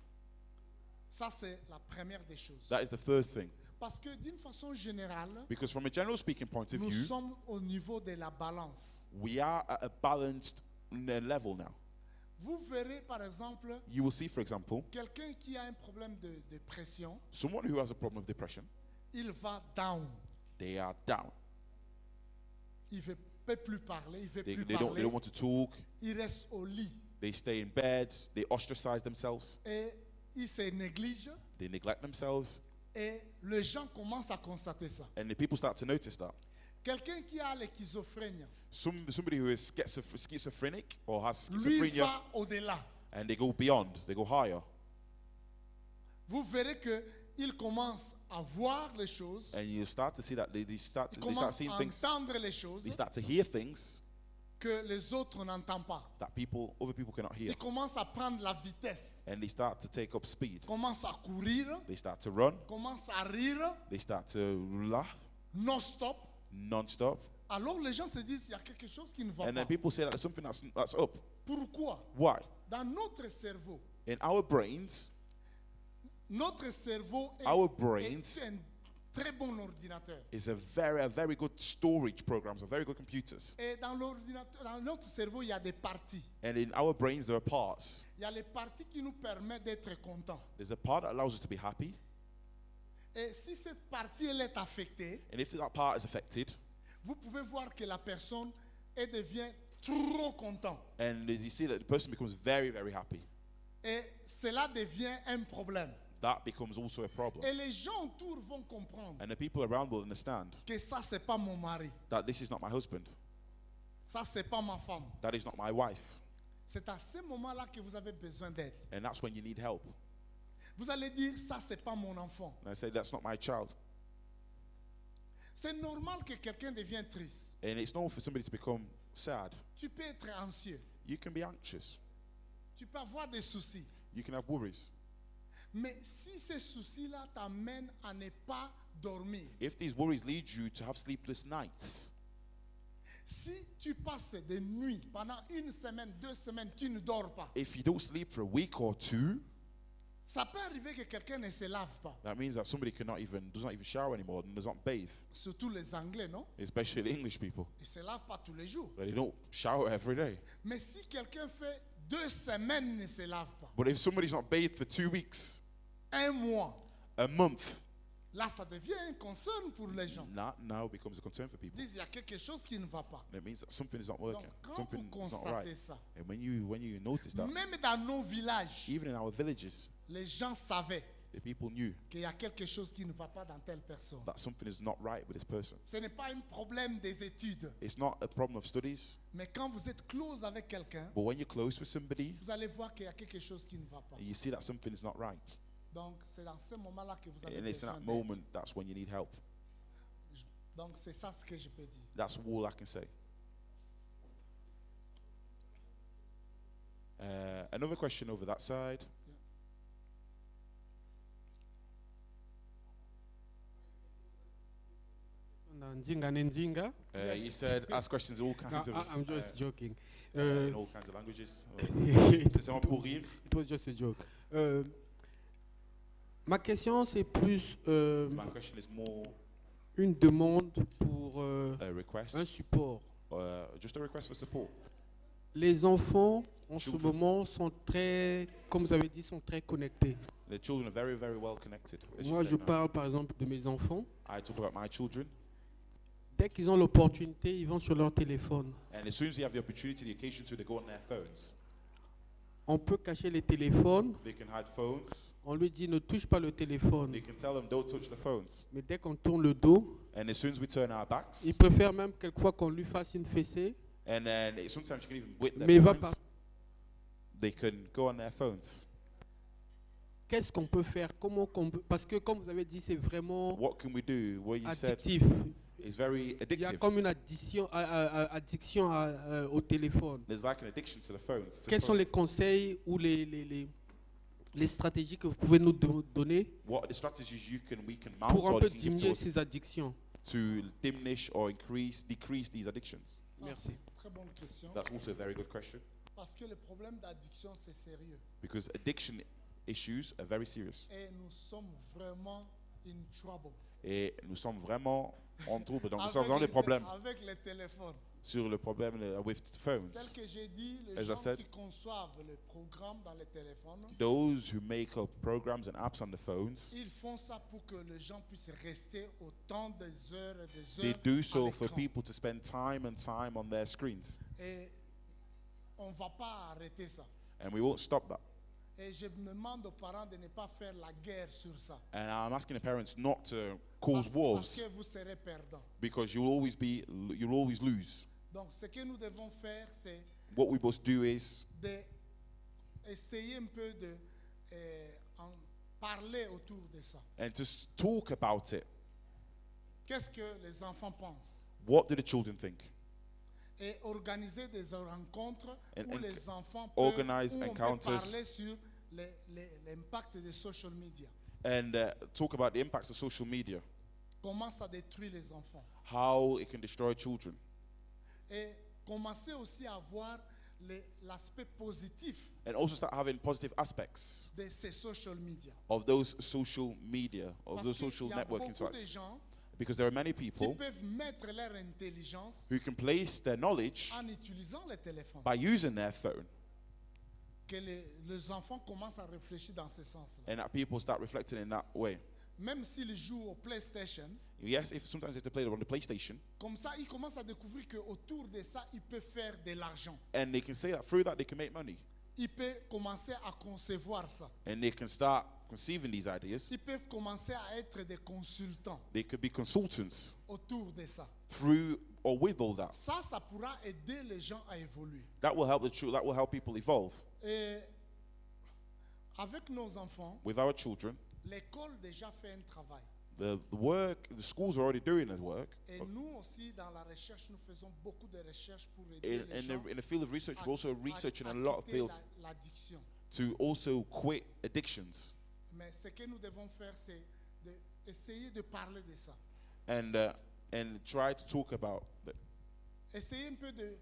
Ça, c'est la première des choses. That is the first thing. Parce que d'une façon générale, Because from a general speaking point of nous view, sommes au niveau de la balance. we are at a balanced level now. Vous verrez par exemple You will see, for example, quelqu'un qui a un problème de dépression, someone who has a problem of depression, il va down. they are down. Il ne peut plus parler, il ne veut They, plus they parler. don't want to talk. Il reste au lit They stay in bed. They ostracize themselves. et il se néglige. They neglect themselves. Et les gens commencent à constater ça. And the people start to notice that. Quelqu'un qui a l'eschizophrénie, Somebody who is schizophrenic or has lui schizophrenia, va au-delà. and they go beyond, they go higher. Vous verrez que il commence à voir les choses, And you start to see that they start il they start commence seeing à things, entendre les choses they start to hear things que les autres n'entendent pas. that other people cannot hear. Il commence à prendre la vitesse, And they start to take up speed. commence à courir, They start to run. commence à rire They start to laugh non-stop. non-stop. Alors les gens se disent il y a quelque chose qui ne va And pas. then people say that there's something that's up. Pourquoi? Why? Dans notre cerveau, In our brains, notre cerveau Our est brains un très bon ordinateur. is a very good storage programs, are very good computers. Et dans l'ordinateur, dans notre cerveau, il y a des parties. And in our brains, there are parts. Il y a les parties qui nous permettent d'être contents. There's a part that allows us to be happy. Et si cette partie elle est affectée, And if that part is affected, vous pouvez voir que la personne elle devient trop content. and you see that the person becomes very happy, Et cela devient un problème. that becomes also a problem. Et les gens autour vont comprendre And the people around will understand que ça, c'est pas mon mari. that this is not my husband, Ça, c'est pas ma femme. that is not my wife. C'est à ce moment-là que vous avez besoin d'aide. And that's when you need help. Vous allez dire, ça, c'est pas mon enfant. And I say, that's not my child. C'est normal que quelqu'un devienne triste. And it's normal for somebody to become sad. Tu peux être anxieux. You can be anxious. Tu peux avoir des soucis. You can have worries. Mais si ces soucis-là t'amènent à ne pas dormir, If these worries lead you to have sleepless nights, si tu passes des nuits pendant 1 semaine, 2 semaines, tu ne dors pas, if you don't sleep for a week or two, ça peut arriver que quelqu'un ne se lave pas. that means that somebody does not even shower anymore and does not bathe. Surtout les Anglais, non? Especially the English people. Ils ne se lavent pas tous les jours. They don't shower every day. Mais si quelqu'un fait 2 semaines ne se lave pas, But if somebody's not bathed for 2 weeks, 1 mois, a month, là ça devient un concern pour les gens. that now becomes a concern for Ils people. disent il y a quelque chose qui ne va pas. And it means that something is not Donc working. quand Something vous is not constatez right. ça, And when you notice that, même dans nos villages, even in our villages, les gens savaient the people knew qu'il y a quelque chose qui ne va pas dans telle personne. that something is not right with this person. Ce n'est pas un problème des études. It's not a problem of studies, Mais quand vous êtes close avec quelqu'un, but when you're close with somebody, vous allez voir qu'il y a quelque chose qui ne va pas. you see that something is not right. Donc c'est dans ce moment-là que vous avez And it's in besoin that d'aide. moment that's when you need help. Donc c'est ça ce que je peux dire. That's all I can say. Another question over that side. Nzinga Nzinga. You Yes. said ask questions in all kinds No, of I'm just joking. in all kinds of languages. It C'est seulement pour rire. was just a joke. Ma question, c'est plus My question is more une demande pour a request, un support. just a request for support. Les enfants, en ce Children. moment, sont très, comme vous avez dit, sont très connectés. The children are very, very well connected. as you Moi, said je now. parle par exemple de mes enfants. I talk about my children, Dès qu'ils ont l'opportunité, ils vont sur leur téléphone. and as soon as they have the opportunity, the occasion to, they go on their phones. On peut cacher les téléphones. They can hide phones. On lui dit ne touche pas le téléphone. They can tell them don't touch the phones. Mais dès qu'on tourne le dos, And as soon as we turn our backs, il préfère même quelquefois qu'on lui fasse une fessée. and then sometimes you can even whip their Mais il va phones. pas. They can go on their phones. Qu'est-ce qu'on peut faire? Comment qu'on peut- Parce que comme vous avez dit, c'est vraiment What can we do? What you said addictif. is very Il y a addictive. comme une addiction au téléphone. There's like an addiction to the phones. to Quels sont les phones. conseils ou les stratégies que vous pouvez nous donner What are the strategies we can mount pour un or peu you can give diminuer to us ces addictions? to diminish or decrease these addictions? Ça, Merci. c'est une très bonne question. That's also a very good question, Parce que le problème d'addiction, c'est sérieux. because addiction issues are very serious. Et nous sommes vraiment in trouble. Et nous sommes vraiment en trouble. Donc nous Avec sommes dans des les- problèmes Avec les téléphones. sur le problème with phones. Tel que j'ai dit, les As I gens said, qui conçoivent les programmes dans les téléphones, Those who make up programs and apps on the phones, ils font ça pour que les gens puissent rester autant des heures et des they heures do à so for l'écran. people to spend time and time on their screens. Et on ne va pas arrêter ça. And we won't stop that. Et je demande aux parents de ne pas faire la guerre sur ça. And I'm asking the parents not to cause Parce wars, que vous serez perdants. because you'll always lose. Donc ce que nous devons faire, c'est What we must do is d'essayer un peu de en parler autour de ça. and to talk about it. Qu'est-ce que les enfants pensent? What do the children think? Et organiser des rencontres And- où and les enfants organize où on peut encounters. parler sur l'impact des social media. And talk about the impacts of social media, Comment ça détruit les enfants. how it can destroy children. Et commencer aussi à voir l'aspect positif And also start having positive aspects de ces social media. of those social media, of Parce those qu'il social y a networking beaucoup de sites. gens Because there are many qui people peuvent mettre leur intelligence who can place their knowledge en utilisant les téléphones. by using their phone, Que les enfants commencent à réfléchir dans ce sens-là. and that people start reflecting in that way. Même s'ils jouent au PlayStation, Yes, if sometimes they have to play it on the PlayStation, comme ça, ils commencent à découvrir qu'autour de ça, ils peuvent faire de l'argent. and they can say that through that they can make money. il peut commencer à concevoir ça. and they can start conceiving these ideas. Ils peuvent commencer à être des consultants They could be consultants autour de ça. through or with all that. Ça pourra aider les gens à évoluer. That will help that will help people evolve. Et avec nos enfants, With our children, l'école déjà fait un travail. the schools are already doing the work. Et nous aussi, dans la recherche, nous faisons beaucoup de recherches pour aider les gens In the field of research, we're also researching a lot of quitter fields l'addiction. to also quit addictions. Mais ce que nous devons faire, c'est d'essayer de parler de ça. And try to talk about Essayer un peu de,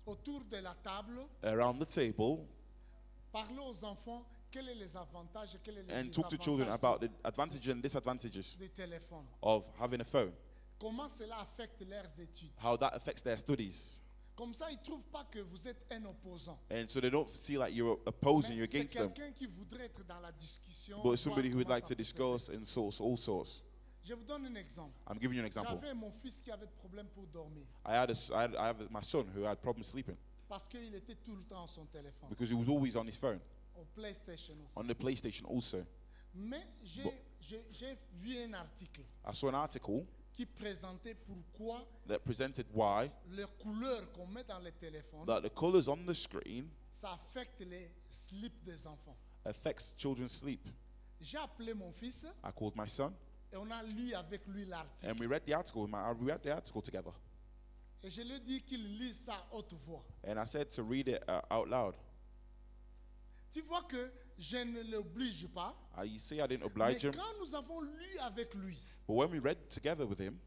autour de la table, around the table parler aux enfants quels sont les avantages, quels sont les and talk to children about the advantages and disadvantages du téléphone. of having a phone, Comment cela affecte leurs études. how that affects their studies. Comme ça, ils ne trouvent pas que vous êtes un opposant. And so they don't see like you're opposing, you're Mais c'est against them, quelqu'un qui voudrait être dans la discussion. but somebody who voir would like comment to ça peut se discuss and source all sorts. faire. Je vous donne un exemple. I'm giving you an example. J'avais mon fils qui avait des problèmes pour dormir I have my son who had problems sleeping parce qu'il était tout le temps sur son téléphone, because he was always on his phone, au PlayStation aussi. on the PlayStation also. Mais j'ai vu un article I saw an article qui présentait pourquoi that presented why les couleurs qu'on met dans les téléphones, that the colors on the screen ça affecte les slips des enfants. affects children's sleep. J'ai appelé mon fils I called my son et on a lu avec lui l'article. and we read the article. We read the article together, Et je lui ai dit qu'il lise ça à haute voix. and I said to read it out loud. Tu vois que je ne l'oblige pas. You see, I didn't Mais oblige him, quand nous avons lu avec lui, but when we read together with him,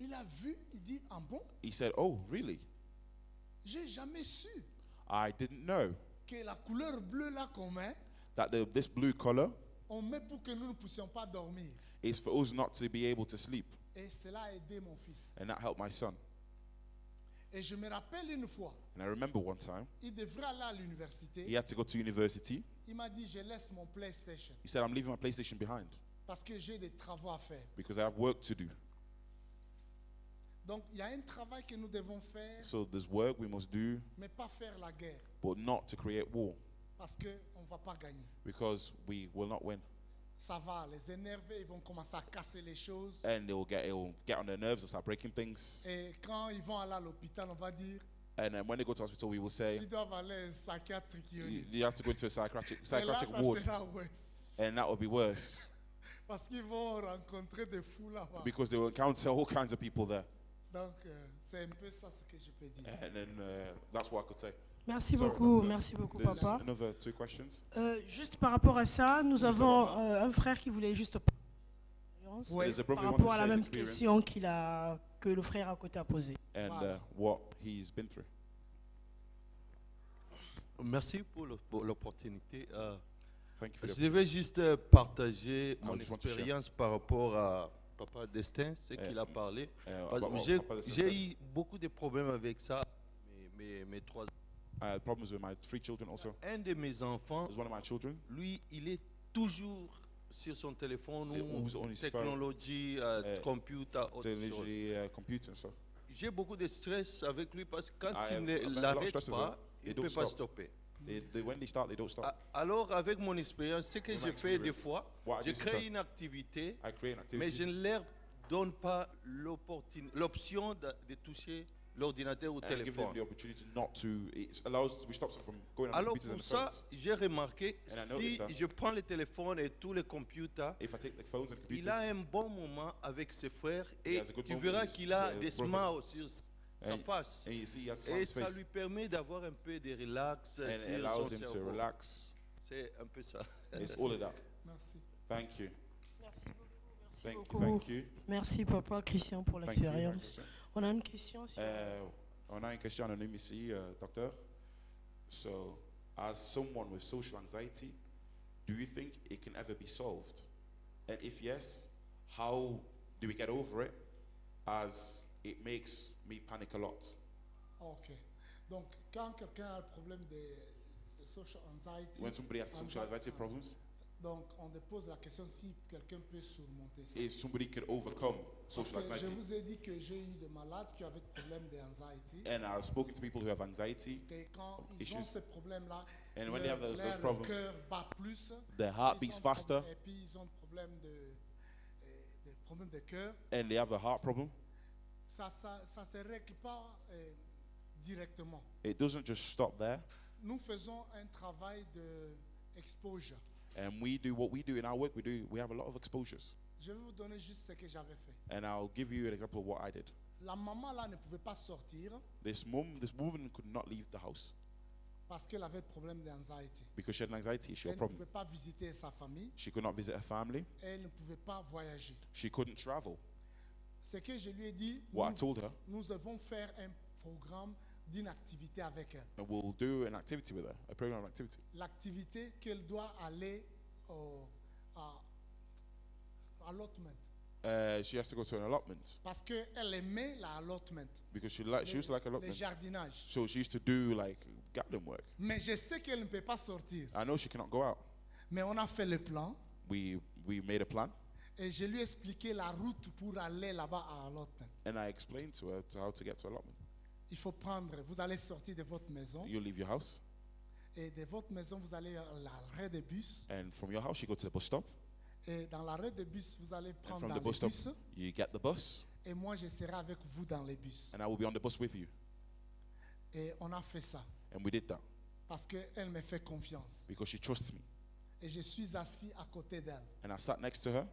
il a vu, il dit, ah bon, he said, "Oh, really? j'ai jamais su I didn't know que la couleur bleue là qu'on met, that this blue color on met pour que nous ne puissions pas dormir. is for us not to be able to sleep." Et cela a aidé mon fils. And that helped my son. Et je me rappelle une fois, And I remember one time il devrait aller à he l'université. had to go to university. Il m'a dit, je laisse mon PlayStation He said, "I'm leaving my PlayStation behind parce que j'ai des travaux à faire. because I have work to do." Donc, il y a un travail que nous devons faire, So there's work we must do, mais pas faire la guerre but not to create war parce qu'on ne va pas gagner. because we will not win. Ça va les énerver, ils vont commencer à casser les choses. And it'll get on their nerves and start breaking things. Et quand ils vont aller à l'hôpital, on va dire, And then when they go to hospital, we will say, ils doivent aller à un psychiatrique. you have to go into a psychiatric Et là, ça ward. sera worse. And that will be worse Parce qu'ils vont rencontrer des fous là-bas. because they will encounter all kinds of people there. Donc, c'est un peu ça ce que je peux dire. And then that's what I could say. Merci Sorry, beaucoup, doctor. merci beaucoup, There's papa. another 2 questions. Juste par rapport à ça, nous avons un frère qui voulait juste Ouais. There's a par brother who wants rapport to à la share his même experience question que le frère à côté a posée. and Voilà. what he's been through. Merci pour l'opportunité. Thank you for the Je devais juste partager mon just want to share. expérience par rapport à Papa Destin, ce qu'il a parlé. about J'ai Papa Destin j'ai said. eu beaucoup de problèmes avec ça. Mes 3 I had problems with my 3 children also. Un de mes enfants, There's one of my children. lui, il est toujours sur son téléphone Always ou on his phone. technologie, computer, autre chose. Technology, computer and stuff. J'ai beaucoup de stress avec lui parce que quand I il have ne a lot of l'arrête stress with pas, them. il They ne peut don't pas stop. stopper. When they start, they don't stop. Alors, avec mon expérience, ce que With je my fais des experience, fois, what I je do crée sometimes, une activité, I create an mais activity. je ne leur donne pas l'option de toucher l'ordinateur ou le And give them téléphone. the opportunity not to. It allows, we stops them from going on the Alors computers and pour the ça, phones. j'ai remarqué, And I si noticed that. je prends le téléphone et tous les computers, If I take the phones and il computers, a un bon moment avec ses frères He et has a good tu moment verras with qu'il a his des brothers. smiles sur sa And- face. and you see, he has a smile on Et his ça face, lui permet d'avoir un peu de relax and it sur allows son him to cerveau. relax. C'est un peu ça. It's all of that. Merci. Thank you. Merci Thank you. beaucoup. Thank you. Merci, papa Christian, pour Thank you. l'expérience. On a une question sur... On a une question anonyme ici, docteur. So, as someone with social anxiety, do you think it can ever be solved? And if yes, how do we get over it? As it makes me panic a lot. Ok. Donc, quand quelqu'un a le problème de social anxiety, When somebody has social anxiety problems, Donc, on dépose la question si quelqu'un peut surmonter ça. If somebody could overcome Parce social que je anxiety. vous ai dit que j'ai eu des malades qui avaient des problèmes d'anxiety. And I've spoken to people who have anxiety, Et quand ils ont issues. ces problèmes-là, And when they have those leur problems, cœur bat plus. their heart Ils beats ont faster, et puis ils ont des problèmes de cœur. and they have a heart problem. Ça se règle pas directement. It doesn't just stop there. Nous faisons un travail de exposure. And we do what we do in our work. We have a lot of exposures. Je vais vous donner juste ce que j'avais fait. And I'll give you an example of what I did. La maman là ne pouvait pas sortir This woman could not leave the house parce qu'elle avait des problèmes d'anxiety. because she had an anxiety issue, a Elle ne problem. pouvait pas visiter sa famille. She could not visit her family. Elle ne pouvait pas voyager. She couldn't travel. Ce que je lui ai dit, What I told her, nous devons faire un programme d'une activité avec elle. and we'll do an activity with her, a program of activity. L'activité qu'elle doit aller à allotment. She has to go to an allotment Parce qu'elle aimait l'allotment. because she used to like Le allotment. jardinage. So she used to do like garden work. Mais je sais qu'elle ne peut pas sortir. I know she cannot go out. Mais on a fait le plan We made a plan, et je lui ai expliqué la route pour aller là-bas à allotment. and I explained to her how to get to allotment. Il faut prendre, vous allez sortir de votre maison You leave your house, et de votre maison vous allez à l'arrêt de bus and from your house you go to the bus stop, et dans l'arrêt de bus vous allez and prendre from dans the le bus stop bus you get the bus, et moi je serai avec vous dans le bus. and I will be on the bus with you. Et on a fait ça And we did that parce qu'elle me fait confiance because she trusts me. et je suis assis à côté d'elle And I sat next to her,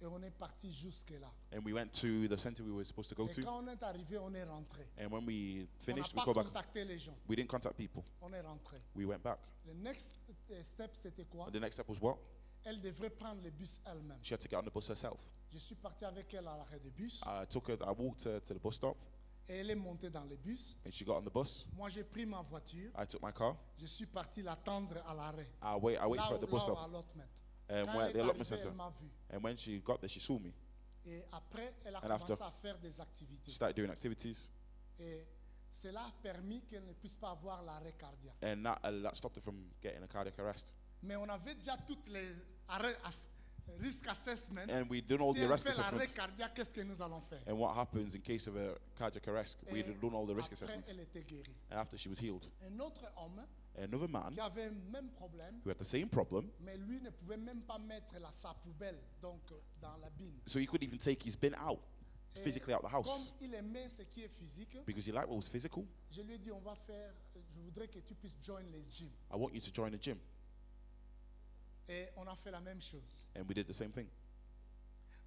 et on est parti jusque là. and we went to the center we were supposed to go Et to. quand on est arrivé, on est rentré. And when we On n'a finished, we pas go back. contacté les gens. We didn't contact people. On est rentré. We went back. Le next step c'était quoi? And the next step was what? Elle devrait prendre le bus elle-même. She had to get on the bus herself. Je suis parti avec elle à l'arrêt de bus I walked her to the bus stop, et elle est montée dans le bus. and she got on the bus. Moi j'ai pris ma voiture. I took my car. Je suis parti l'attendre à l'arrêt. I waited Là for her at the bus où stop. allotment. And Quand we're at elle the est allotment arrivée, center. elle m'a vu. And when she got there, she saw me. Et après, elle a And after- commencé à faire des activités. She started doing activities, Et cela a permis qu'elle ne puisse pas avoir l'arrêt cardiaque. and that stopped her from getting a cardiac arrest. Mais on avait déjà toutes les risk assessment. And we done all Si the elle risk fait l'arrêt assessments. cardiaque, qu'est-ce que nous allons faire? And what happens in case of a cardiac arrest? We Et had done all the risk après, assessments. elle était guérie. And after she was healed, Un autre homme another man qui avait le même problème, who had the same problem, mais lui ne pouvait même pas mettre sa poubelle donc, dans la bine. so he couldn't even take his bin out, Et physically out the comme house, il aimait ce qui est physique, because he liked what was physical. je lui ai dit, je voudrais que tu puisses join les gyms. I want you to join the gym. Et on a fait la même chose. And we did the same thing.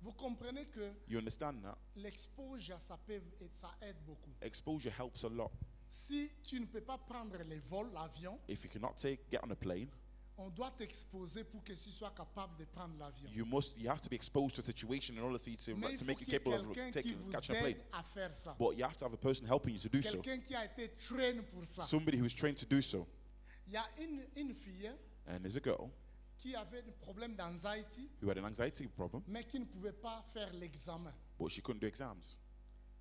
Vous comprenez que You understand that? l'exposure, ça aide beaucoup. Exposure helps a lot. Si tu ne peux pas prendre les vols, l'avion, If you cannot get on a plane, on doit t'exposer pour que tu sois capable de prendre l'avion. you have to be exposed to a situation in order for you to, Mais il to faut make you qu'il y ait capable of quelqu'un qui vous catching a plane. aide à faire ça. But you have to have a person helping you to do so. Quelqu'un qui a été train pour ça. Somebody who is trained to do so. Il y a une fille And there's a girl qui avait des problèmes d'anxiety, who had an anxiety problem, mais qui ne pouvait pas faire l'examen. but she couldn't do exams.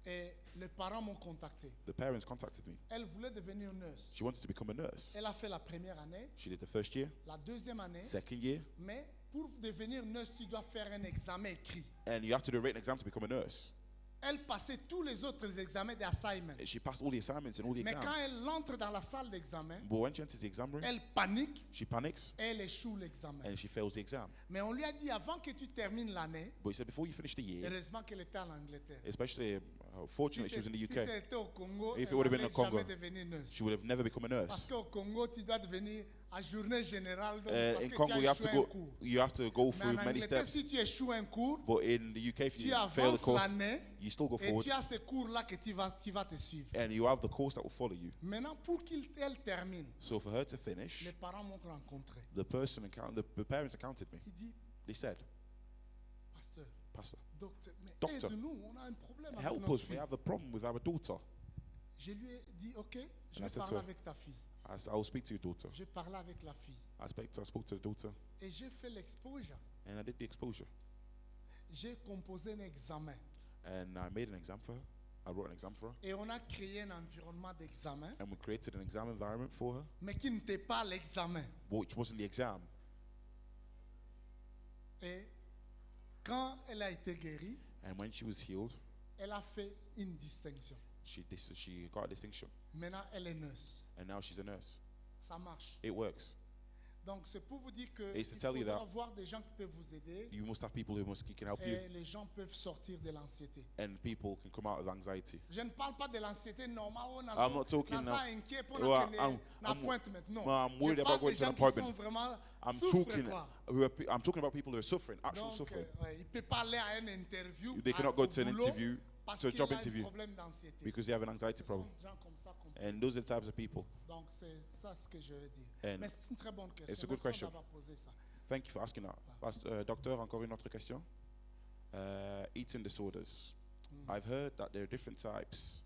Et les parents m'ont contacté. The parents contacted me. Elle voulait devenir nurse. She wanted to become a nurse. Elle a fait la première année, She did the first year, la deuxième année, second year, mais pour devenir nurse, tu dois faire un examen écrit. and you have to do a written exam to become a nurse. Elle passait tous les autres examens d'assignment. And she passed all the assignments and all the Mais quand exams. elle entre dans la salle d'examen, But when she enters the exam room, elle panique she panics et elle échoue l'examen. and she fails the exam. Mais on lui a dit avant que tu termines l'année, But he said before you finish the year, heureusement qu'elle était en Angleterre. especially Si fortunately she was in the UK, c'était au Congo, If it elle would have been n'allait in Congo, jamais devenir nurse. she would have never become a Parce nurse. qu'au Congo, tu dois devenir à journée générale. Donc, parce In que Congo, tu you as have to échoué un go. cours. You have to go Mais through en many Angleterre, steps. si tu échoues un cours, But in the UK, if tu you fail the avances course, l'année you still go et forward, tu as ce cours-là qui va te suivre. and you have the course that will follow you. Maintenant, pour qu'elle termine, So for her to finish, les parents m'ont rencontré. the parents encountered me. Il dit, They said, pasteur, Pastor, docteur, mais Docteur, aide-nous, on a un problème avec help notre us. We fille. have a problem with our daughter. Je lui ai dit, ok, je And I vais said parler to her, avec ta fille. I will speak to your daughter. J'ai parlé avec la fille. I spoke to the daughter, Et j'ai fait l'exposure. and I did the exposure. J'ai composé un examen. And I made an exam for her. I wrote an exam for her. Et on a créé un environnement d'examen, And we created an exam environment for her, mais qui n'était pas l'examen. which wasn't the exam. Et quand elle a été guérie, And when she was healed, elle a fait une distinction. she got a distinction. Maintenant, elle est nurse. And now she's a nurse. Ça marche. It works. Donc, c'est pour vous dire que It's to il tell you faudra that avoir des gens qui peuvent vous aider You must have people who can help you. et les gens peuvent sortir de l'anxiété. And people can come out of anxiety. Je ne parle pas de l'anxiété normale. I'm not talking now. Inquiet pour Well, un I'm- appointment. Non. well, I'm worried Je about parle going des to an gens qui sont appointment. vraiment I'm souffrent, talking quoi. I'm talking about people who are suffering, actual Donc, suffering. il ne peut pas aller à une interview. They cannot go au to an boulot interview, parce to a qu'il job a un interview, problème d'anxiété. because they have an anxiety Ce sont problem. des gens comme ça qu'on peut. And those are the types of people. Donc, c'est ça ce que je veux dire. And Mais c'est une très bonne question. it's a good Merci question. d'avoir posé ça. Thank you for asking that. Doctor, encore une autre question. Eating disorders. I've heard that there are different types.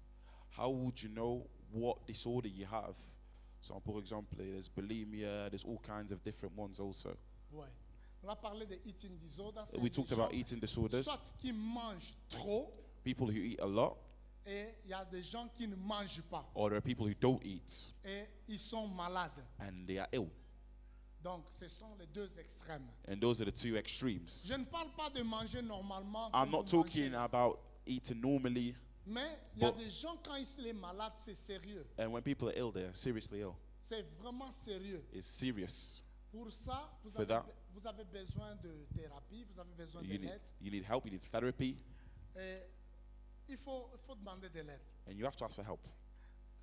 How would you know what disorder you have? So, for example, there's bulimia, there's all kinds of different ones also. Ouais. On a parlé de eating disorder. c'est We des talked gens about eating disorders, soit qui mangent trop people who eat a lot, et il y a des gens qui ne mangent pas or there are people who don't eat et ils sont malades. and they are ill. Donc, ce sont les deux extrêmes. And those are the two extremes. Je ne parle pas de manger normalement. I'm comme not vous talking mangez. about eating normally, Mais il y a but- des gens, quand ils sont malades, c'est sérieux. and when people are ill, they're seriously ill. C'est vraiment sérieux. It's serious. Pour ça, For that, vous avez besoin de thérapie, vous avez besoin de you need, l'aide. you need help, you need therapy, Et il faut demander de l'aide. and you have to ask for help.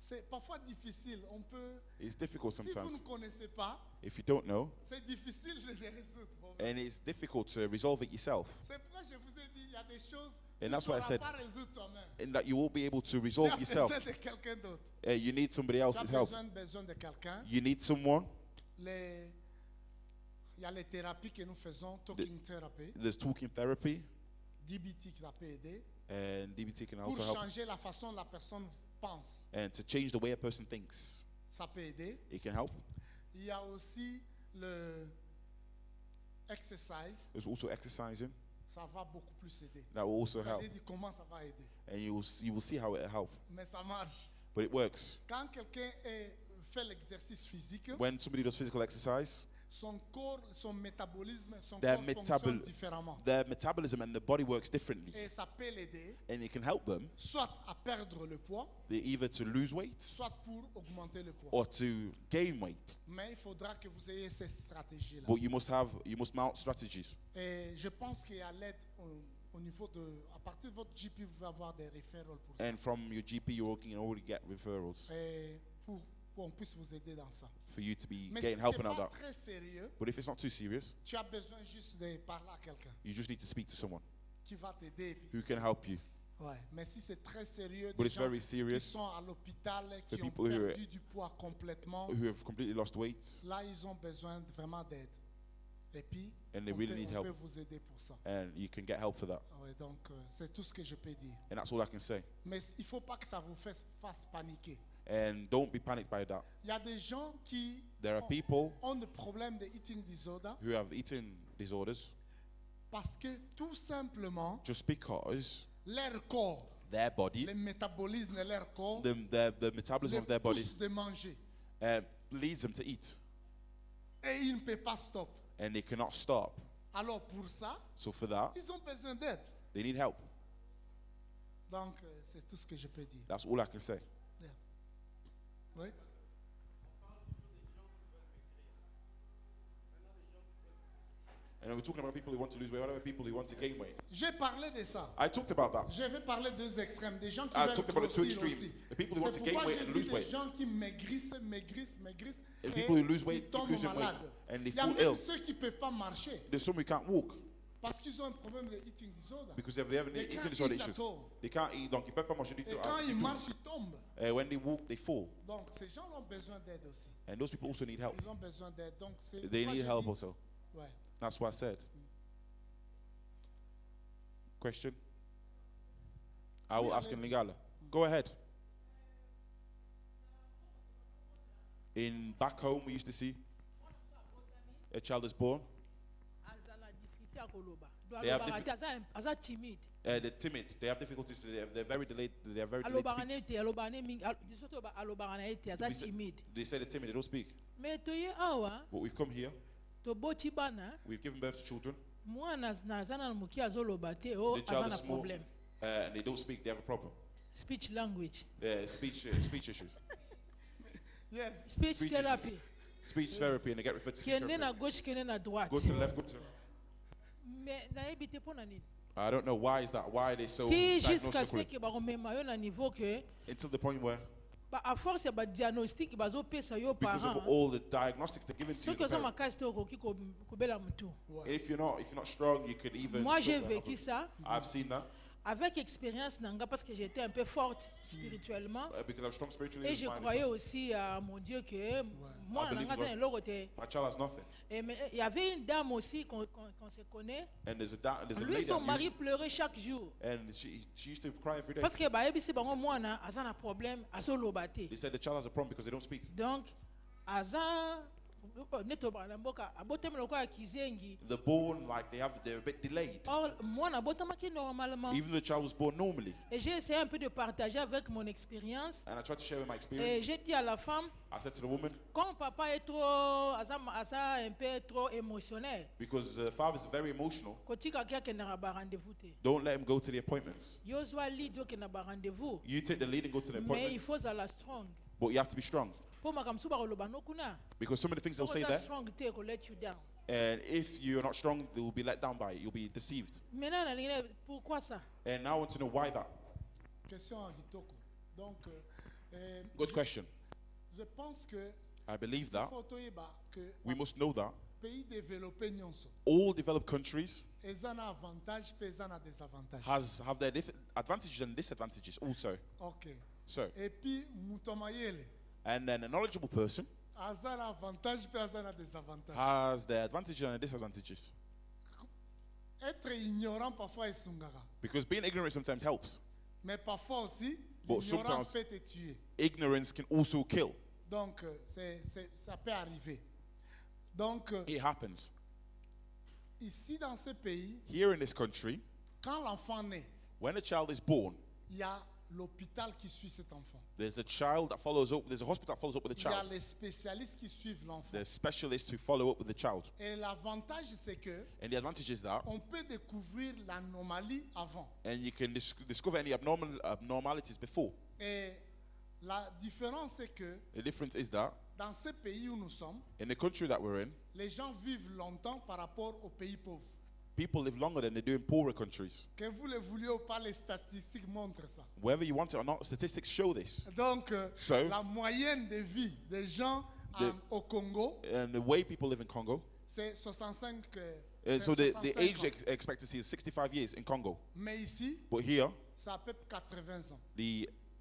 C'est parfois difficile. On peut, It's difficult si vous sometimes. ne connaissez pas, If you don't know, c'est difficile de les résoudre. Bon, and it's difficult to resolve it yourself, c'est pourquoi je vous ai dit, il y a des choses que And tu that's ne why I sauras said- pas résoudre toi-même. and that you won't be able to Tu as resolve yourself. besoin de quelqu'un d'autre. You need somebody Tu as else's help. besoin de quelqu'un. You need someone. Il y a les thérapies que nous faisons, talking therapy, There's talking therapy, DBT qui ça peut aider, and DBT can pour also help, changer la façon dont la personne pense. and to change the way a person thinks. Ça peut aider. It can help. Il y a aussi le exercise, There's also exercising ça va beaucoup plus aider. that will also Vous help, allez dire comment ça va aider. and you will see how it help. Mais ça marche. But it works. Quand quelqu'un fait l'exercice physique, When somebody does physical exercise, son corps, son métabolisme, son Their corps fonctionne metabol- différemment. their metabolism and the body works differently, Et ça peut l'aider, and it can help them soit à perdre le poids, either to lose weight soit pour augmenter le poids. or to gain weight. Mais il faudra que vous ayez ces stratégies-là. But you must mount strategies. Et je pense qu'il y a l'aide au niveau de, à partir de votre GP, vous pouvez avoir des referrals pour ça. And from your GP, you can already get referrals Et pour qu'on puisse vous aider dans ça. for you to be Mais si getting ce help n'est and all pas that. très sérieux, But if it's not too serious, tu as besoin juste de parler à quelqu'un you just need to speak to someone qui va t'aider. puis who can help you. ouais. Mais si c'est très sérieux, But des it's gens very qui serious, sont à l'hôpital, the qui ont people who are- perdu du poids complètement, who have completely lost weight, là, ils ont besoin vraiment d'aide. Et puis, And they on, really peut, need on help. peut vous aider pour ça. and you can get help for that. Ouais, donc, c'est tout ce que je peux dire. And that's all I can say. Mais il ne faut pas que ça vous fasse paniquer. And don't be panicked by that. Il y a des gens qui There are people ont des problèmes de eating disorder who have eating disorders parce que tout simplement, just because leur corps, their body, le métabolisme de leur corps, the metabolism les of their body, pousse de manger. leads them to eat, Et ils ne peuvent pas stop. and they cannot stop. Alors pour ça, So for that, ils ont besoin d'aide. they need help. Donc, c'est tout ce que je peux dire. That's all I can say. Yeah. Oui? And we're talking about people who want to lose weight. What about people who want to gain weight? J'ai parlé de ça. I talked about that. Je vais parler deux extrêmes, des gens qui I veulent talked about the two grossir extremes. aussi. The people who want C'est to gain pourquoi weight je and dis lose des weight. gens qui maigrissent, The et people who lose weight, ils keep tombent losing weight, malades. and they Il y a fall même ill. ceux qui ne peuvent pas marcher There's some who can't walk parce qu'ils ont un problème de eating disorder. because they have They eating can't disorder eat at issues. all. They can't eat, donc ils peuvent pas manger du tout. Et quand ils marchent, ils tombent. When they walk, they fall. Donc ces gens ont besoin d'aide aussi. And those people also need help. Ils ont besoin d'aide. Donc c'est They pourquoi need je help dis- also. Ouais. That's what I said. Question? I will Oui, ask in allez-y. Lingala. Go ahead. In back home, we used to see a child is born. azala difficulté ya koloba do They have alobaka te aza timide They're timid. They have difficulties. They're very delayed. They're very delayed alobaka ne speech. te alobaka ne mingi biso to alobaka na ye te aza We say- timide They say they're timid. They don't speak. mais toye awa But we've come here. toboti bana We've given birth to children. Moi, nazana muki azoloba te, oh, The child azana is small, problème. and they don't speak, they have a problem. Speech language. Speech issues. Yes. Speech Speech therapy. Speech therapy, and they get referred to speech Kende na therapy. gauche, kende na droite. Go to the left, go to. Mais nayebi te pona nini. I don't know why is that. Why are they so Ti jusqu'à ce diagnostic que bakomema yo na niveau que until the point where, ba a force ya ba diagnostic bazopesa yo because of parent. all the diagnostics they're given to you, Soki as a oza parent, makasi te okoki kobela mutu. if you're not strong, you could even. Moi j'ai suffer. vécu ça I've seen that avec expérience nanga parce que j'étais un peu forte spirituellement because I'm strong spiritually. et with je my croyais understanding. aussi à mon Dieu que moi I believe nanga God. za eloko te. My child has nothing, Et mais il y avait une dame aussi qu'on se connaît. and there's a Lui lady son I mari knew, pleurait chaque jour and she used to cry every day. parce que bayebisi bango mwana aza na problème azoloba te. They said the child has a problem because they don't speak. Donc aza neto bana mboka abotami lokola kizengi. They're born like they're a bit delayed. Or mwana abotamaki normalement. Even though the child was born normally, Et j'ai essayé un peu de partager avec mon expérience. and I tried to share with my Et experience. j'ai dit à la femme, I said to the woman, quand papa est trop, asa un peu trop émotionnel, because the father's very emotional, kotika kia kendaka ba rendez-vous te. don't let him go to the appointments. Yo zwa lead yo kenda ba rendez-vous. You take the lead and go to the Mais il appointments, faut zala strong. but you have to be strong. Po makamsu ba koloba no kuna. Because some of the things they'll say Oza there, strong te ko let you down. and if you're not strong, they will be let down by it. You'll be deceived. Maintenant na lingine pourquoi ça? And I want to know why that. Question à Kitoko. Donc, Good question. je pense que I believe il that. faut toyeba que We must know that pays développés nyonso all developed countries eza na avantage pe eza na désavantage. have their advantages and disadvantages also. OK. So, Et puis muto mayele and then a knowledgeable person aza na avantage pe aza na désavantage. has their advantages and disadvantages. Être ignorant parfois esungaka, Because being ignorant sometimes helps. mais parfois aussi But l'ignorance sometimes- peut te tuer. Ignorance can also kill. Donc ça peut arriver. Donc It happens. ici dans ce pays, Here in this country, quand l'enfant naît, when a child is born, il y a l'hôpital qui suit cet enfant. there's a child that follows up, there's a hospital that follows up with the Il y a child. les spécialistes qui suivent l'enfant. There's specialists who follow up with the child. Et l'avantage, c'est que And the advantage is that, on peut découvrir l'anomalie avant. and you can discover any abnormalities before. Et la différence, c'est que The difference is that, dans ce pays où nous sommes, in the country that we're in, les gens vivent longtemps par rapport aux pays pauvres. people live longer than they do in poorer countries. Que vous le vouliez ou pas, les statistiques montrent ça. Whether you want it or not, statistics show this. Donc, So- la moyenne de vie des gens au Congo, And the way people live in Congo, c'est 65 so the 65 age ans. expectancy is 65 years in Congo. Mais ici, But here, c'est à peu près 80 ans.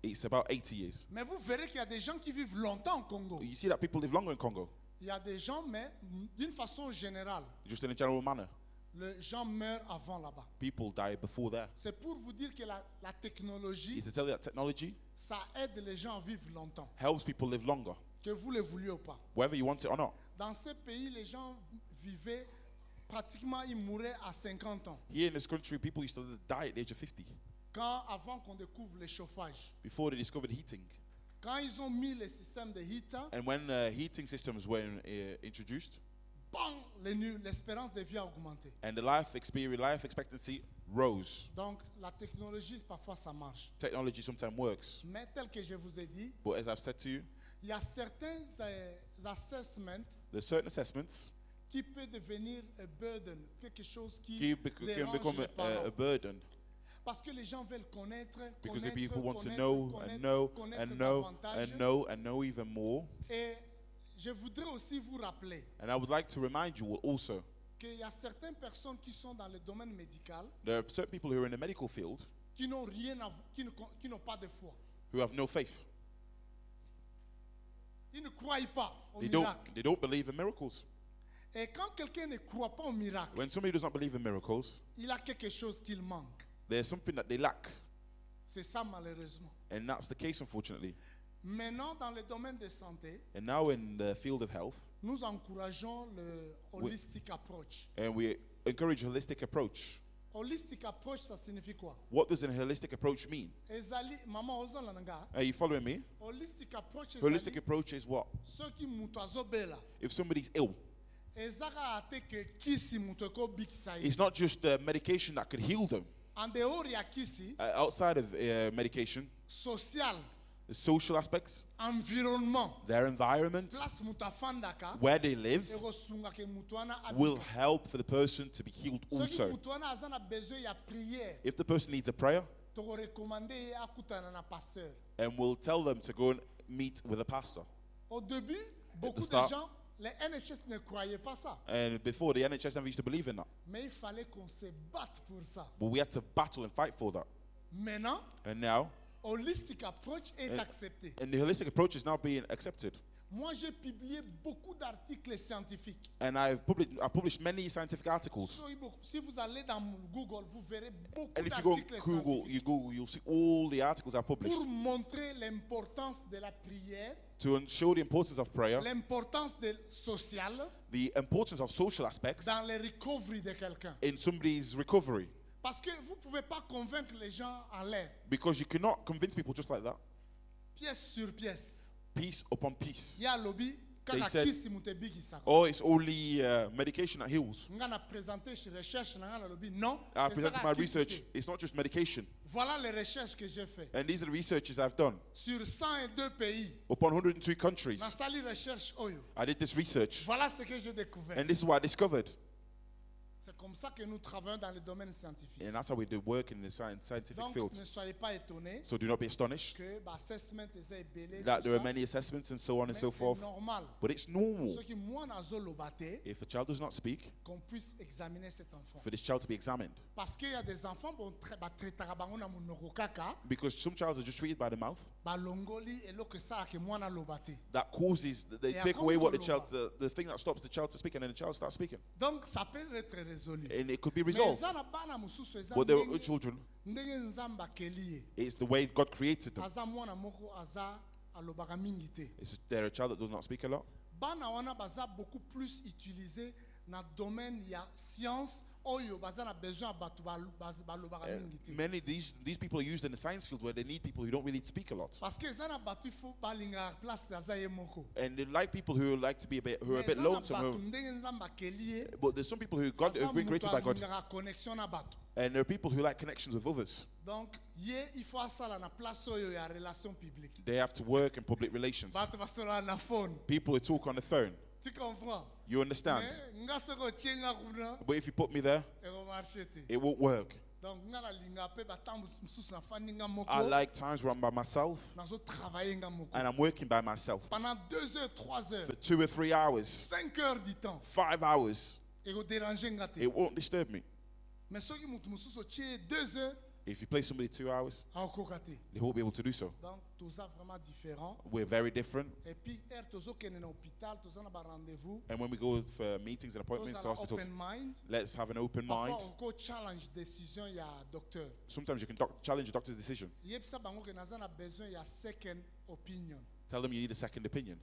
it's about 80 years. Mais vous verrez qu'il y a des gens qui vivent longtemps au Congo. You see that people live longer in Congo, Il y a des gens, mais d'une façon générale, just in a general manner. les gens meurent avant là-bas. People die before there. C'est pour vous dire que la technologie, Is to tell you that technology ça aide les gens à vivre longtemps, helps people live longer, que vous le vouliez ou pas. whether you want it or not. Dans ce pays, les gens vivaient pratiquement, ils mouraient à 50 ans. Here in this country, people used to die at the age of 50 Avant qu'on découvre le chauffage. before they discovered heating. Quand ils ont mis le système de heater, And when heating systems were introduced, bang, l'espérance de vie a augmenté. and the life expectancy rose. Donc la technologie, parfois ça marche. Technology sometimes works. Mais tel que je vous ai dit, But as I've said to you, il y a certains assessments there's certain assessments qui peut devenir un burden, quelque chose qui can dérange become les a parents. burden. Parce que les gens veulent connaître, Because the connaître, people want to connaître, know connaître, and know connaître and know davantage. and know and know even more. Et je voudrais aussi vous rappeler And I would like to remind you all also, qu'il y a certaines personnes qui sont dans le domaine médical there are certain people who are in the medical field qui n'ont rien à, qui n'ont pas de foi. who have no faith. Ils ne croient pas au miracle. They don't believe in miracles. Et quand quelqu'un ne croit pas au miracle, When somebody does not believe in miracles, il a quelque chose qu'il manque. there's something that they lack. C'est ça malheureusement. And that's the case, unfortunately. Maintenant, dans le domaine de santé, And now in the field of health, nous encourageons le holistic approach. and we encourage a holistic approach. Holistic approach, ça signifie quoi? What does a holistic approach mean? Ezali, maman ozo lananga. Are you following me? Holistic approach, Holistic ezali, approach is what? ceux qui mutu azobela, If somebody's ill, ezaka ate ke kisi mutu ekobikisa ye. It's not just the medication that could heal them. En dehors ya kisi, Outside of medication, social, the social aspects, environnement, their environment, place mutu afandaka where they live, ekosunga ke mutu wana will abika. help for the person to be healed Soki also. mutu wana aza na besoin ya prière, If the person needs a prayer, tokorekomande ye akutana na pasteur. and we'll tell them to go and meet with a pastor. Au début, beaucoup de start. gens, les NHS ne croyaient pas ça. And before, the NHS never used to believe in that. Mais il fallait qu'on se batte pour ça. But we had to battle and fight for that. Maintenant, And now, holistic approach est accepté. and the holistic approach is now being accepted. Moi, j'ai publié beaucoup d'articles scientifiques. And I published many scientific articles. Si vous allez dans Google, vous verrez beaucoup And if you go d'articles on Google, scientifiques you'll see all the articles I published pour montrer l'importance de la prière, to show the importance of prayer, l'importance de social the importance of social aspects dans le recovery de quelqu'un. in somebody's recovery. Parce que vous ne pouvez pas convaincre les gens en l'air, Because you cannot convince people just like that. pièce sur pièce. Piece upon piece. Il y a lobby, They kaka said- kisi mutebiki sako. Oh, it's only medication that heals. Nga na présenté chez recherche na nga na lobby non. I ezaka presented my kisi research. te. It's not just medication. Voilà les recherches que j'ai fait. And these are the researches I've done. Sur 102 pays, Upon 102 countries, na sali recherche oyo. I did this research. Voilà ce que j'ai découvert. And this is what I discovered. C'est comme ça que nous travaillons dans le domaine scientifique. And that's how we do work in the scientific Donc, field. ne soyez pas étonnés So do not be astonished que assessment est belé that there are many assessments and so on and mais so c'est forth. normal. But it's normal Ce qui moi nazo lobate, if a child does not speak, qu'on puisse examiner cet enfant. for this child to be examined. Parce qu'il y a des enfants bon traitera bango na monoko kaka, Because some childs are just treated by the mouth. ba longoli elo que ça que moi na lobate. That causes, they Et take à away what cause de the thing that stops the child to speak, and then the child starts speaking. Donc ça peut être résolu. And it could be Mais resolved. eza na bana mususu eza But there are ndenge- children, ndenge nzambe akeli ye. it's the way God created them. Aza mwana moko aza alobaka mingi te. They're a child that does not speak a lot. Bana wana baza beaucoup plus utilisé na domaine ya science oyo baza na besoin ya bato balobaka mingi te. Many these people are used in the science field where they need people who don't really speak a lot. Parce que eza na bato il faut balingaka place aza ye moko. And they like people who like to be who are a Mais bit eza na lonesome. bato ndenge nzambe akeli ye, But there's some people who God aza have been moto created by God. alingaka connexion na bato. And there are people who like connections with others. Donc ye il faut asala na place oyo ya relation publique. They have to work in public relations. Bato basola na phone. People who talk on the phone. Tu comprends? You understand? Mais nga soko tienga kuna But if you put me there, eko marche te. it won't work. Donc nga na linga pe batambu mususu na fandi nga I moko. like times where I'm by myself Nazo travailler nga moko. and I'm working by myself Pendant 2 heures, 3 heures, for 2 or 3 hours, 5 heures du temps, 5 hours. eko déranger nga te. It won't disturb me. Mais soki mutu mususu tie 2 heures, If you play somebody 2 hours, akoka te. they won't be able to do so. Donc tout ça vraiment différent. We're very different. Et puis air tozo kene na hôpital, tozo na ba rendez-vous, And when we go for meetings and tozo appointments to na hospitals, open mind. let's have an open mind. Parfois on challenge décision ya docteur. Sometimes you can challenge a doctor's decision. Yebisa bango ke naza na besoin ya second opinion. Tell them you need a second opinion.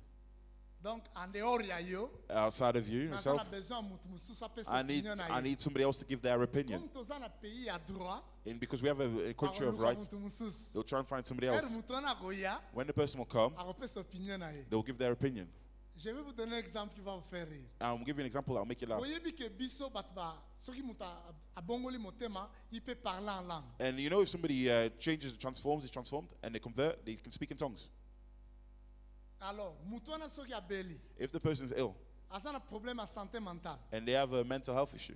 Donc en dehors ya yo, Outside of you, naza na yourself, besoin mutu mususu apesa I need, opinion na I ye. need somebody else to give their opinion. Comme toza na pays ya droit, And because we have a country of akoluka rights, mutu mususu. they'll try and find somebody else. Er mutu wana akoya, When the person will come, akopesa opinion na ye. they'll give their opinion. Je vais vous donner un exemple qui va vous faire rire. I'll give you an example that'll make you laugh. Oyebi ke biso bato ba soki mutu abongoli motema, il peut parler en langue. And you know, if somebody changes, is transformed, and they convert, they can speak in tongues. Alors, mutu wana soki abeli, If the person's ill aza na problème ya santé mentale. and they have a mental health issue,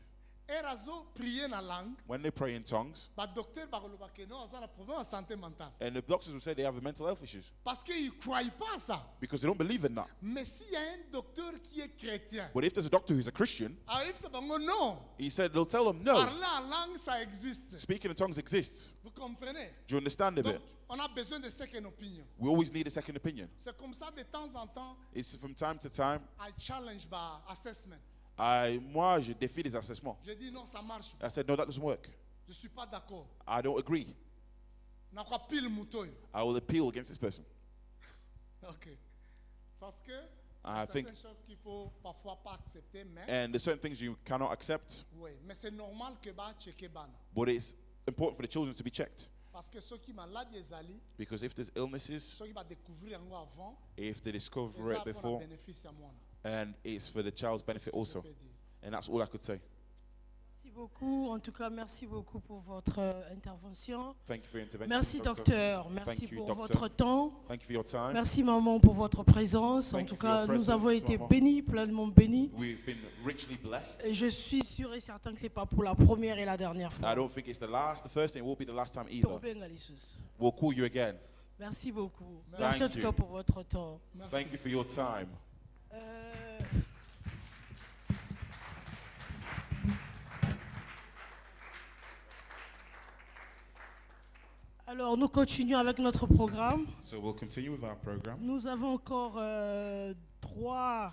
Er azo prier na langue, when they pray in tongues, ba docteur bakoloba ke non aza na problème ya santé mentale. and the doctors will say they have a mental health issues Parce qu'ils croient pas à ça. because they don't believe in that. Mais s'il y a un docteur qui est chrétien, But if there's a doctor who's a Christian, ayebisa bango non. he said they'll tell them no. Parler en langue, ça existe. Speaking in tongues exists. Vous comprenez? Do you understand a Donc, bit? on a besoin de second opinion. We always need a second opinion. C'est comme ça de temps en temps, It's from time to time. I challenge by assessment. Moi, je défie les assessments. Je dis non, ça marche. I said, no, that doesn't work. Je suis pas d'accord. I don't agree. Na kwa pile mutoyo. I will appeal against this person. OK. Parce que I certaines think- choses qu'il faut parfois pas accepter, mais And there's certain things you cannot accept, oui, mais c'est normal que ba checker bana. but it's important for the children to be checked. Parce que ceux qui malades ezali, Because if there's illnesses, ceux qui va découvrir yango avant, if they discover eza it pour before, bénéfice à moi. And it's for the child's benefit C'est ce que je also. peux dire. And that's all I could say. Merci beaucoup. En tout cas, merci beaucoup pour votre intervention. Thank you for your intervention. Merci, docteur. Merci Thank you, pour doctor. votre temps. Thank you for your time. Merci, maman, pour votre présence. En Thank tout you for your cas, nous avons presence, été maman. bénis, pleinement bénis. We've been richly blessed. Et je suis sûr et certain que ce n'est pas pour la première et la dernière I fois. don't think it's the first and it won't be the last time either. Tobenga Jesus. We'll call you again. Merci beaucoup. Merci. Merci en Thank tout you. cas pour votre temps. Merci. Thank you for your time. Euh, Alors, nous continuons avec notre programme. So we'll continue with our program. Nous avons encore trois,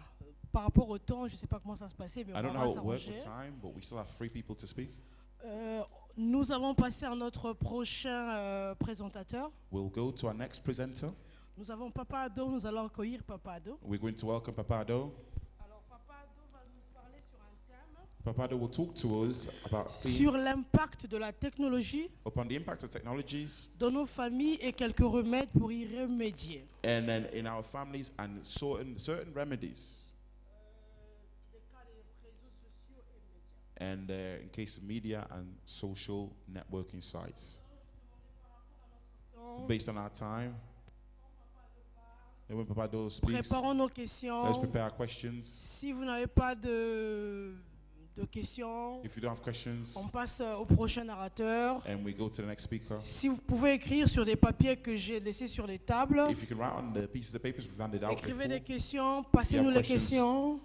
par rapport au temps, je ne sais pas comment ça se passait, mais I on don't know va how it works s'arranger. with time, but we still have 3 people to speak. Nous allons passer à notre prochain présentateur. We'll go to our next presenter. Nous avons Papa Ado, nous allons accueillir Papa Ado. We're going to welcome Papa Ado. Alors, Papa Ado va nous parler sur un thème Papa Ado will talk to us about sur l'impact de la technologie upon the impact of technologies dans nos familles et quelques remèdes pour y remédier. and then in our families and certain remedies. And in case of media and social networking sites. Based on our time, and when Papa Ado speaks, Préparons nos let's questions. prepare our questions. Si vous n'avez pas de questions, If you don't have questions, on passe au prochain narrateur. and we go to the next speaker. Si vous pouvez écrire sur des papiers que j'ai laissés sur les tables, If you can write on the pieces of papers we've handed out écrivez des before, questions, passez-nous les questions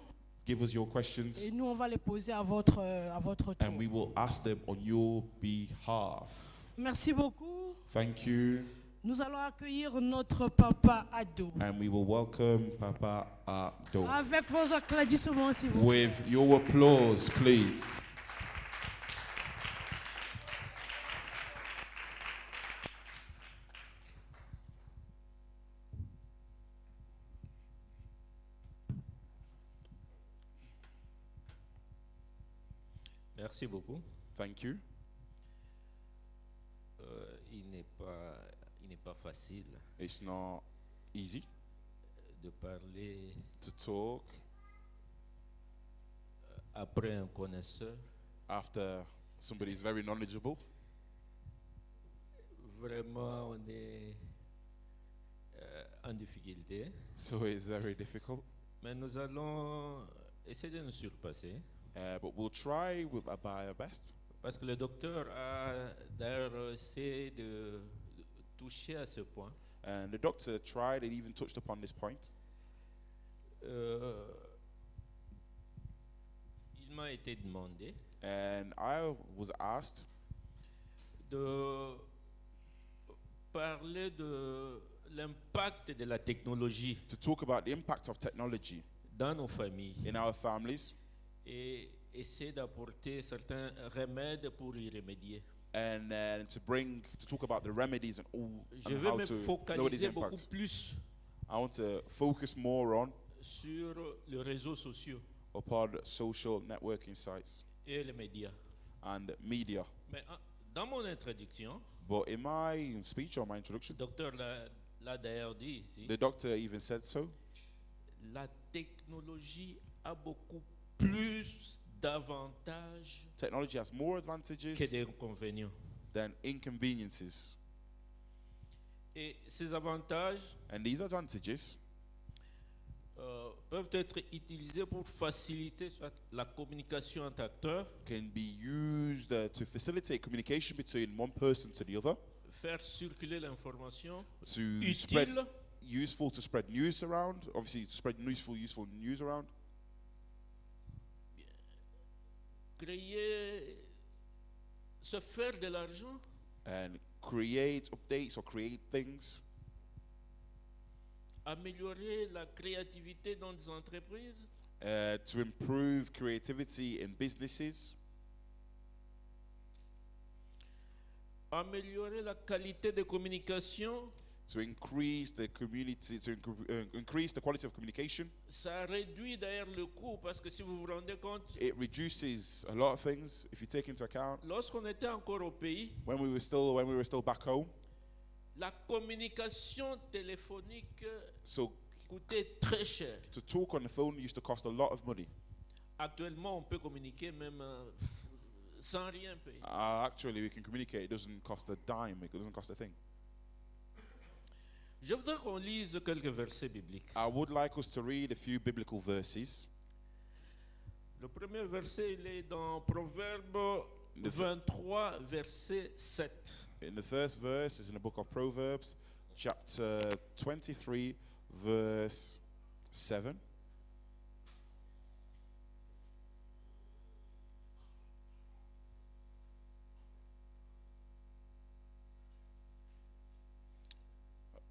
give us your questions, et nous on va les poser à votre tour. and we will ask them on your behalf. Merci beaucoup. Thank you, Nous allons accueillir notre Papa Ado. and we will welcome Papa Ado. Avec vos applaudissements, s'il vous plaît. With your applause, please. Merci beaucoup. Thank you. Il n'est pas facile It's not easy de parler to talk après un connaisseur. after somebody who's very knowledgeable. Vraiment, on est en difficulté, So it's very difficult. mais nous allons essayer de nous surpasser But we'll try by our best. parce que le docteur a d'ailleurs essayé de toucher à ce point. And the doctor tried and even touched upon this point. Il m'a été demandé And I was asked de parler de l'impact de la technologie to talk about the impact of technology dans nos familles in our families et essayer d'apporter certains remèdes pour y remédier. and to talk about the remedies and all Je and veux how me to know this focaliser beaucoup impact. plus I want to focus more on sur les réseaux sociaux upon social networking sites et les médias. and media. Mais dans mon introduction, But in my speech or my introduction, le docteur l'a d'ailleurs dit ici, the doctor even said so. la technologie a beaucoup plus d'avantages Technology has more advantages que d'inconvénients. than inconveniences. Et ces avantages And these advantages peuvent être utilisés pour faciliter soit la communication entre acteurs, can be used to facilitate communication between one person to the other, faire circuler l'information to spread utile useful to spread news around, obviously to spread useful news around, créer, se faire de l'argent, and create updates or create things, améliorer la créativité dans des entreprises, to improve creativity in businesses, améliorer la qualité de communication. to increase the community, to increase the quality of communication. Ça réduit d'ailleurs le coût parce que si vous vous rendez compte, It reduces a lot of things if you take into account lorsqu'on était encore au pays, when we were still back home. la communication téléphonique So coûtait très cher. To talk on the phone used to cost a lot of money. Actuellement, on peut communiquer même sans rien payer. Actually, we can communicate. It doesn't cost a dime. It doesn't cost a thing. Je voudrais qu'on lise quelques versets bibliques. I would like us to read a few biblical verses. Le premier verset, il est dans Proverbe 23, verset 7. In the first verse is in the book of Proverbs, chapter 23, verse 7.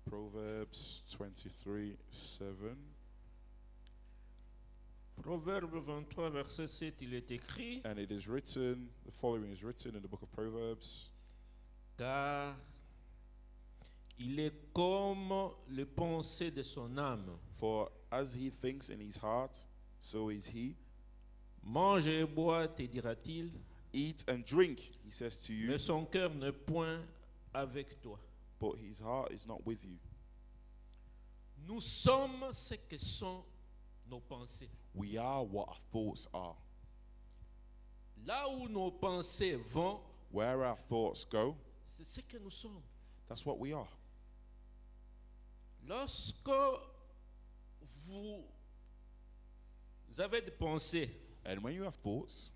Proverbs 23, 7. Proverbe 23, verset 7, il est écrit, And it is written, the following is written in the book of Proverbs. car il est comme les pensées de son âme. For as he thinks in his heart, so is he. Mange et bois, te dira-t-il, Eat and drink, he says to you, mais son cœur n'est point avec toi. but his heart is not with you. Nous sommes ce que sont nos pensées. We are what our thoughts are. Là où nos pensées vont, Where our thoughts go, c'est ce que nous sommes. that's what we are. Lorsque vous avez des pensées, And when you have thoughts,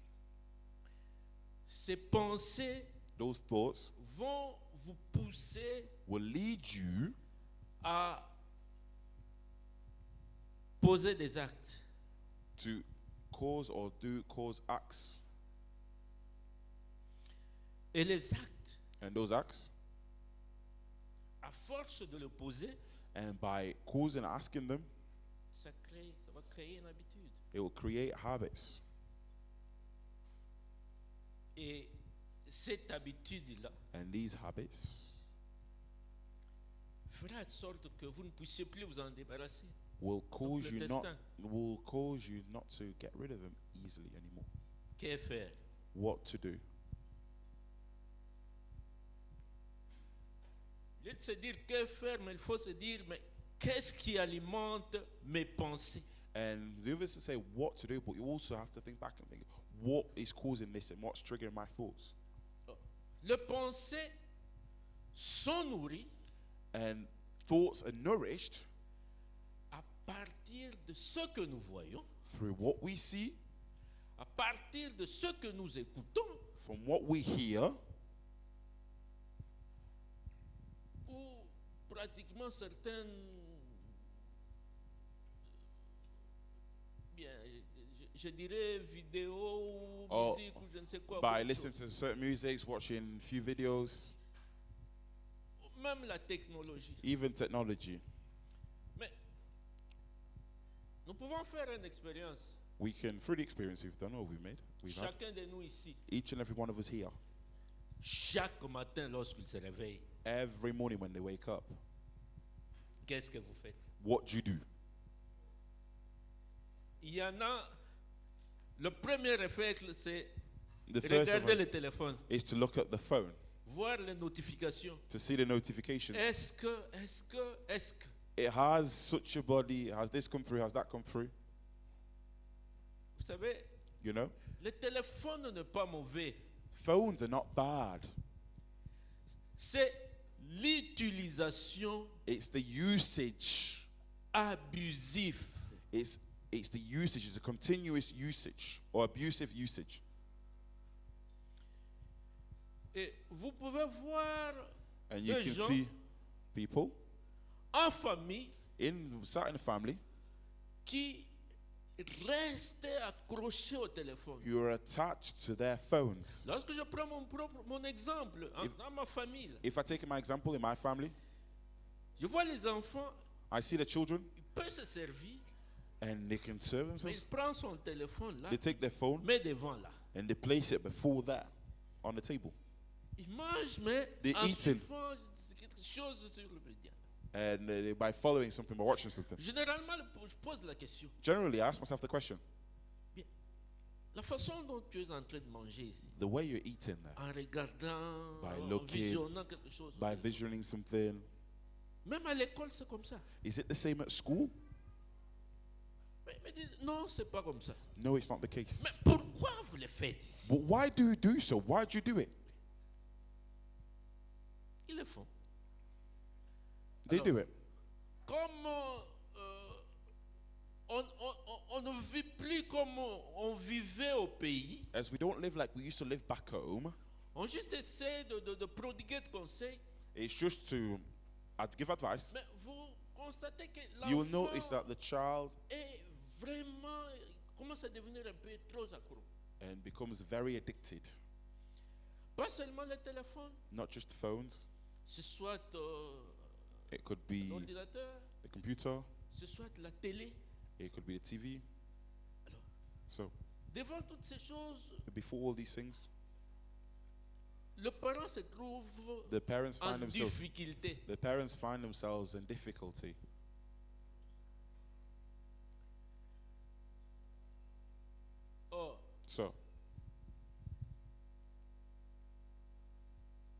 ces pensées those thoughts vont vous pousser will lead you à poser des actes. to cause acts. Et les actes, And those acts, à force de le poser, and by causing and asking them, ça va créer une habitude. it will create habits. Et cette habitude-là And these habits fera de sorte que vous ne puissiez plus vous en débarrasser. will cause le you not destin. to get rid of them easily anymore. Que faire? What to do? Au lieu de se dire que faire, mais il faut se dire, mais qu'est-ce qui alimente mes pensées? And the other is to say what to do, but you also have to think back and think, what is causing this and what's triggering my thoughts? Les pensées sont nourries And thoughts are nourished à partir de ce que nous voyons, through what we see, à partir de ce que nous écoutons, from what we hear, ou pratiquement certaines, bien, je dirais vidéos, Oh, musique ou je ne sais quoi. by beaucoup de listening to certain music, watching few videos, choses. Même la technologie. even technology. Mais nous pouvons faire une expérience. We can, through the experience we've done or we've had, Chacun de nous ici, each and every one of us here, chaque matin lorsqu'il se réveille, every morning when they wake up, qu'est-ce que vous faites? what do you do? Il y en a, le premier réflexe, c'est The first of regarder all le téléphone, is to look at the phone, voir les notifications. to see the notifications. Est-ce que, It has such a body, has this come through, has that come through, vous savez, you know? le téléphone n'est pas mauvais. Phones are not bad. C'est l'utilisation It's the usage. abusive. It's the usage, it's a continuous usage or abusive usage. Et vous pouvez voir And you des can gens see people en famille sat in a family, qui restent accrochés au téléphone. you are attached to their phones. Lorsque je prends mon exemple dans ma famille, If I take my example in my family, je vois les enfants, I see the children ils peuvent se servir, and they can serve mais themselves. ils prennent son téléphone là, They take their phone mais devant là. and they place it before that on the table. Ils mangent, mais They en eat it. suivant quelque chose sur le média. And by following something, by watching something. Généralement, je pose la question. Generally, I ask myself the question, La façon dont tu es en train de manger ici, the way you're eating there, en regardant, By en looking, visionnant quelque chose. by visioning something, Même à l'école, c'est comme ça. is it the same at school? me disent, non, c'est pas comme ça. No, it's not the case. Mais pourquoi vous le faites ici? But why do you do so? Why do you do it? Ils le font. They do it. Comme on ne vit plus comme on vivait au pays, As we don't live like we used to live back home, on juste essaie de prodiguer de conseils. it's just to give advice. Mais vous constatez que You will notice l'enfant that the child est vraiment, commence à devenir un peu trop accro. and becomes very addicted. Pas seulement le téléphone, Not just phones. ce soit It could be l'ordinateur, the computer. ce soit la télé. It could be the TV. Alors, So devant toutes ces choses, before all these things, le parent se trouve the parents en find themselves. difficulté. The parents find themselves in difficulty. Or, So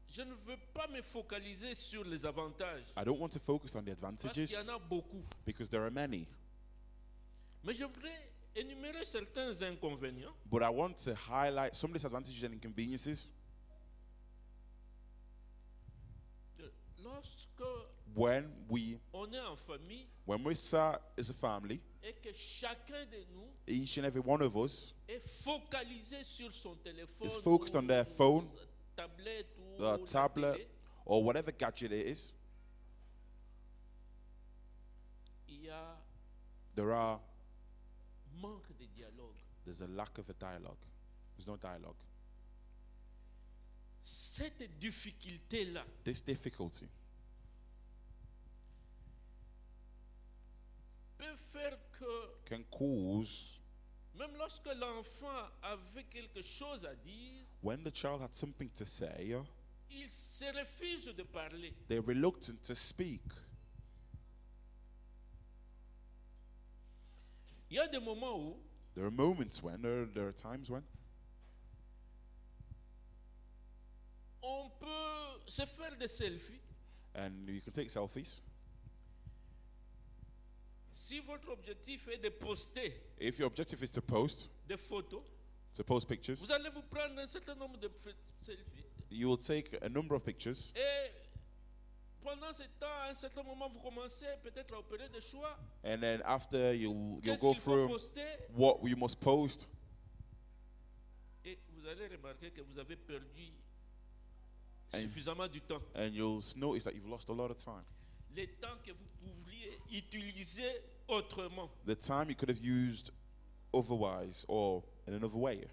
je ne veux pas me focaliser sur les avantages, I don't want to focus on the parce qu'il advantages y en a beaucoup. because there are many. Mais je voudrais énumérer certains inconvénients But I want to highlight some disadvantages and inconveniences lorsque when we on est en famille when we start as a family, et que chacun de nous each and every one of us est focalisé sur son téléphone, is focused on their ou phone, sa tablette ou the la tablet, télé. or whatever gadget it is. Il y a There are manque de dialogue. there's a lack of a dialogue. There's no dialogue. Cette difficulté-là This difficulty peut faire que can cause, même lorsque l'enfant avait quelque chose à dire, when the child had something to say, il se refuse de parler. they're reluctant to speak. Il y a des moments où There are moments when, there are times when on peut se faire des selfies. and you can take selfies. Si votre objectif est de poster If your objective is to post pictures, vous allez vous prendre un certain nombre de selfies. you will take a number of pictures, Et pendant ce temps, à un certain moment, vous commencez peut-être à opérer des choix. and then after you'll Qu'est-ce go qu'il faut through poster? what you must post, Et vous allez remarquer que vous avez perdu And- suffisamment du temps. and you'll notice that you've lost a lot of time. Le temps que vous pourriez utiliser autrement. The time you could have used otherwise or in another way.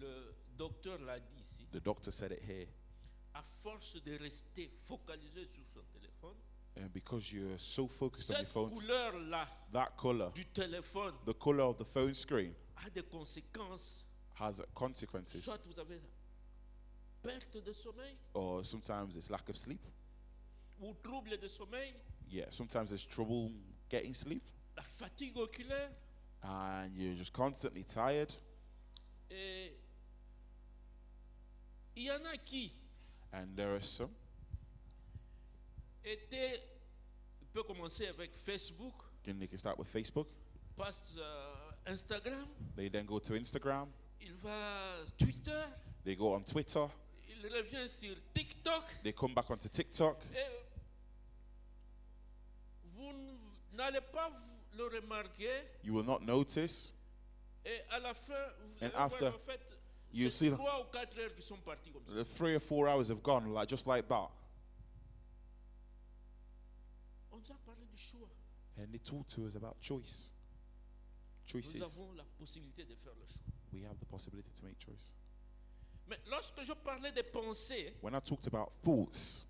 Le docteur l'a dit ici. The doctor said it here. À force de rester focalisé sur son téléphone, And because you're so focused on your cette phone, couleur-là that color, du téléphone the color of the phone screen, a des conséquences. has consequences. Soit vous avez perte de sommeil Or sometimes it's lack of sleep. ou trouble de sommeil, Yeah, sometimes there's trouble getting sleep, la fatigue oculaire. and you're just constantly tired. Et il y en a qui And there are some étaient, on peut commencer avec Facebook, they can start with Facebook. passe Instagram, They then go to Instagram. il va Twitter, They go on Twitter. il revient sur TikTok. They come back onto TikTok. Et vous n'allez pas le remarquer. You will not notice. Et à la fin, vous And allez after, voir en fait, you c'est see 3 ou 4 heures qui sont parties comme ça. the 3 or 4 hours have gone like just like that. On nous a parlé du choix. And they talk to us about choice. Nous Choices. avons la possibilité de faire le choix. We have the possibility to make choice. Mais lorsque je parlais des pensées, When I talked about thoughts,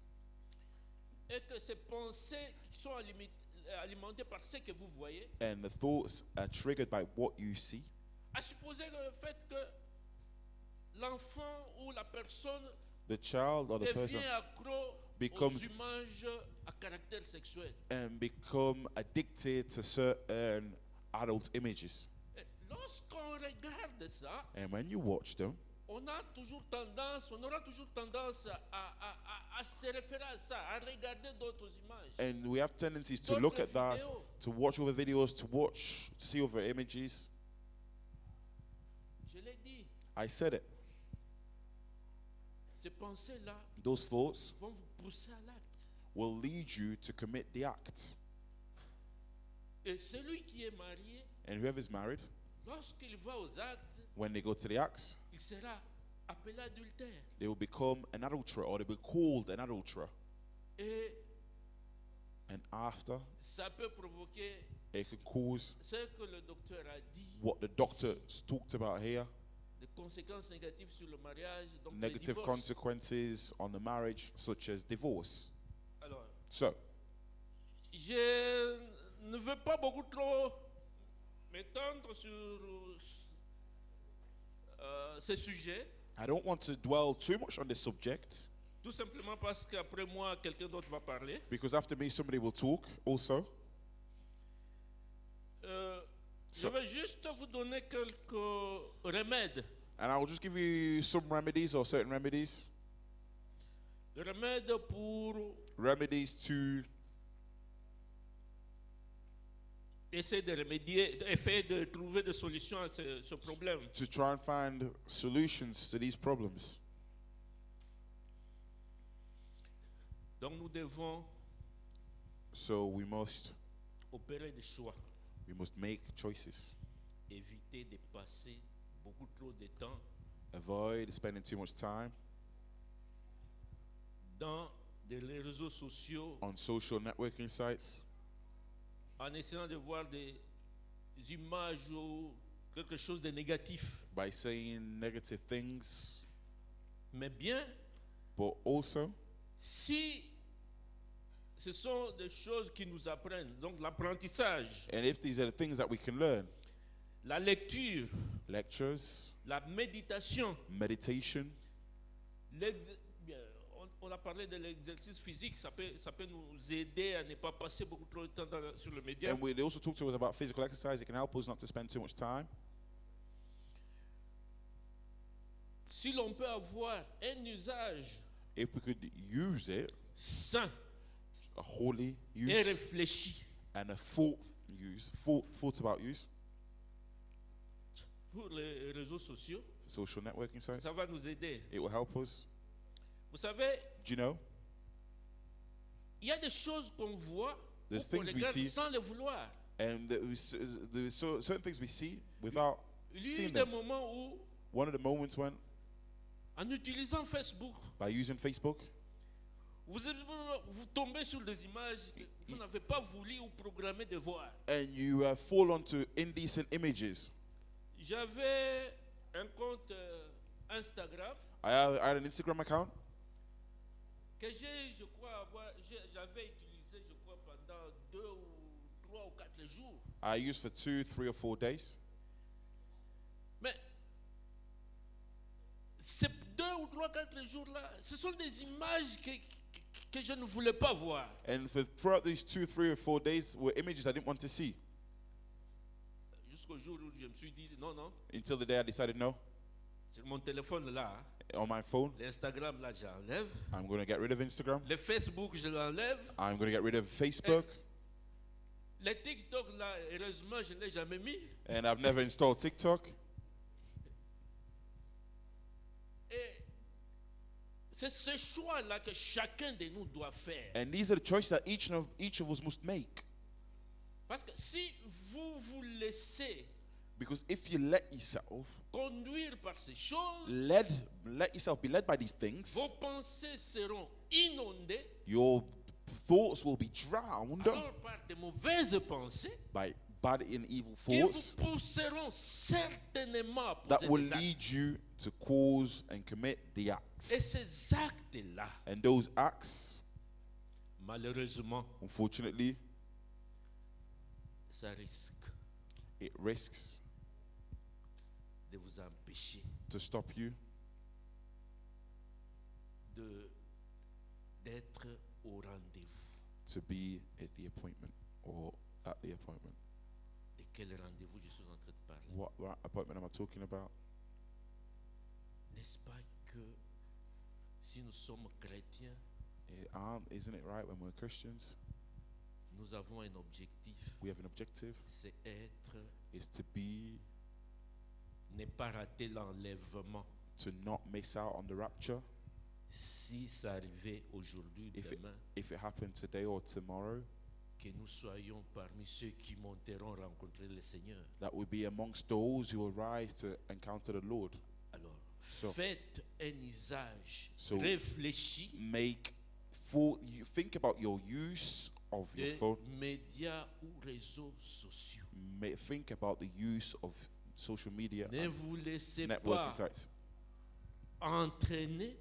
et que ces pensées sont alimentées par ce que vous voyez, and the thoughts are triggered by what you see, à supposer le fait que l'enfant ou la personne the child or the person devient accro becomes- aux images à caractère sexuel. and become addicted to certain adult images. Et lorsqu'on regarde ça, And when you watch them, on aura toujours tendance à se référer à ça, à regarder d'autres images. And we have tendencies to look at that, to watch over videos, to see over images. Je l'ai dit, I said it. ces pensées-là Those thoughts vont vous pousser à l'acte. will lead you to commit the act. Et celui qui est marié, And whoever is married, lorsqu'il va aux actes, when they go to the acts, il sera appelé adultère. they will become an adulterer, or they will be called an adulterer. Et And after, ça peut provoquer it can cause ce que le docteur a dit, what the doctor talked about here, des conséquences négatives sur le mariage, donc le negative divorce. consequences on the marriage, such as divorce. Alors, So, je ne veux pas beaucoup trop m'étendre sur ce sujet, I don't want to dwell too much on this subject, tout simplement parce qu'après moi, quelqu'un d'autre va parler. because after me, somebody will talk also. Je vais juste vous donner quelques remèdes. And I will just give you some remedies or certain remedies. Le remède pour Remedies to essayer de remédier, essayer de trouver des solutions à ce problème. try and find solutions to these problems. Donc nous devons So we must opérer des choix, make choices. éviter de passer beaucoup trop de temps Avoid spending too much time dans les réseaux sociaux on social networking sites, en essayant de voir des images ou quelque chose de négatif. by saying negative things, Mais bien, but also si ce sont des choses qui nous apprennent, donc l'apprentissage, and if these are the things that we can learn, la lecture, lectures, la méditation, meditation, bien, on a parlé de l'exercice physique, ça peut nous aider à ne pas passer beaucoup trop de temps sur le média. and they also talk to us about physical exercise. It can help us not to spend too much time. Si l'on peut avoir un usage If we could use it, sain a holy et use réfléchi and a thought about use pour les réseaux sociaux, for social networking sites, ça va nous aider. it will help us. Vous savez, Do you know? il y a des choses qu'on voit ou There's qu'on things we regarde see. sans le vouloir. And there's certain things we see without Il y a eu seeing des them. moments où, One of the moments when, en utilisant Facebook, by using Facebook, vous tombez sur des images que vous n'avez pas voulu ou programmé de voir. and you fall onto indecent images. J'avais un compte Instagram I had an Instagram account que j'avais utilisé, je crois, pendant 2 ou 3 ou 4 jours. I used for 2, 3, or 4 days. Mais ces 2 ou 3, 4 jours-là, ce sont des images que je ne voulais pas voir. And throughout these 2, 3, or 4 days were images I didn't want to see. Jusqu'au jour où je me suis dit, non, Until the day I decided, no, c'est mon téléphone là, on my phone, l'Instagram là, j'enlève. I'm going to get rid of Instagram. Le Facebook, je l'enlève. I'm going to get rid of Facebook. Le TikTok là, heureusement, je ne l'ai jamais mis. And I've never installed TikTok. Et c'est ce choix-là que chacun de nous doit faire. And these are the choices that each of us must make. Parce que si vous vous laissez Because if you let yourself conduire par ces choses, let yourself be led by these things, vos pensées seront inondées your thoughts will be drowned alors par de mauvaises pensées by bad and evil qui vous thoughts pousseront certainement à that poser will des actes. lead you to cause and commit the acts. Et ces actes-là, And those acts, malheureusement, unfortunately, ça risque it risks de vous empêcher to stop you d'être au rendez-vous. to be at the appointment or at the appointment. De quel rendez-vous je suis en train de parler? What appointment am I talking about? N'est-ce pas que si nous sommes chrétiens, Isn't it right when we're Christians? nous avons un objectif, We have an objective. c'est être, Is to be, ne pas rater l'enlèvement. to not miss out on the rapture. Si ça arrivait aujourd'hui, If demain, it happened today or tomorrow, que nous soyons parmi ceux qui monteront rencontrer le Seigneur. that would be amongst those who will rise to encounter the Lord. Alors, So- faites un usage So- réfléchi You think about your use of your des phone. médias ou réseaux sociaux. Think about the use of social media Ne and vous laissez networking pas sites. entraîner,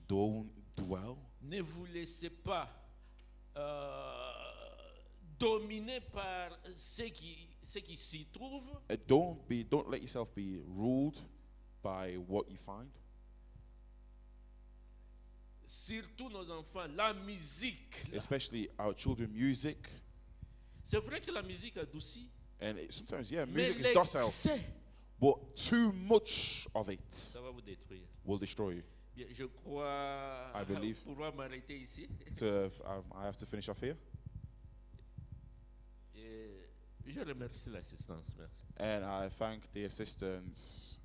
Don't dwell. ne vous laissez pas dominer par ce qui s'y trouve. Don't let yourself be ruled by what you find. Surtout nos enfants, la musique. Là. Especially our children, music. C'est vrai que la musique adoucit, And sometimes, yeah, mais music is docile. l'excès, But too much of it ça va vous détruire. will destroy you. Bien, je crois I believe. pouvoir m'arrêter ici. I have to finish off here. Et je remercie l'assistance. Merci. And I thank the assistants.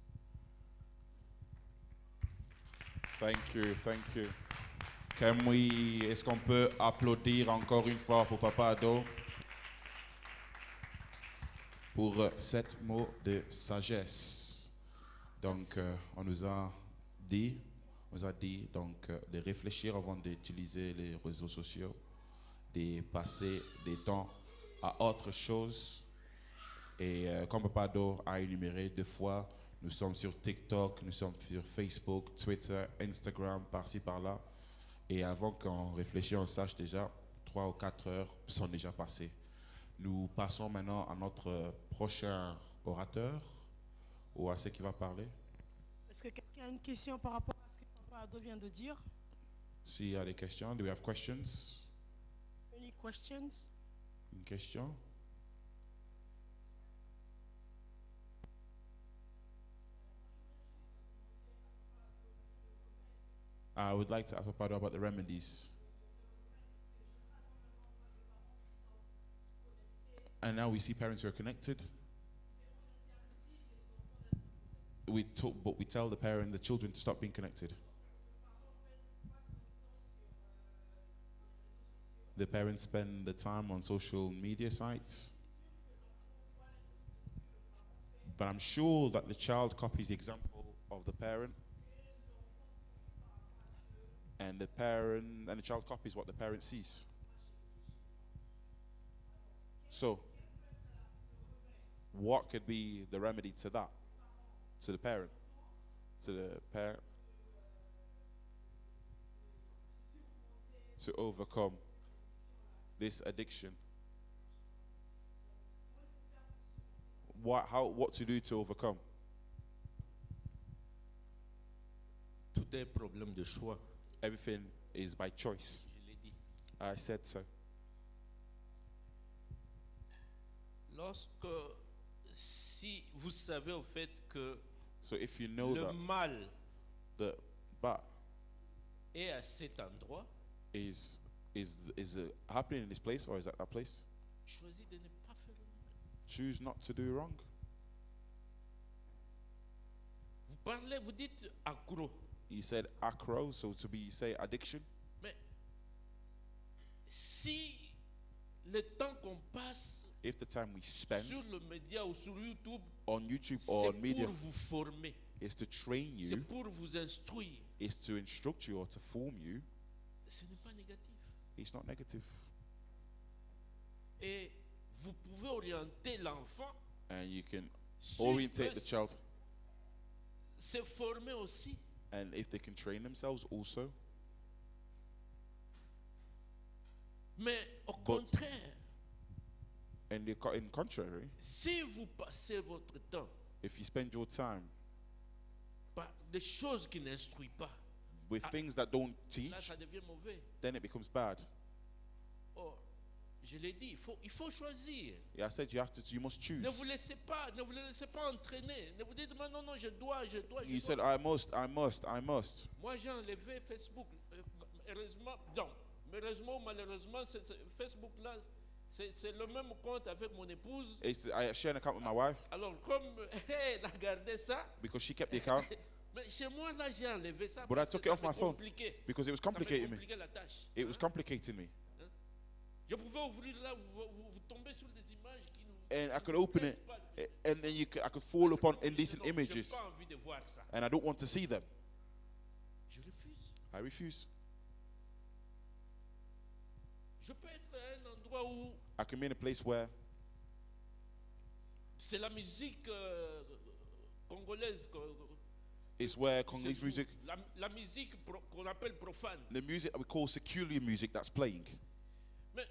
Thank you, thank you. Est-ce qu'on peut applaudir encore une fois pour Papa Ado pour 7 mots de sagesse. Donc, on nous a dit donc de réfléchir avant d'utiliser les réseaux sociaux, de passer des temps à autre chose. Et comme Papa Ado a énuméré 2 fois, nous sommes sur TikTok, nous sommes sur Facebook, Twitter, Instagram, par-ci, par-là. Et avant qu'on réfléchisse, on sache déjà, 3 ou 4 heures sont déjà passées. Nous passons maintenant à notre prochain orateur, ou à ce qui va parler. Est-ce que quelqu'un a une question par rapport à ce que Papa Ado vient de dire? S'il y a des questions, do we have questions? Any questions? Une question? I would like to ask Papa Ado about the remedies. And now we see parents who are connected. But we tell the children to stop being connected. The parents spend the time on social media sites. But I'm sure that the child copies the example of the parent. And the child copies what the parent sees. So, what could be the remedy to that? To the parent? To overcome this addiction. What to do to overcome? Tout est problème de choix. Everything is by choice. Je l'ai dit. I said so. Si vous savez au fait que So if you know le that mal the bad est à cet endroit, is happening in this place or is at that place, choisis de ne pas faire le mal. choose not to do wrong. Vous dites accro, You said acro, so say addiction. mais si le temps qu'on passe If the time we spend sur le média ou sur YouTube, on YouTube c'est or pour on media vous former, is to train c'est you, pour vous instruire, is to instruct you or to form you, ce n'est pas négatif. it's not negative. Et vous pouvez orienter l'enfant And you can s'il orientate peut the child, se former aussi. and if they can train themselves also. Mais au But- contraire, And in contrary, si vous passez votre temps if you spend your time par des choses qui n'instruisent pas, with Ah. things that don't là teach, ça devient mauvais. then it becomes bad. Or, Je l'ai dit, il faut choisir. Yeah, I said you must choose. Ne vous laissez pas entraîner. Ne vous dites pas non, je dois. You said I must. Moi, j'ai enlevé Facebook. Heureusement ou malheureusement, Facebook là, c'est le même compte avec mon épouse. I share an account with my wife Alors, comme elle a gardé ça, because she kept the account, mais chez moi là, j'ai enlevé ça but I parce que took it ça off me my phone compliquait. because it was Ça me complicating me. compliquait la tâche. It was complicating me. Je pouvais ouvrir là, vous tombez sur des images qui nous. And I could open it, and then I could fall upon indecent J'ai images, pas envie de voir ça. and I don't want to see them. Je refuse. I refuse. Je peux être à un endroit où I can be in a place where c'est la musique congolaise. it's where se Congolese joue. music, La musique qu'on appelle profane. the music that we call secular music, that's playing. Mais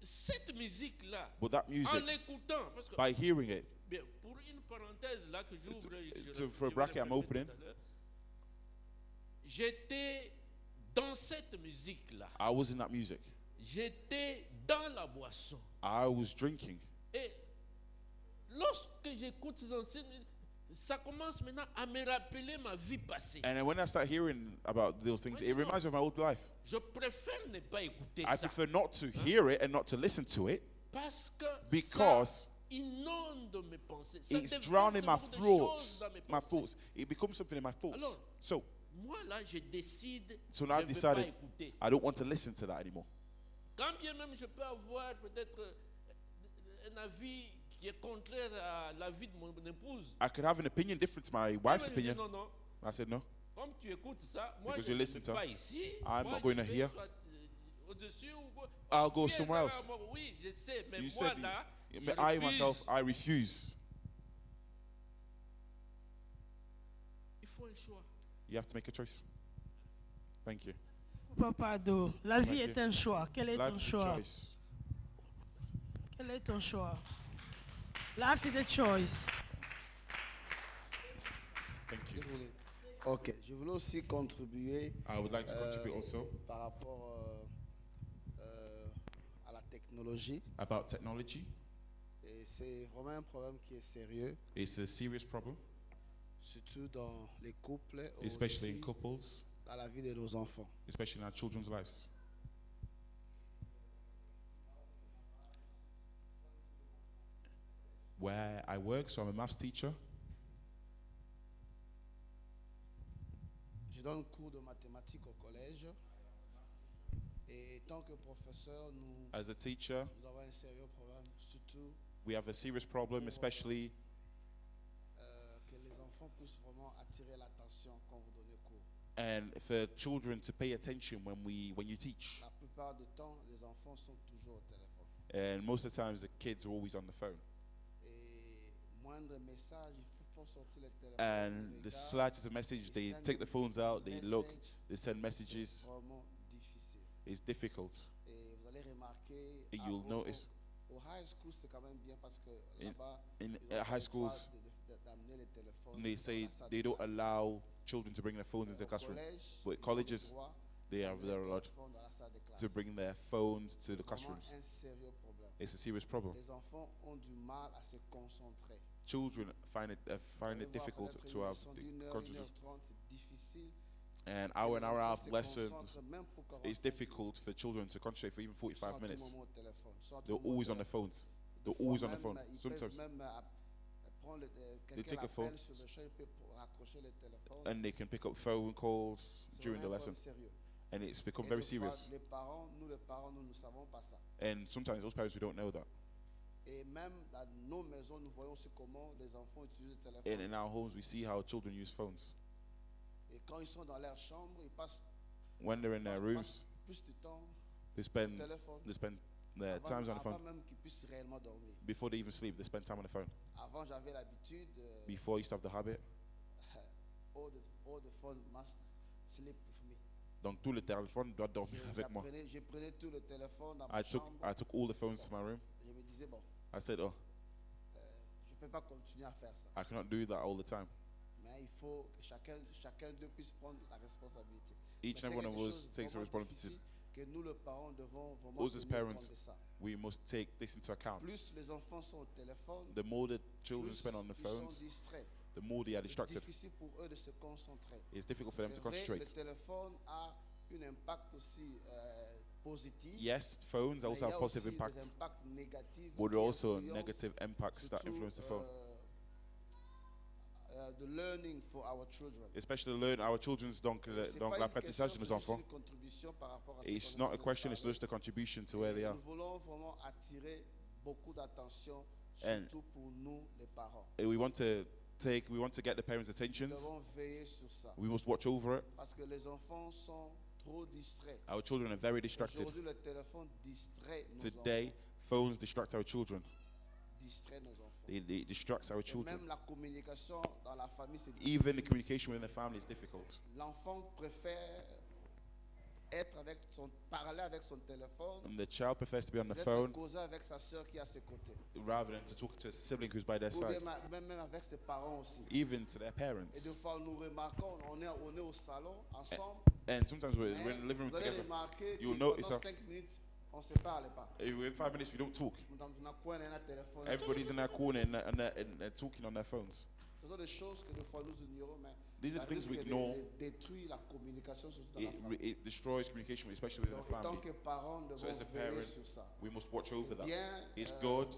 cette musique-là, But that en music, l'écoutant, parce que by hearing it, bien, pour une parenthèse là que j'ouvre, for a bracket I'm opening, j'étais dans cette musique-là. I was in that music. J'étais dans la boisson. I was drinking. Et lorsque j'écoute ces anciennes, ça commence maintenant à me rappeler ma vie passée. And then when I start hearing about those things, it reminds me of my old life. Je préfère ne pas écouter I ça. prefer not to hear it and not to listen to it Parce que because ça inonde mes pensées. Ça it's déverse drowning my beaucoup de thoughts. choses dans mes My pensées. thoughts. It becomes something in my thoughts. Alors, So moi là, je décide now I've je ne vais pas decided écouter. I don't want to listen to that anymore. Quand bien même je peux avoir peut-être un avis qui est contraire à l'avis de mon épouse. I could have an opinion different to my wife's Elle me dit, opinion. non, non. I said no. Comme tu écoutes ça, moi Because je you ne listen vais to- pas ici. I'm Moi, not going je to vais hear. soit, au-dessus ou quoi. I'll go Viens, somewhere ça else. va, moi, oui, je sais, mais You moi said là, je I myself, refuse. I refuse. Il faut un choix. You have to make a choice. Thank you. Papa Ado, la vie Thank est you. un choix. Quel est ton Life is a choix? choice. Quel est ton choix? Life is a choice. Thank you. Désolé. Ok, je voulais aussi contribuer I would like to contribute also par rapport à la technologie. about technology. Et c'est vraiment un problème qui est sérieux, It's a serious problem, surtout dans les couples, especially aussi in couples, dans la vie de nos enfants. especially in our children's lives. Where I work, so I'm a maths teacher. Je donne cours de mathématiques au collège. Et tant que professeur, nous As a teacher, avons un sérieux problème, surtout we have a serious problem, especially que les enfants puissent vraiment attirer l'attention quand vous donnez cours. and for children to pay attention when you teach. La plupart du temps, les enfants sont toujours au téléphone. And most of the times, the kids are always on the phone. Et moindre message, il faut sortir le téléphone. And ils the regardent, slightest of message, they send take the phones out, they look, message. they send C'est messages. vraiment difficile. It's difficult. Et vous allez remarquer, And you'll notice au high school, c'est quand même bien parce que In- là-bas, in ils ont pas high le droit schools, d'amener les téléphones they dans say la salle they de don't classe. allow children to bring their phones into the Au classroom. collège, But ils ont le colleges, droit They are d'amener they're le allowed téléphone dans la salle de classe. to bring their phones to the C'est vraiment classrooms. un sérieux problème. It's a serious problem. Les enfants ont du mal à se concentrer. Children find it Vous allez voir difficult peut-être to une have leçon the d'une heure, concentration. 1h30, c'est difficile. An que hour les and hour and a enfants half se lessons, concentrent même pour 45 it's difficult for children to concentrate for even Ils sont 45 à tout minutes. moment au téléphone, ils sont à tout They're moment au always on their téléphone. phones. Des They're fois always on their même, phone. ils Sometimes. peuvent même prendre quelqu'un take a l'appelle phone. sur le champ, ils peuvent raccrocher le téléphone. And they can pick up phone calls C'est during the vraiment un lesson. problème sérieux. And it's become Et very des fois, serious. les parents, nous ne savons pas ça. And sometimes those parents, we don't know that. Et même dans nos maisons, nous voyons aussi comment les enfants utilisent le And téléphone. in our homes, we see how children use phones. Et quand ils sont dans leur chambre, ils passent When they're in their rooms, plus de temps they au spend téléphone. their times on the Avant phone. même qu'ils puissent réellement dormir. Before they even sleep, they spend time on the phone. Avant, j'avais l'habitude, Before, I used to have the habit. all the phone must sleep with me. Donc tout le téléphone doit dormir avec moi. Je prenais tout le téléphone dans ma I took chambre. all the phones to my room. Je me disais, bon, I said, oh, je ne peux pas continuer à faire ça. I cannot do that all the time. Mais il faut que chacun d'eux puisse prendre la responsabilité. Each Mais and c'est every one of quelque us chose takes a vraiment responsibility. difficile que nous, les parents, devons vraiment Us as tenir compte parents, de ça. we must take this into account. Plus les enfants sont au téléphone, The more the children plus spend on the ils sont phones, distraits. the more they are C'est distracted. difficile pour eux de se concentrer. It's difficult for them to C'est vrai, le concentrate. téléphone a un impact aussi positif. Yes, phones mais also il y have a positive aussi des impact, impacts négatifs but there qui are also influencent negative impacts that surtout, influence the phone, the learning for our children. especially learn our children's donc C'est pas une l'apprentissage de question, nos c'est juste enfants. une contribution par rapport à ce It's qu'on not vient a de question, it's parler. just a contribution to where they are. Nous voulons vraiment attirer beaucoup d'attention, And- surtout pour nous, les parents. We want to get the parents' Nous attentions. devons veiller sur ça. We must watch over it. Parce que les enfants sont trop distraits. Our children are very distracted. Aujourd'hui, le téléphone distrait nos Today, enfants. phones distract our children. Distrait nos enfants. They distract our Et children. même la communication dans la famille, c'est Even the difficile. communication within the family is difficult. L'enfant préfère parler avec son téléphone, And the child prefers to be on the peut-être phone causer avec sa sœur qui est à ses côtés. rather than to talk to a sibling who's by their Ou bien side, même avec ses parents aussi. even to their Et parents. des fois, nous remarquons, on est au salon ensemble. And sometimes we're mais in the living room vous allez together. remarquer You'll que notice pendant that 5 minutes, on ne se parle pas. within 5 minutes we don't talk. Ce Everybody's in their corner and talking on their phones. sont des choses que des fois nous ignorons, mais These ça are the things we risque ignore. de détruire la communication, surtout dans la famille. It destroys communication, especially within Donc, the en tant family. que parents, nous So devons as a veiller parent, sur ça. we must watch over C'est that. bien It's good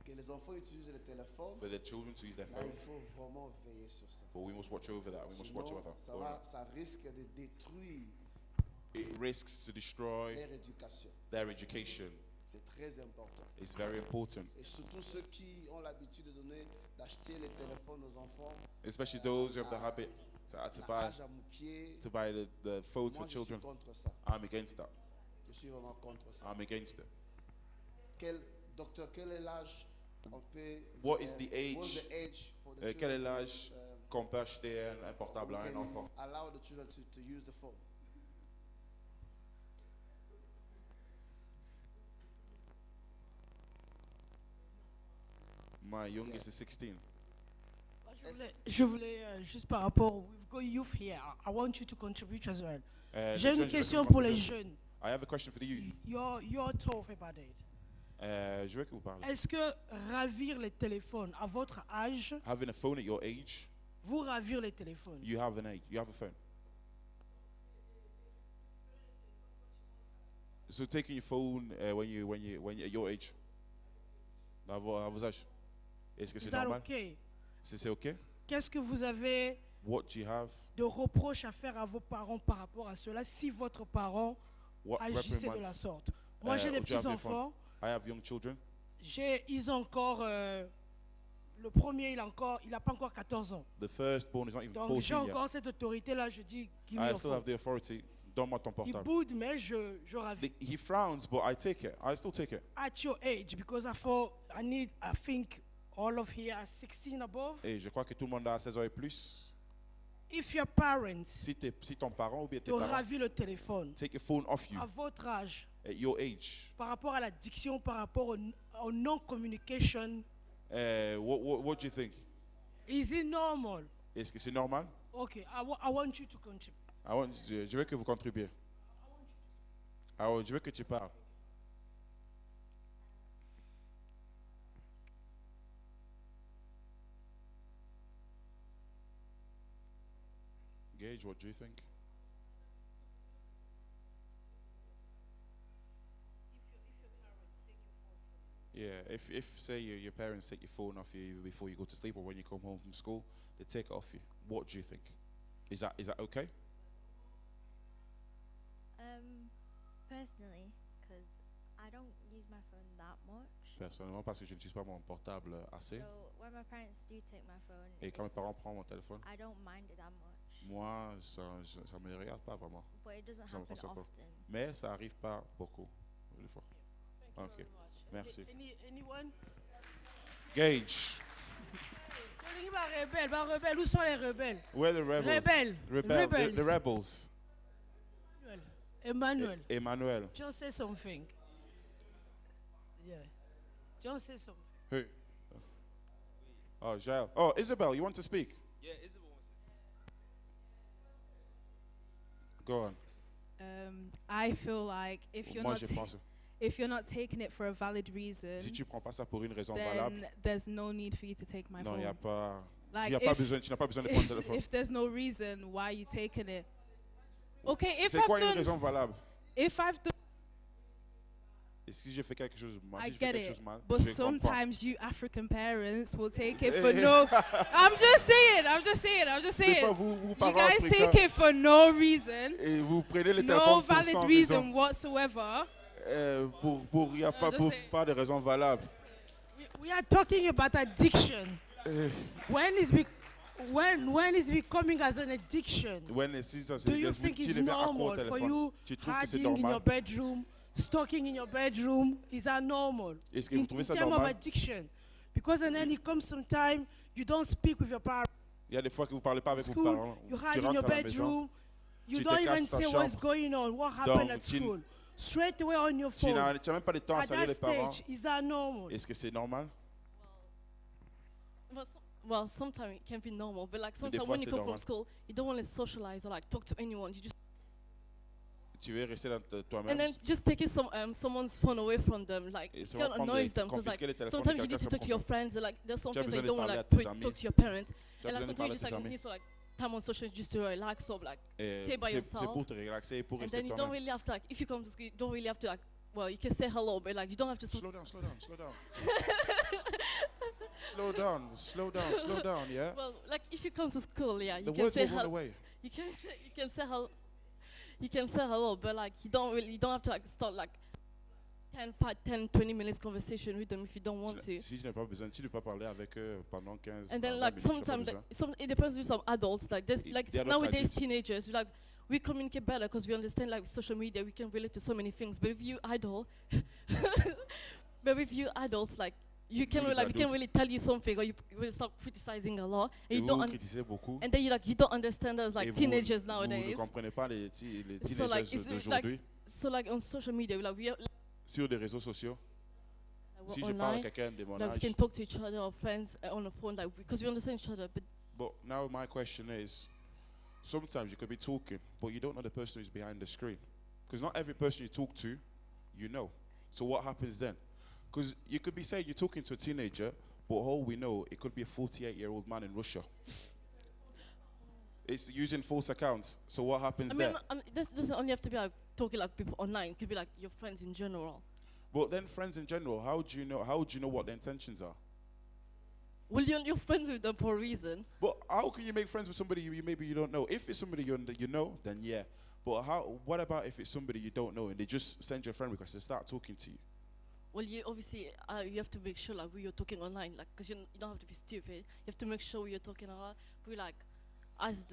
que les enfants utilisent le téléphone, for the children to use their mais il phones, faut vraiment veiller sur ça. but we must watch over that. We must watch over Sinon, that. ça risque de détruire It risks to destroy leur éducation. their education. C'est très important. It's very important, Et surtout ceux qui ont l'habitude d'acheter les téléphones aux enfants, especially those who have the habit to l'âge à Moukier, buy the phones moi for je suis children. contre ça. I'm against that. Je suis vraiment contre ça. I'm against it. Docteur, quel est l'âge on peut... What is the age? What's the age for the Quel est children, l'âge qu'on peut acheter un portable à we un can enfant? allow the children to use the phone? My youngest is 16. Je voulais juste par rapport, we've got youth here. I want you to contribute as well. J'ai une question pour les jeunes. I have a question for the youth. You're talking about it. Je veux que vous parlez. Est-ce que ravir les téléphones à votre âge, Having a phone at your age, vous ravir les téléphones? you have a phone. So taking your phone when you're at your age, à vos âges, est-ce que c'est Is that normal? okay? C'est ok? Qu'est-ce que vous avez What do you have? de reproches à faire à vos parents par rapport à cela si votre parent What agissait de la reprimands? sorte? Moi, j'ai des would you have your phone? petits-enfants. I have young children. Ils ont encore... le premier, il n'a pas encore 14 ans. The firstborn is not even Donc, 14 j'ai yet. encore cette autorité-là. Je dis, give me I your still phone. have the authority. Donne-moi ton Il portable. boude, mais je ravis. He frowns, but I take it. I still take it. At your age, because I think all of here are 16 above. Et je crois que tout le monde a 16 ans et plus. If your parents Si ton parent ou bien tes te parents ravit le téléphone take your phone off you à votre âge, at your age, par rapport à l'addiction, par rapport au non-communication, what do you think? is it normal? Est-ce que c'est normal? Okay, I want you to contribute. Je veux que vous contribuiez. Je veux que tu parles. Gage, what do you think? Yeah, if say your parents take your phone off you before you go to sleep or when you come home from school, they take it off you. What do you think? Is that okay? Personally, because I don't use my phone that much. Personnellement, parce que je n'utilise pas mon portable assez. So when my parents do take my phone, Et quand mes parents prennent mon téléphone, I don't mind it that much. moi, ça me regarde pas vraiment. But it doesn't Ça me happen concerne pas. often. Mais ça arrive pas beaucoup, des fois. Ok, merci. Anyone? Gage, Où sont les rebelles? where are the rebels? Rebels. Rebels. The rebels. Emmanuel. Emmanuel. John say something. Yeah. John say something. Who? Oh, Jael. Oh, Isabel, you want to speak? Yeah, Isabel wants to Go on. I feel like if you're Moi, not je pense, if you're not taking it for a valid reason, si tu prends pas ça pour une raison valable, then there's no need for you to take my non, phone. il y a pas, Like tu n'as pas besoin de prendre le téléphone. if there's no reason why you taking it. Okay, if C'est quoi I've une done, raison valable? if I've done, Et si j'ai fait quelque chose mal, I si je fais get quelque it. chose mal, But je comprends. sometimes you African parents will take it for no. I'm just saying. Des fois, vous You parents guys africains, take it for no reason, et vous prenez le no téléphone pour valid sans reason raison. whatsoever. Pour y a pas, just saying. pas de raison valable. We are talking about addiction. When is becoming as an addiction? Si ça, Do you think it's normal for you tu trouves que c'est hiding in your normal? bedroom, stalking in your bedroom? Is that normal? Est-ce que vous In trouvez ça terms of normal? addiction, because then it comes some time you don't speak with your parents. Il y a des fois que vous parlez pas avec vos School, parents. you Tu hide in rentres your à la maison, bedroom. You tu te don't caches even dans ta say what's chambre. going on, what happened Donc, at tu- school. Straight away on your tu phone. n'as même pas le temps à At saluer that les parents. stage, is that normal? Est-ce que c'est normal? Well, sometimes it can be normal, but like sometimes fois, when you c'est come from normal. school, you don't want to socialize or like talk to anyone. You just Tu veux rester dans and toi-même? then just taking someone's phone away from them, like Et it ça can va prendre annoys des- them because like confisquer les téléphones sometimes de you need to quelqu'un talk to your sans friends. And, like there's some Tu as things that besoin you don't de want to parler like à tes talk amis. to your parents. Tu as And like besoin de sometimes parler you just à tes like amis. need to like time on social just to relax or like Et stay by c'est yourself. pour te relaxer et pour And rester then you don't toi-même. really have to like if you come to school, you don't really have to like well you can say hello, but like you don't have to. Slow down. Slow down, yeah? Well, like if you come to school, yeah, you The can words say will run hello. away. You can say hello. You can say hello, but like you don't have to like start like 10, 20 minutes conversation with them if you don't want to. Si tu n'as pas besoin, tu ne peux pas parler avec eux pendant 15 And then 20 like minutes, tu n'as pas sometimes besoin. it depends with some adults like this like They are not nowadays adults. teenagers we communicate better because we understand like with social media we can relate to so many things. But if you adults like you can Nous, les like we can adultes. really tell you something or you will start criticizing a lot Et and you vous don't vous un- critisez beaucoup. and then you don't understand us Et like vous- teenagers Vous nowadays. ne comprenez pas les So like teenagers it's d'aujourd'hui. like so like on social media we are Sur des réseaux sociaux, we're si je parle à online, quelqu'un de mon like we âge. can talk to each other or friends on the phone like because we understand each other but But now my question is, sometimes you could be talking, but you don't know the person who's behind the screen. Because not every person you talk to, you know. So what happens then? Because you could be saying you're talking to a teenager, but all we know, it could be a 48-year-old man in Russia. It's using false accounts. So what happens I mean, then? this doesn't only have to be like talking like people online. It could be like your friends in general. But then friends in general, how do you know what their intentions are? Well, you're friends with them for a reason. But how can you make friends with somebody maybe you don't know? If it's somebody you know, then yeah. But what about if it's somebody you don't know and they just send you a friend request and start talking to you? Well, you obviously you have to make sure like who you're talking online, like because you don't have to be stupid. You have to make sure who you're talking about. We like ask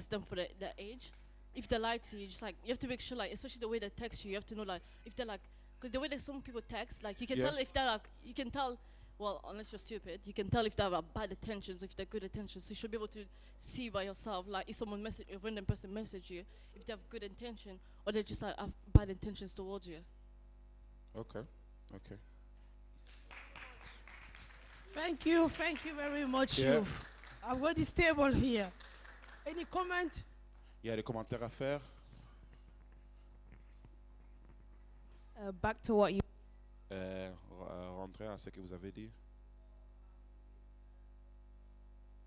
them for their age. If they lie to you, just like you have to make sure like especially the way they text you have to know like if they're like because the way that some people text like you can Yeah. tell if they're like you can tell. Well, unless you're stupid, you can tell if they have bad intentions, if they're good intentions. So you should be able to see by yourself, like if someone a random person message you, if they have good intention or they just have bad intentions towards you. Okay. Thank you very much, Yeah. youth. I've got this table here. Any comment? Il y a des commentaires à faire? Back to what you Rentrer à ce que vous avez dit.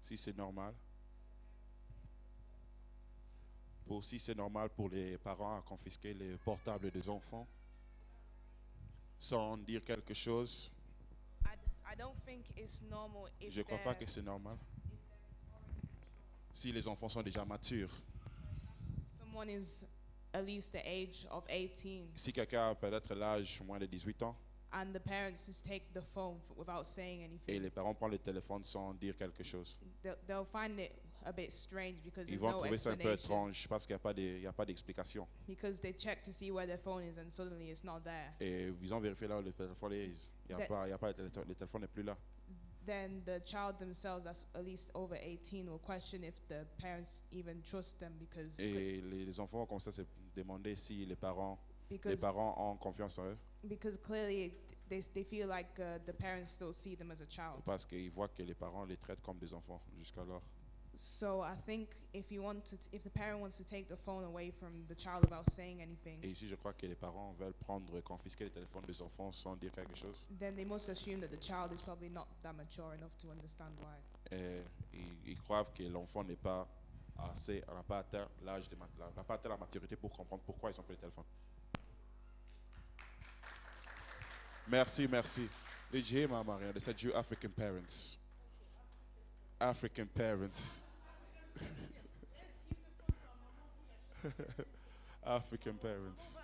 Si c'est normal. Si c'est normal pour les parents à confisquer les portables des enfants sans dire quelque chose. I don't think it's normal if Je ne crois pas que c'est normal. Si les enfants sont déjà matures. someone is at least the age of 18 Si quelqu'un a peut-être l'âge moins de 18 ans and the parents just take the phone without saying et anything, les parents prennent le téléphone sans dire quelque chose. they'll find it a bit strange because Ils there's vont no trouver ça un peu explanation. étrange parce qu'il n'y a pas d'explication. Because they check to see where their phone is and suddenly it's not there. Et ils ont vérifié là où le téléphone est. Il n'y a pas le téléphone n'est plus là. Then the child themselves, that's at least over 18, will question if the parents even trust them because Et les enfants vont commencer à se demander si les parents Because- ont confiance en eux clearly they feel like the parents still see them as a child. parce qu'ils voient que les parents les traitent comme des enfants jusqu'alors. So I think if the parent wants to take the phone away from the child without saying anything, Et ici, je crois que les parents veulent confisquer les téléphones des enfants sans dire quelque chose. then they must assume that the child is probably not that mature enough to understand why. Ils croient que l'enfant n'a pas atteint l'âge n'a pas atteint la maturité pour comprendre pourquoi ils ont pris le téléphone. Merci, merci. Did you hear my Maria? They said you African parents. African parents. African parents.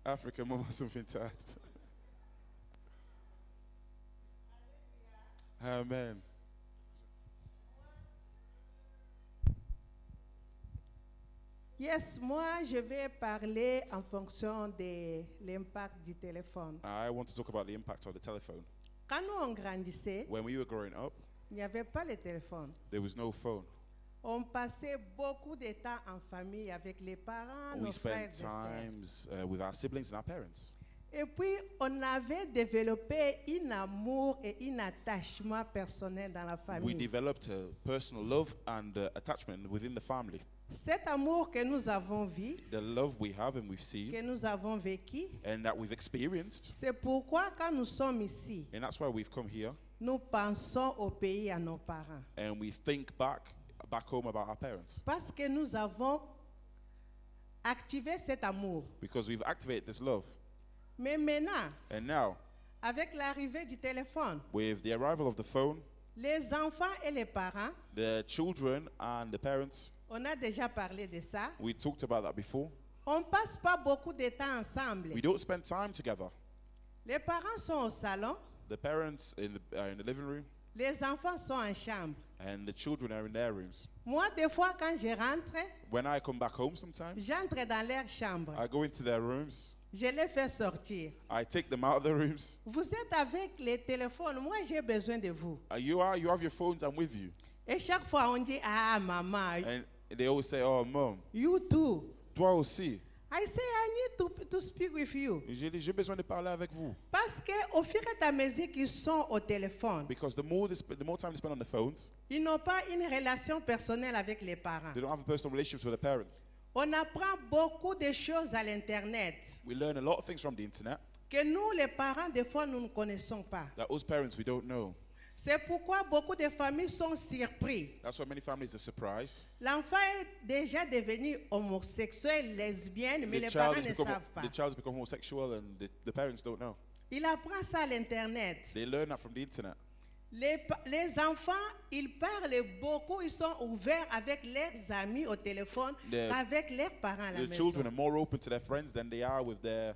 African mama something to add. Amen. Yes, moi je vais parler en fonction de l'impact du téléphone. I want to talk about the impact of the telephone. Quand nous on grandissait, When we were growing up, il n'y avait pas le téléphone. there was no phone. On passait beaucoup de temps en famille avec les parents, We nos frères et spent sœurs. times with our siblings and our parents. Et puis, on avait développé un amour et un attachement personnel dans la We famille. developed a personal love and attachment within the family. Cet amour que nous avons vu, The love we have and we've seen que nous avons vécu, and that we've experienced. c'est pourquoi quand nous sommes ici, And that's why we've come here nous pensons au pays, à nos parents. and we think back home about our parents. Parce que nous avons activé cet amour. Because we've activated this love. Mais maintenant, And now, avec l'arrivée du téléphone, with the arrival of the phone, les enfants et les parents, the children and the parents, on a déjà parlé de ça, we talked about that before. on ne passe pas beaucoup de temps ensemble. We don't spend time together. Les parents sont au salon, The parents are in the living room les enfants sont en chambre. and the children are in their rooms. Moi, des fois, quand je rentre, When I come back home sometimes, j'entre dans leur chambre. I go into their rooms. Je les fais sortir. I take them out of the rooms. Vous êtes avec les téléphones, moi j'ai besoin de vous. You have your phones, I'm with you. Et chaque fois on dit, ah maman, And they always say, oh, mom, you too. toi aussi. I say, I need to speak with you. J'ai besoin de parler avec vous. Parce qu'au fur et à mesure qu'ils sont au téléphone, Because the more time they spend on the phones, ils n'ont pas une relation personnelle avec les parents. they don't have a personal relationship with the parents. On apprend beaucoup de choses à l'Internet We learn a lot of things from the internet que nous, les parents, des fois, nous ne connaissons pas. that us parents, we don't know. C'est pourquoi beaucoup de familles sont surpris. That's why many families are surprised. L'enfant est déjà devenu homosexuel, lesbienne, mais The les parents child ne has become, savent pas. the child has become homosexual and the parents don't know. Il apprend ça à l'Internet. They learn that from the internet. Les enfants, ils parlent beaucoup, ils sont ouverts avec leurs amis au téléphone, avec leurs parents à la The maison. children are more open to their friends than they are with their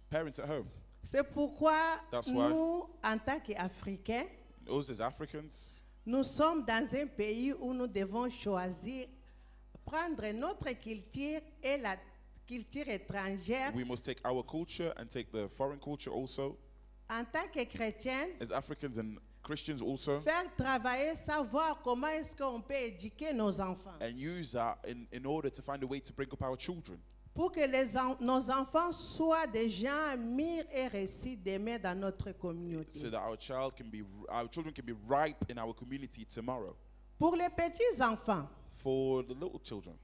parents at home. C'est pourquoi That's why- nous, en tant qu'Africains, Us as Africans, nous sommes dans un pays où nous devons choisir, prendre notre culture et la culture étrangère. we must take our culture and take the foreign culture also. En tant que chrétiens, As Africans and Christians also, faire travailler, savoir comment est-ce qu'on peut éduquer nos enfants. and use that in order to find a way to bring up our children. Pour que nos enfants soient des gens mûrs et réussis demain dans notre communauté. So that our children can be ripe in our community tomorrow. Pour les petits enfants, For the little children,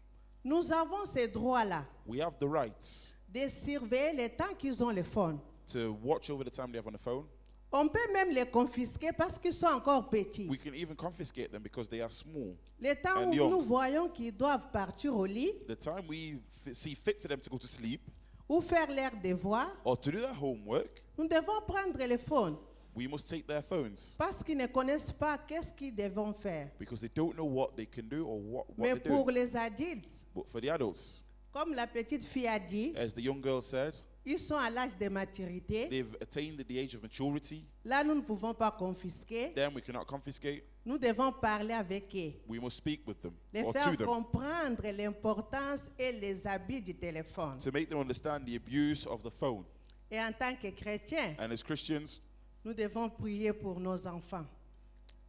nous avons ces droits-là we have the right de surveiller le temps qu'ils ont le phone. to watch over the time they have on the phone. On peut même les confisquer parce qu'ils sont encore petits. We can even confiscate them because they are small. Le temps and où young. nous voyons qu'ils doivent partir au lit The time we see fit for them to go to sleep ou faire leurs devoirs, or to do their homework, nous devons prendre le phone we must take their phones parce qu'ils ne connaissent pas qu'est-ce qu'ils devront faire. because they don't know what they can do or what Mais they pour do. les adultes, But for the adults, comme la petite fille a dit, as the young girl said, ils sont à l'âge de maturité. they've attained the age of maturity. Là, nous ne pouvons pas confisquer. Then we cannot confiscate. Nous devons parler avec eux. We must speak with them Les or faire to them comprendre l'importance et les habits du téléphone. to make them understand the abuse of the phone. Et en tant que chrétiens, And as Christians, nous devons prier pour nos enfants.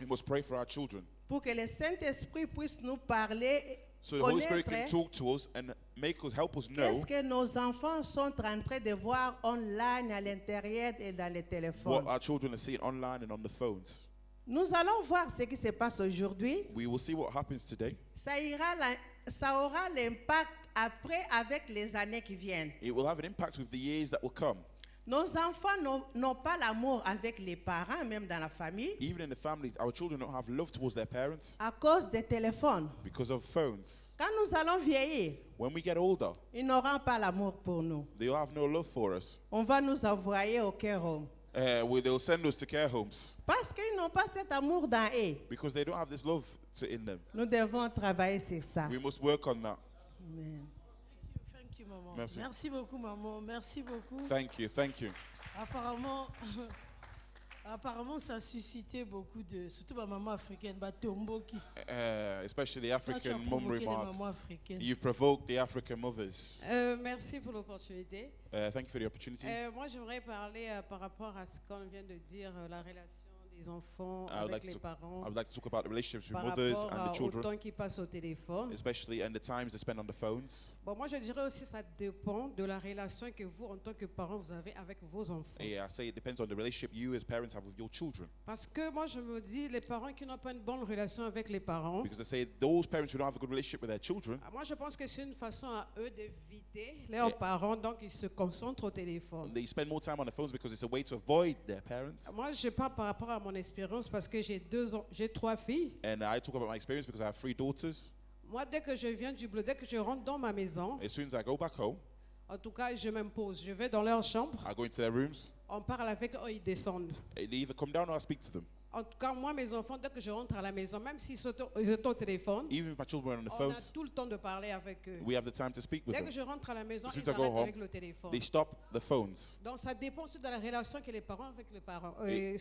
we must pray for our children Pour que le Saint-Esprit puisse nous parler, so the Holy Spirit connaître can talk to us and help us know qu'est-ce que nos enfants sont en train de voir online, à l'intérieur et dans les téléphones. what our children are seeing online and on the phones. Nous allons voir ce qui se passe aujourd'hui. We will see what happens today. Ça aura l'impact après avec les années qui viennent. It will have an impact with the years that will come. Nos enfants n'ont pas l'amour avec les parents, même dans la famille. Even in the family, our children don't have love towards their parents. À cause des téléphones. Because of phones. Quand nous allons vieillir, when we get older, ils n'auront pas l'amour pour nous. They will have no love for us. On va nous envoyer au care home. They'll send us to care homes. Parce qu'ils n'ont pas cet amour dans eux. Because they don't have this love in them. Nous devons travailler sur ça. We must work on that. Amen. Thank you, maman. Merci. Merci beaucoup, maman. Merci beaucoup. Thank you, thank you. Apparemment, ça a suscité beaucoup de, surtout ma maman africaine, Batomboki. Especially the African mum remark. Africaines. You've provoked the African mothers. Merci pour l'opportunité. Thank you for the opportunity. Moi, j'aimerais parler par rapport à ce qu'on vient de dire, la relation des enfants avec les parents. I would like to talk about the relationships with par mothers rapport and the children. au temps qu'ils passent au téléphone. Especially and the times they spend on the phones. Bon, moi, je dirais aussi ça dépend de la relation que vous, en tant que parents, vous avez avec vos enfants. Yeah, I say it depends on the relationship you as parents have with your children. Parce que moi, je me dis, les parents qui n'ont pas une bonne relation avec les parents. Because I say those parents who don't have a good relationship with their children. Moi, je pense que c'est une façon à eux d'éviter leurs parents, donc ils se concentrent au téléphone. They spend more time on the phones because it's a way to avoid their parents. Moi, je parle par rapport à mon expérience parce que j'ai 3 filles. And I talk about my experience because I have 3 daughters. Moi, dès que je viens du boulot, dès que je rentre dans ma maison, as soon as I go back home, en tout cas, je m'impose. Je vais dans leur chambre. I go into their rooms. On parle avec eux, ils descendent. They either come down or I speak to them. En tout cas, moi, mes enfants, dès que je rentre à la maison, même s'ils sont au téléphone, even if my children are on the on phones, a tout le temps de parler avec eux. we have the time to speak with Dès them. que je rentre à la maison, As soon ils as I go arrêtent home, avec le téléphone. they stop the phones. Donc, ça dépend aussi de la relation que les parents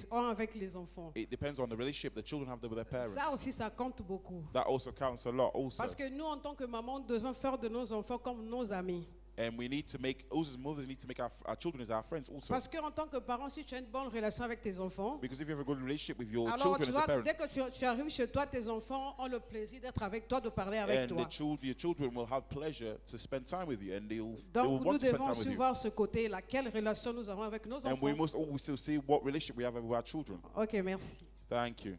ont avec les enfants. It depends on the relationship the children have with their parents. Ça aussi, ça compte beaucoup. That also counts a lot also. Parce que nous, en tant que maman, nous devons faire de nos enfants comme nos amis. And we need to make, us as mothers need to make our children as our friends also. Parce qu'en tant que parent, si tu as une bonne relation avec tes enfants, Because if you have a good relationship with your alors children tu as a vois, parent, dès que tu arrives chez toi, tes enfants ont le plaisir d'être avec toi, de parler avec and toi. your children will have pleasure to spend time with you, and they will Donc want nous to spend devons time with aussi you. voir ce côté-là, quelle relation nous avons avec nos And we enfants. must always still see what relationship we have with our children. Ok, merci. Thank you.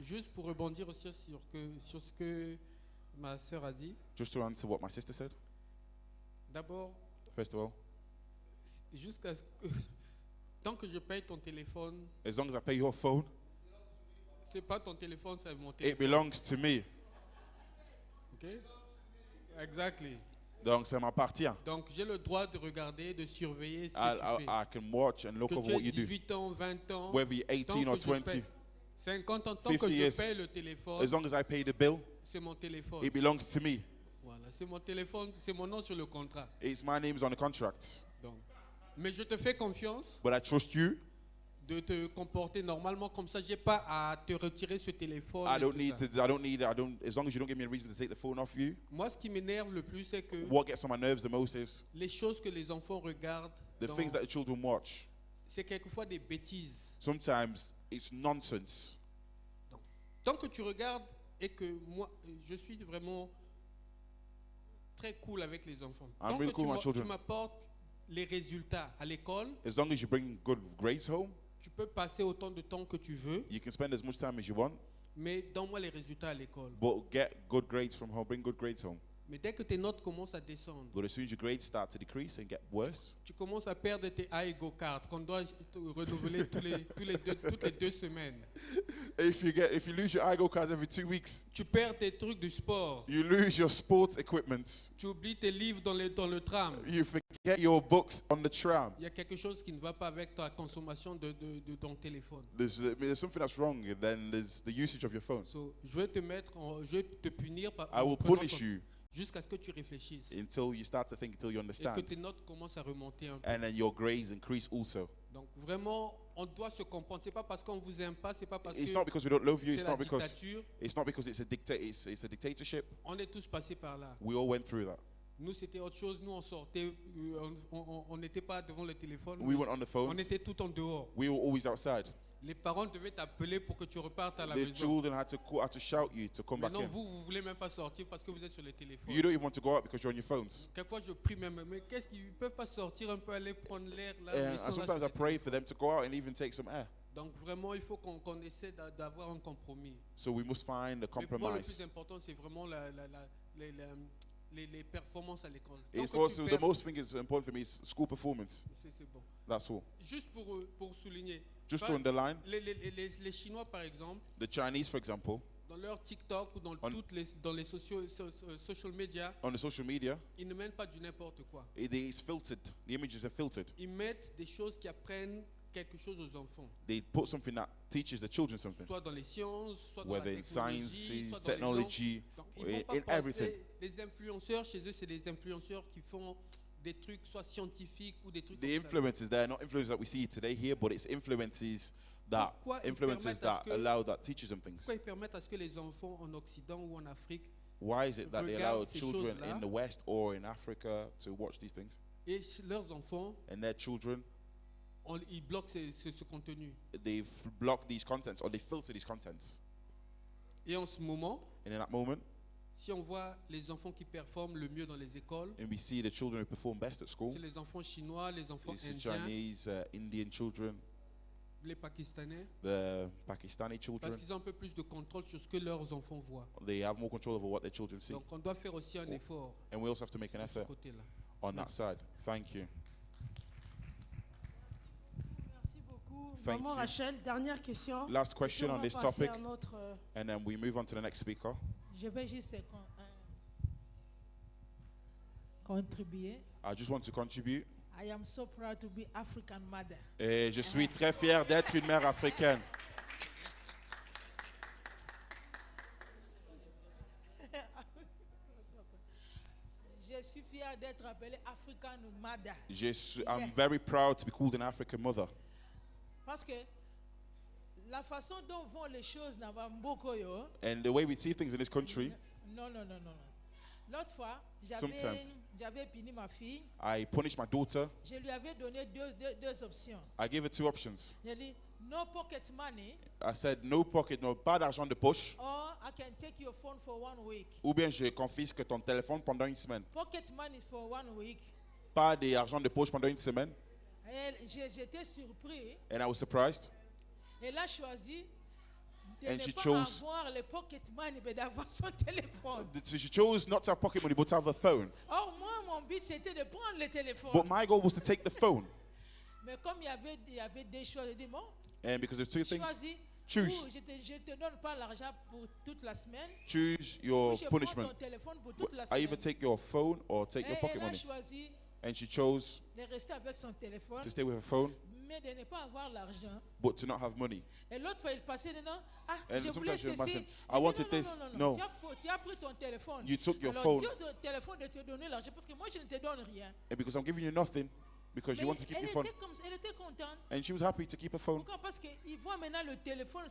Juste pour rebondir aussi sur ce que ma sœur a dit. Just to answer what my sister said. D'abord, first of all, jusqu'à ce que tant que je paye ton téléphone, as long as I pay your phone, c'est pas ton téléphone, c'est mon téléphone. it belongs to me. Okay? Exactly. Donc ça m'appartient. Donc j'ai le droit de regarder, de surveiller ce que tu fais. I can watch and look que over tu what aies you do. 18 ans, 20 ans, Whether you're 18 or 20. 50 ans, tant 50 que je years, paye le téléphone, as long as I pay the bill, c'est mon téléphone. it belongs to me. Voilà, c'est mon téléphone, c'est mon nom sur le contrat. It's my name is on the contract. Donc, mais je te fais confiance But I trust you. de te comporter normalement comme ça. J'ai pas à te retirer ce téléphone. I et don't tout need ça. to. I don't need. I don't. As long as you don't give me a reason to take the phone off you. Moi, ce qui m'énerve le plus, c'est que What gets on my nerves the most is les choses que les enfants regardent, the things that the children watch. c'est quelquefois des bêtises. Sometimes it's nonsense. Tant que tu regardes et que moi, je suis vraiment très cool avec les enfants. I'm Tant really que cool with my tu children. m'apportes les résultats à l'école, As long as you bring good grades home, tu peux passer autant de temps que tu veux, you can spend as much time as you want. mais donne-moi les résultats à l'école. But get good grades from home. Bring good grades home. Mais dès que tes notes commencent à descendre, But as soon as your grades start to decrease and get worse, tu commences à perdre tes iGo cards qu'on doit renouveler toutes les 2 semaines. if you lose your iGo cards every 2 weeks, Tu perds tes trucs du sport. you lose your sports equipment. Tu oublies tes livres dans le tram. You forget your books on the tram. Il y a quelque chose qui ne va pas avec ta consommation de ton téléphone. There's something that's wrong. And then there's the usage of your phone. So, je vais te punir I will en prenant punish you jusqu'à ce que tu réfléchisses until you start to think, until you et que understand, tes notes commencent à remonter un peu. and then your grades increase also. Donc vraiment, on doit se comprendre. C'est pas parce qu'on vous aime pas, c'est pas parce It's que not because we don't love you. c'est It's la not because dictature. it's a dictatorship. On est tous passés par là. We all went through that. Nous, c'était autre chose. Nous, on sortait, on n'était pas devant le téléphone. We went on the phones. On était tout en dehors. We were always outside. Les parents devaient t'appeler pour que tu repartes à la The maison. children had to shout you to come back Maintenant, in. vous voulez même pas sortir parce que vous êtes sur les téléphones. You don't even want to go out because you're on your phones. Quelquefois, je prie même, mais qu'est-ce qu'ils peuvent pas sortir un peu, aller prendre l'air là, ils sont And là sometimes sur I les pray for them to go out and even take some air. Donc vraiment, il faut qu'on essaie d'avoir un compromis. So we must find a Mais pour moi, le plus compromise. important, c'est vraiment les performances à l'école. It's Donc, also the most thing is important for me is school performance. c'est bon. That's all. Juste pour souligner. Just Bah, to underline. Les Chinois, par exemple, The Chinese, for example, dans leur TikTok ou dans dans les social media, on the social media, ils ne mettent pas du n'importe quoi. it's filtered. The images are filtered. Ils mettent des choses qui apprennent quelque chose aux enfants. They put something that teaches the children something. Soit dans les sciences, soit dans Whether la in technologie, sciences, soit dans les technology, langues. Donc, ils vont pas in passer- everything. Les influenceurs, chez eux, c'est des influenceurs qui font des trucs soit scientifiques ou des trucs The comme ça. influences, they're not influences that we see today here, but it's influences Pourquoi ils influences permettent that à ce que- allow, that teaches them things. Pourquoi ils permettent à ce que les enfants en Occident ou en Afrique Why is it that they allow regardent ces children choses-là in the West or in Africa to watch these things? et leurs enfants, And their children, ils bloquent ce contenu? they block these contents or they filter these contents. Et en ce moment, And in that moment, si on voit les enfants qui performent le mieux dans les écoles, and we see the children who perform best at school, c'est les enfants chinois, les enfants it's the indiens, Chinese, Indian children, les Pakistanais, the Pakistani children. parce qu'ils ont un peu plus de contrôle sur ce que leurs enfants voient. They have more control over what their children see. Donc on doit faire aussi un effort And we also have to make an de ce effort côté-là. on that side. Thank you. Merci beaucoup. Thank Maman you. Rachel, dernière question. Last Puis question on on va this passer topic, à un autre, and then we move on to the next speaker. Je vais juste contribuer. I just want to contribute. I am so proud to be African mother. Et je suis très fier d'être une mère africaine. Je suis fier d'être appelée African mother. I'm very proud to be called an African mother. Parce que la façon dont vont les choses dans Bamboko, yo, And the way we see things in this country, non. L'autre fois, Sometimes. j'avais puni ma fille. I punished my daughter. Je lui avais donné deux options. I gave her two options. J'ai dit, no pocket money, I said, no pocket, no, pas d'argent de poche. or I can take your phone for 1 week. Ou bien je confisque ton téléphone pendant une semaine. Pocket money for 1 week. Pas d'argent de poche pendant une semaine. J'étais surpris. And I was surprised. Elle a choisi de And ne she pas chose- avoir le pocket money, mais d'avoir son téléphone. So she chose not to have pocket money, but to have a phone. Or, moi, mon but, c'était de prendre le téléphone. But my goal was to take the phone. Mais comme il y avait des choses, j'ai dit, bon, And because there's two things, choisis. choose. Ou je te donne pas l'argent pour toute la semaine. Choose your Ou je prends punishment. ton téléphone pour toute la I either semaine. take your phone or take your Et pocket elle a money. choisi And she chose de rester avec son téléphone, to stay with her phone, mais de ne pas avoir l'argent. but to not have money. Et l'autre fois, il passait dedans. Ah, And je voulais sometimes you ceci. imagine, Il I dit, wanted non, this. non. No. Tu as pris ton téléphone. You took your Alors, phone. dis au téléphone de te donner l'argent parce que moi, je ne te donne rien. And because I'm giving you nothing, because you Mais want to keep elle your phone. elle était contente. And she was happy to keep her phone. Pourquoi? Parce qu'ils voient maintenant le téléphone.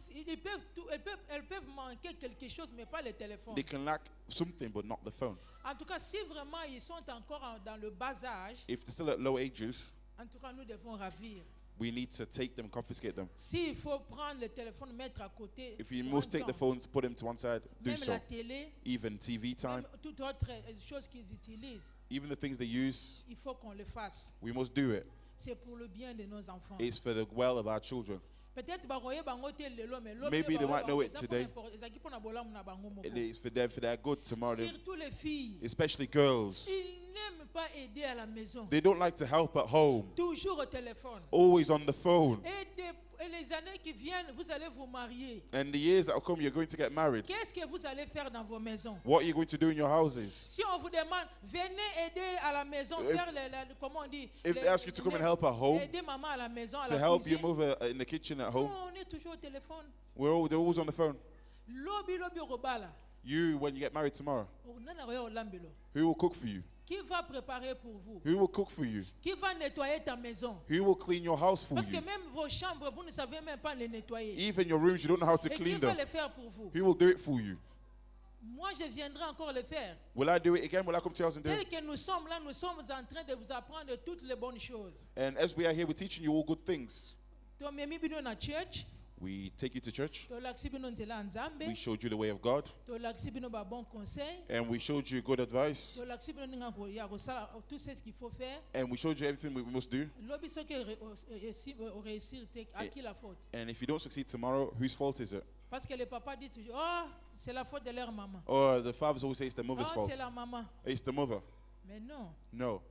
Elles peuvent manquer quelque chose, mais pas le téléphone. They can lack something, but not the phone. En tout cas, si vraiment ils sont encore dans le bas âge, If they're still at low ages, en tout cas, nous devons ravir. we need to take them, confiscate them. S'il faut prendre le téléphone, mettre à côté, If you pour must un take the temps, phones, put them to one side, do même so. la télé, Even TV time, même toute autre chose qu'ils utilisent, even the things they use, il faut qu'on le fasse. we must do it. C'est pour le bien de nos enfants. It's for the well of our children. Peut-être baroye bango te lelo, mais l'autre Maybe they baroye might know bango, it eza today. mpona ezalaki mpona bolamu na bango moko. It is for their good tomorrow, Surtout les filles. especially girls. Ils n'aiment pas aider à la maison. They don't like to help at home, Toujours au téléphone. always on the phone. Et les années qui viennent, vous allez vous marier. And the years that will come, you're going to get married. Qu'est-ce que vous allez faire dans vos maisons? What are you going to do in your houses? Si on vous demande, venez aider à la maison, If- faire comment on dit? If they ask you to come and help at home, Aider maman à la maison, à to la help you cuisine. move in the kitchen at home, Non, on est toujours au téléphone. they're always on the phone. Lobi robala. You, when you get married tomorrow, Nana roya olambelo. who will cook for you? Qui va préparer pour vous? Who will cook for you? Qui va nettoyer ta maison? Who will clean your house for Parce que you? même vos chambres, vous ne savez même pas les nettoyer. Even your rooms, you don't know how to Et qui clean va them. les faire pour vous? Who will do it for you? Moi, je viendrai encore le faire. Will I do it again? Will I come to your house and do Tel it? que nous sommes là, nous sommes en train de vous apprendre toutes les bonnes choses. And as we are here, we're teaching you all good things. tomemi bino na church, We take you to church. tolakisi bino nzela ya Nzambe, We showed you the way of God. tolakisi bino ba bon conseil, And we showed you good advice. tolakisi bino ndenge ya kosala tout ce qu'il faut faire. And we showed you everything we must do. Lobi soki réussir te à qui la faute? And if you don't succeed tomorrow, whose fault is it? Parce que le papa dit toujours, oh, c'est la faute de leur maman. Or the fathers always say it's the mother's Oh, fault. c'est la maman. It's the mother. Mais non. No.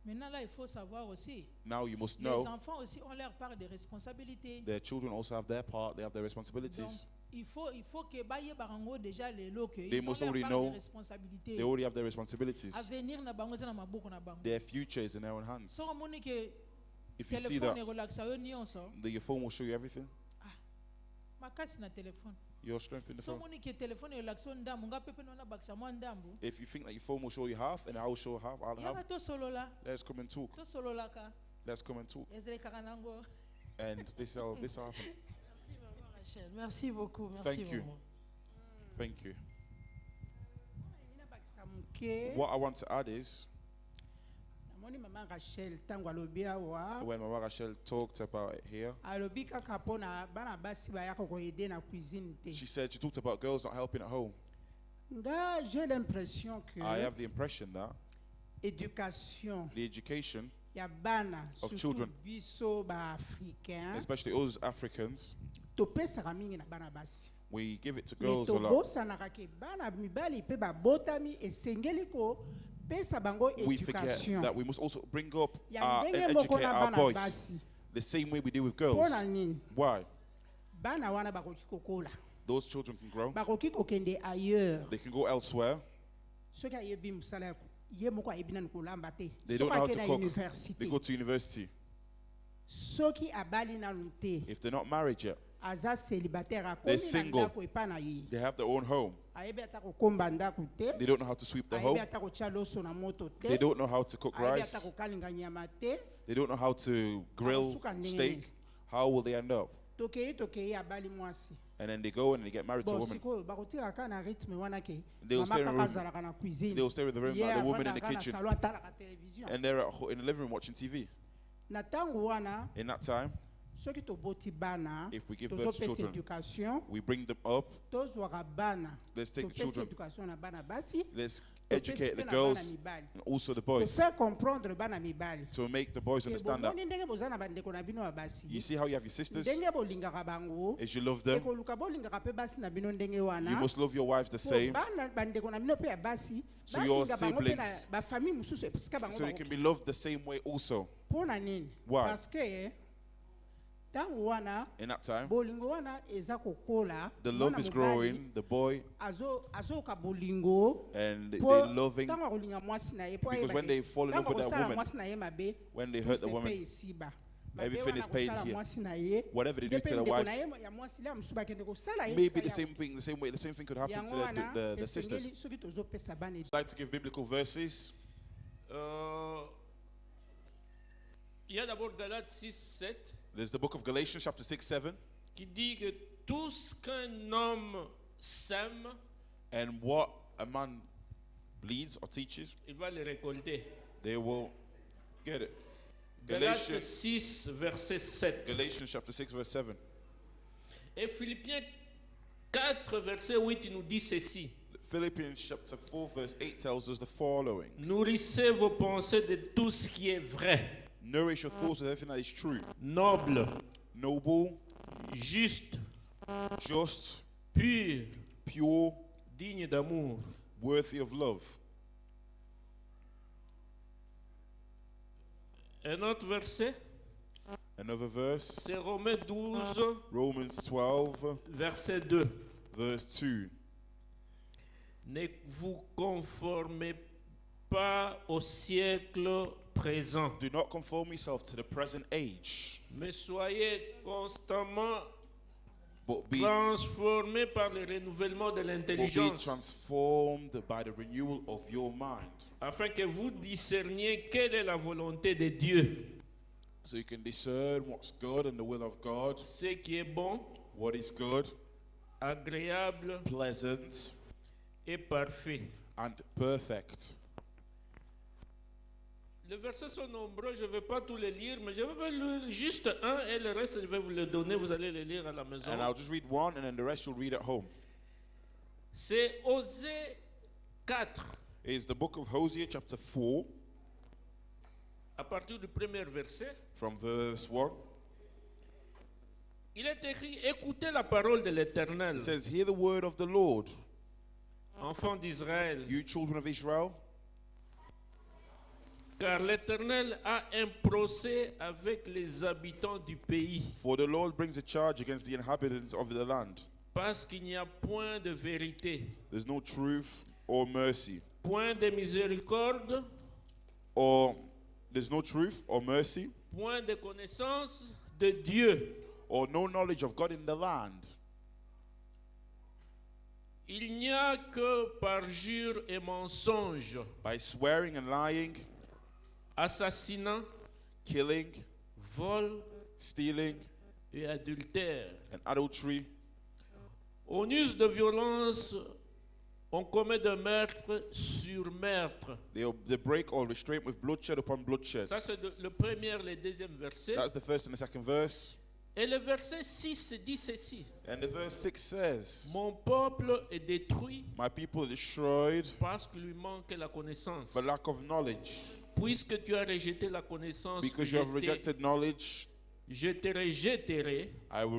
Maintenant là, il faut savoir aussi. Now you must Les know enfants aussi ont leur part de responsabilité. their children also have their part, they have their Donc, responsibilities. il faut que baye barango déjà les lots que They ils ont must leur already part know de responsabilité. they already have their responsibilities. Avenir na bango eza na maboko na bango. Their future is in their own hands. So moni que If you see téléphone that, relaxa yo nyonso. your phone will show you everything. Makasi na téléphone. Your strength in the So phone. moni que téléphone relaxa ndambu nga pepe na bakisa mwa ndambu. If you think that your phone will show you half and I will show half, I'll Yaka have. to solola. Let's come and talk. To sololaka. Let's come and talk. Ezele karanango. And this will happen. Merci, Maman Rachel. Merci beaucoup. Merci Thank you. vraiment. Thank you. Okay. What I want to add is, Namoni Maman Rachel tango alobi awa. when Mama Rachel talked about it here, Alobi kaka pona bana basi bayaka koyede na cuisine te. she said she talked about girls not helping at home. Nga j'ai l'impression que I have the impression that éducation the education, ya bana of surtout children, biso ba africain especially us Africans, topesaka mingi na bana basi. we give it to Mais girls a lot. tobosanaka ke bana mibali pe babotami esengeli ko pesa bango We forget éducation. that we must also bring up Ya and ndenge moko educate na our bana boys basi. the same way we do with girls. Mpona nini? Why? Bana wana bakoki kokola. Those children can grow. Bakoki kokende ailleurs. They can go elsewhere. Soki ayebi mosala ya ye moko ayebi nani kolamba te. They don't Soki know how ake to na cook. université. They go to university. Soki abali nanu te. If they're not married yet, Aza célibataire they're akomi na single. ndako epa na ye. They have their own home. Ayebi ata kokomba ndako te. They don't know how to sweep the Ayebi home. ata kotia loso na moto te. They don't know how to cook Ayebi rice. ata kokalinga nyama te. They don't know how to grill Akosuka ndenge steak. nini. How will they end up? Tokei abali mwasi. And then they go and they get married to a Bon, woman. sikoyo bakotika kaka na rythme wana ke They'll mama stay in a kaka room. azalaka na cuisine. They'll stay in the room Ye like the woman in the avandaka na kitchen. salon atalaka télévision. And they're in the living room watching TV. Na tango wana In that time, soki toboti bana if we give birth to tozopesa children, éducation we bring them up. tozwaka bana Let's take the topesa children. éducation na bana basi Let's topesa educate the mpe na girls bana mibali and also the boys tofaire comprendre bana mibali to make the boys Ke understand that. bomoni ndenge boza na bandeko na bino ya basi You see how you have your sisters? ndenge bolingaka bango As you love them, ekoluka bolingaka mpe basi na bino ndenge you wana must love your wives the po same bana bandeko na bino mpe ya basi So your balinga bango mpe na siblings- bafamille mosusu esika bango so they can be loved the same way also. mpona nini Why? parce que ntango wana In that time, bolingo wana eza kokola the mwana love is mobali growing, the boy, azoyoka bolingo and po they're loving. ntango akolinga mwasi na ye po Because ayeba when ke they fall in love ntango with that akosala woman, mwasi na ye mabe when they hurt the tout se woman, paye ici-bas. Mabe everything wana is paid akosala here. mwasi na ye, Whatever they do ye to mpe their ndeko wives, na ye ya mwasi le ya mosusu bakende kosala ye maybe esika the ya- same thing, the same thing could happen to yango wana the sisters. esengeli soki tozopesa bana I'd like to give biblical verses. Il y a d'abord Galates 6, 7 There's the book of Galatians, chapter 6, 7. qui dit que tout ce qu'un homme sème, And what a man bleeds or teaches, il va le récolter. they will get it. Galates Galatians, 6, verset 7. Galatians chapter 6, verse 7. Et Philippiens 4, verset 8, il nous dit ceci. Philippians chapter 4, verse 8 tells us the following. Nourrissez vos pensées de tout ce qui est vrai, Nourish your thoughts with everything that is true, noble, noble, juste, just, pur, pure, digne d'amour. worthy of love. Un autre verset, Another verse, c'est Romains 12, Romans 12, verset 2. verse 2. Ne vous conformez pas au siècle présent, Do not conform yourself to the present age, mais soyez constamment but be transformés par le renouvellement de be l'intelligence, transformed by the renewal of your mind, afin que vous discerniez quelle est la volonté de Dieu, so you can discern what's good and the will of God, ce qui est bon, what is good, agréable pleasant, et parfait. and perfect. Les versets sont nombreux, je ne vais pas tous les lire, mais je vais lire juste un et le reste je vais vous le donner, vous allez le lire à la maison. And I'll just read one and then the rest you'll read at home. C'est Osée 4. It's the book of Hosea chapter 4. À partir du premier verset. From verse 1. Il est écrit, écoutez la parole de l'Éternel. It says, hear the word of the Lord. Enfants d'Israël. You children of Israel. Car l'Éternel a un procès avec les habitants du pays. For the Lord brings a charge against the inhabitants of the land. Parce qu'il n'y a point de vérité. There's no truth or mercy. Point de miséricorde. Or there's no truth or mercy. Point de connaissance de Dieu. Or no knowledge of God in the land. Il n'y a que parjure et mensonge. By swearing and lying. Assassinat. Killing. Vol. Stealing. Et adultère. And adultery. On use de violence, on commet de meurtre sur meurtre. They break all restraint with bloodshed upon bloodshed. Ça c'est le premier et le deuxième verset. That's the first and the second verse. Et le verset 6 dit ceci. And the verse 6 says, mon peuple est détruit. My people are destroyed. Parce qu'il lui manque la connaissance. For lack of knowledge. Puisque tu as rejeté la connaissance. Because you have rejected knowledge. Je te rejetterai. I will